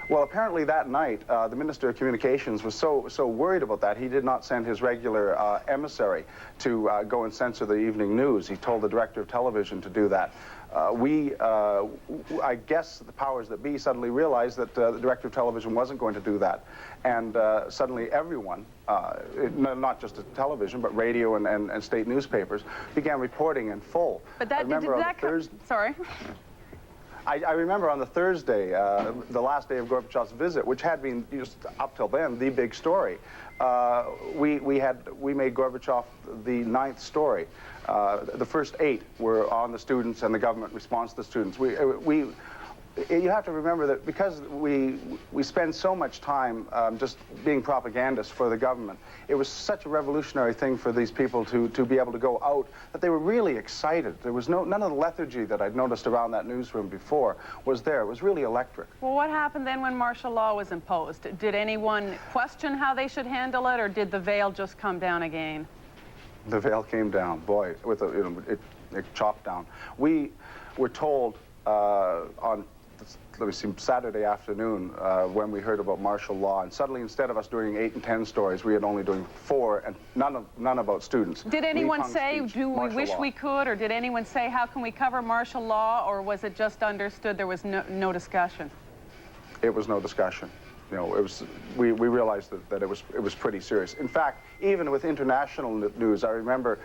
Well, apparently that night, the Minister of Communications was so worried about that, he did not send his regular emissary to go and censor the evening news. He told the Director of Television to do that. I guess the powers that be suddenly realized that the Director of Television wasn't going to do that. And suddenly everyone, not just television, but radio and state newspapers, began reporting in full. But that, sorry. I remember on the Thursday, the last day of Gorbachev's visit, which had been just up till then the big story. We made Gorbachev the 9th story. The first 8 were on the students and the government response to the students. You have to remember that because we spend so much time just being propagandists for the government, it was such a revolutionary thing for these people to be able to go out that they were really excited. There was none of the lethargy that I'd noticed around that newsroom before was there. It was really electric. Well, what happened then when martial law was imposed? Did anyone question how they should handle it, or did the veil just come down again? The veil came down, boy, with it chopped down. We were told on Saturday afternoon when we heard about martial law, and suddenly instead of us doing 8 and 10 stories, we had only doing 4, and none about students. Did anyone say, do we wish we could, or did anyone say, how can we cover martial law, or was it just understood there was no discussion? It was no discussion. You know, it was, we realized that it was pretty serious. In fact, even with international news, I remember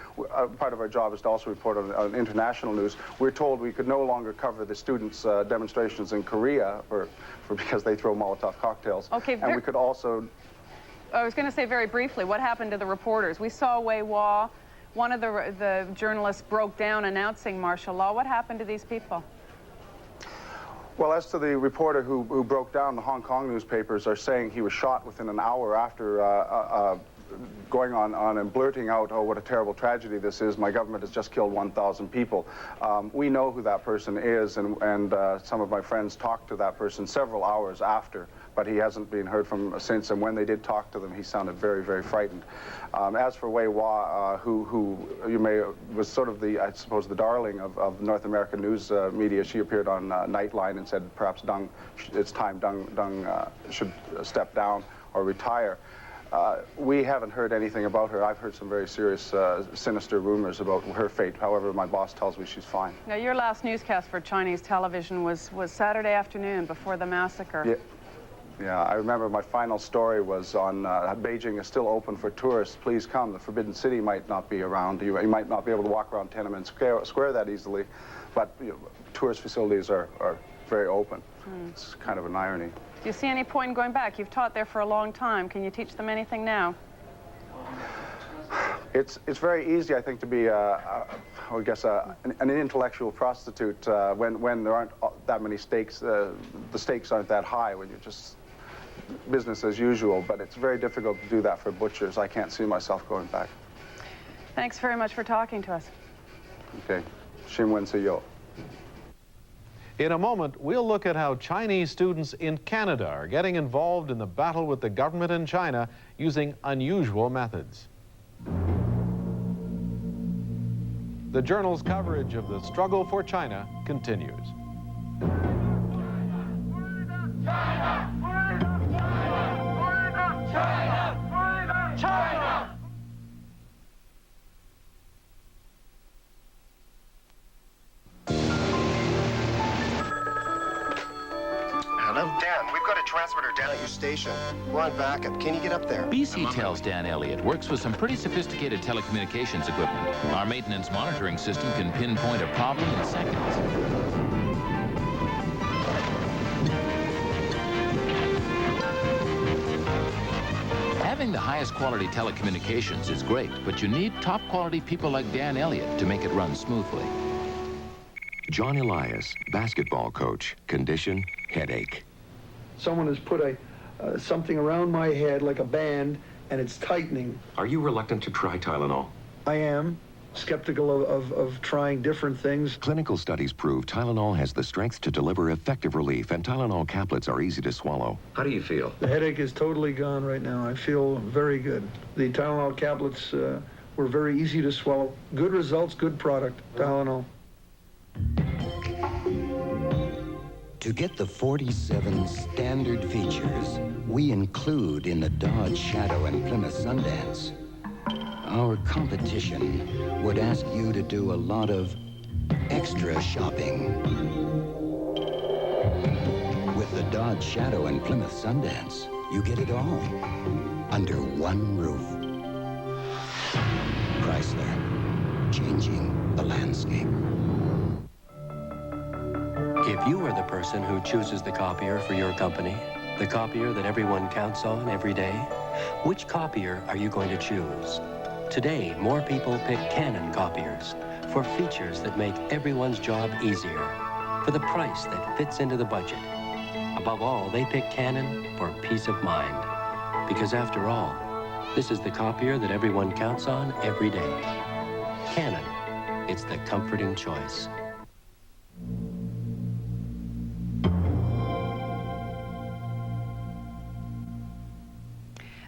part of our job is to also report on international news. We're told we could no longer cover the students' demonstrations in Korea because they throw Molotov cocktails. Okay, and we could also... I was going to say very briefly, what happened to the reporters? We saw Wei Hua, one of the journalists broke down announcing martial law. What happened to these people? Well, as to the reporter who broke down, the Hong Kong newspapers are saying he was shot within an hour after going on and blurting out, oh, what a terrible tragedy this is. My government has just killed 1,000 people. We know who that person is, and some of my friends talked to that person several hours after, but he hasn't been heard from since, and when they did talk to them, he sounded very, very frightened. As for Wei Hua, who was sort of I suppose, the darling of North American news media, she appeared on Nightline and said perhaps it's time Deng should step down or retire. We haven't heard anything about her. I've heard some very serious, sinister rumors about her fate. However, my boss tells me she's fine. Now, your last newscast for Chinese television was Saturday afternoon before the massacre. Yeah. Yeah, I remember my final story was on Beijing is still open for tourists. Please come. The Forbidden City might not be around. You might not be able to walk around Tiananmen Square that easily, but tourist facilities are very open. It's kind of an irony. Do you see any point in going back? You've taught there for a long time. Can you teach them anything now? It's very easy, I think, to be, I guess, an intellectual prostitute when there aren't that many stakes. The stakes aren't that high when you're just business as usual, but it's very difficult to do that for butchers. I can't see myself going back. Thanks very much for talking to us. Okay. Xin wen si yo. In a moment, we'll look at how Chinese students in Canada are getting involved in the battle with the government in China using unusual methods. The journal's coverage of the struggle for China continues. China! China! China! Hello? Dan, we've got a transmitter down at your station. We're on backup. Can you get up there? BC tells Dan Elliott works with some pretty sophisticated telecommunications equipment. Our maintenance monitoring system can pinpoint a problem in seconds. Having the highest quality telecommunications is great, but you need top quality people like Dan Elliott to make it run smoothly. John Elias, basketball coach. Condition, headache. Someone has put something around my head like a band, and it's tightening. Are you reluctant to try Tylenol? I am. skeptical of trying different things. Clinical studies prove Tylenol has the strength to deliver effective relief, and Tylenol caplets are easy to swallow. How do you feel? The headache is totally gone right now. I feel very good. The Tylenol caplets were very easy to swallow. Good results, good product, Tylenol. To get the 47 standard features we include in the Dodge Shadow and Plymouth Sundance, our competition would ask you to do a lot of extra shopping. With the Dodge Shadow and Plymouth Sundance, you get it all under one roof. Chrysler, changing the landscape. If you are the person who chooses the copier for your company, the copier that everyone counts on every day, which copier are you going to choose? Today, more people pick Canon copiers for features that make everyone's job easier, for the price that fits into the budget. Above all, they pick Canon for peace of mind. Because after all, this is the copier that everyone counts on every day. Canon, it's the comforting choice.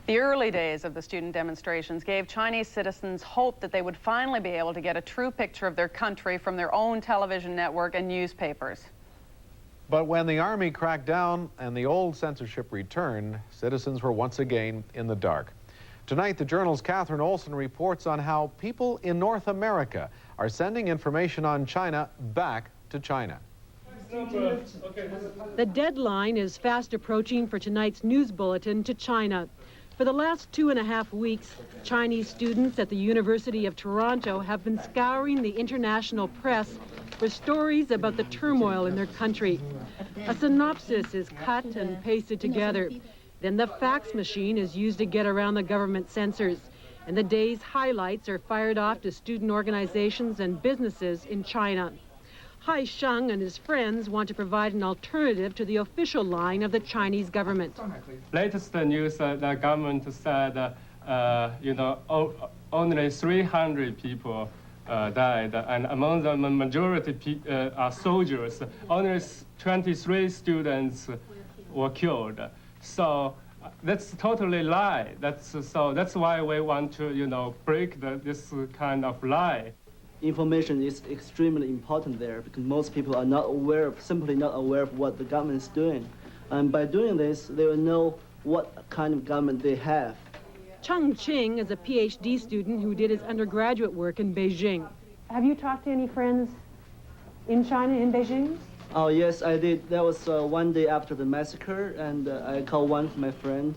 The early days of the student demonstrations gave Chinese citizens hope that they would finally be able to get a true picture of their country from their own television network and newspapers. But when the army cracked down and the old censorship returned, citizens were once again in the dark. Tonight, the Journal's Catherine Olson reports on how people in North America are sending information on China back to China. The deadline is fast approaching for tonight's news bulletin to China. For the last 2.5 weeks, Chinese students at the University of Toronto have been scouring the international press for stories about the turmoil in their country. A synopsis is cut and pasted together. Then the fax machine is used to get around the government censors. And the day's highlights are fired off to student organizations and businesses in China. Hai Sheng and his friends want to provide an alternative to the official line of the Chinese government. Latest news, the government said, only 300 people died, and among them, the majority are soldiers. Only 23 students were killed. So that's totally lie. That's why we want to, break this kind of lie. Information is extremely important there because most people are not aware, simply not aware of what the government is doing. And by doing this, they will know what kind of government they have. Cheng Qing is a PhD student who did his undergraduate work in Beijing. Have you talked to any friends in China, in Beijing? Oh, yes, I did. That was one day after the massacre, and I called one of my friends.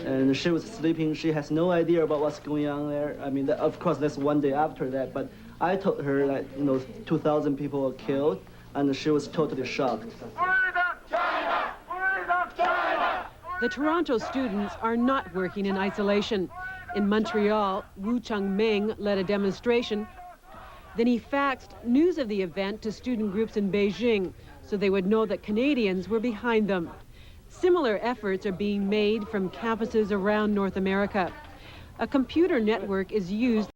And she was sleeping. She has no idea about what's going on there. I mean, of course, that's one day after that. But I told her that, 2,000 people were killed, and she was totally shocked. The Toronto students are not working in isolation. In Montreal, Wu Chengming led a demonstration. Then he faxed news of the event to student groups in Beijing so they would know that Canadians were behind them. Similar efforts are being made from campuses around North America. A computer network is used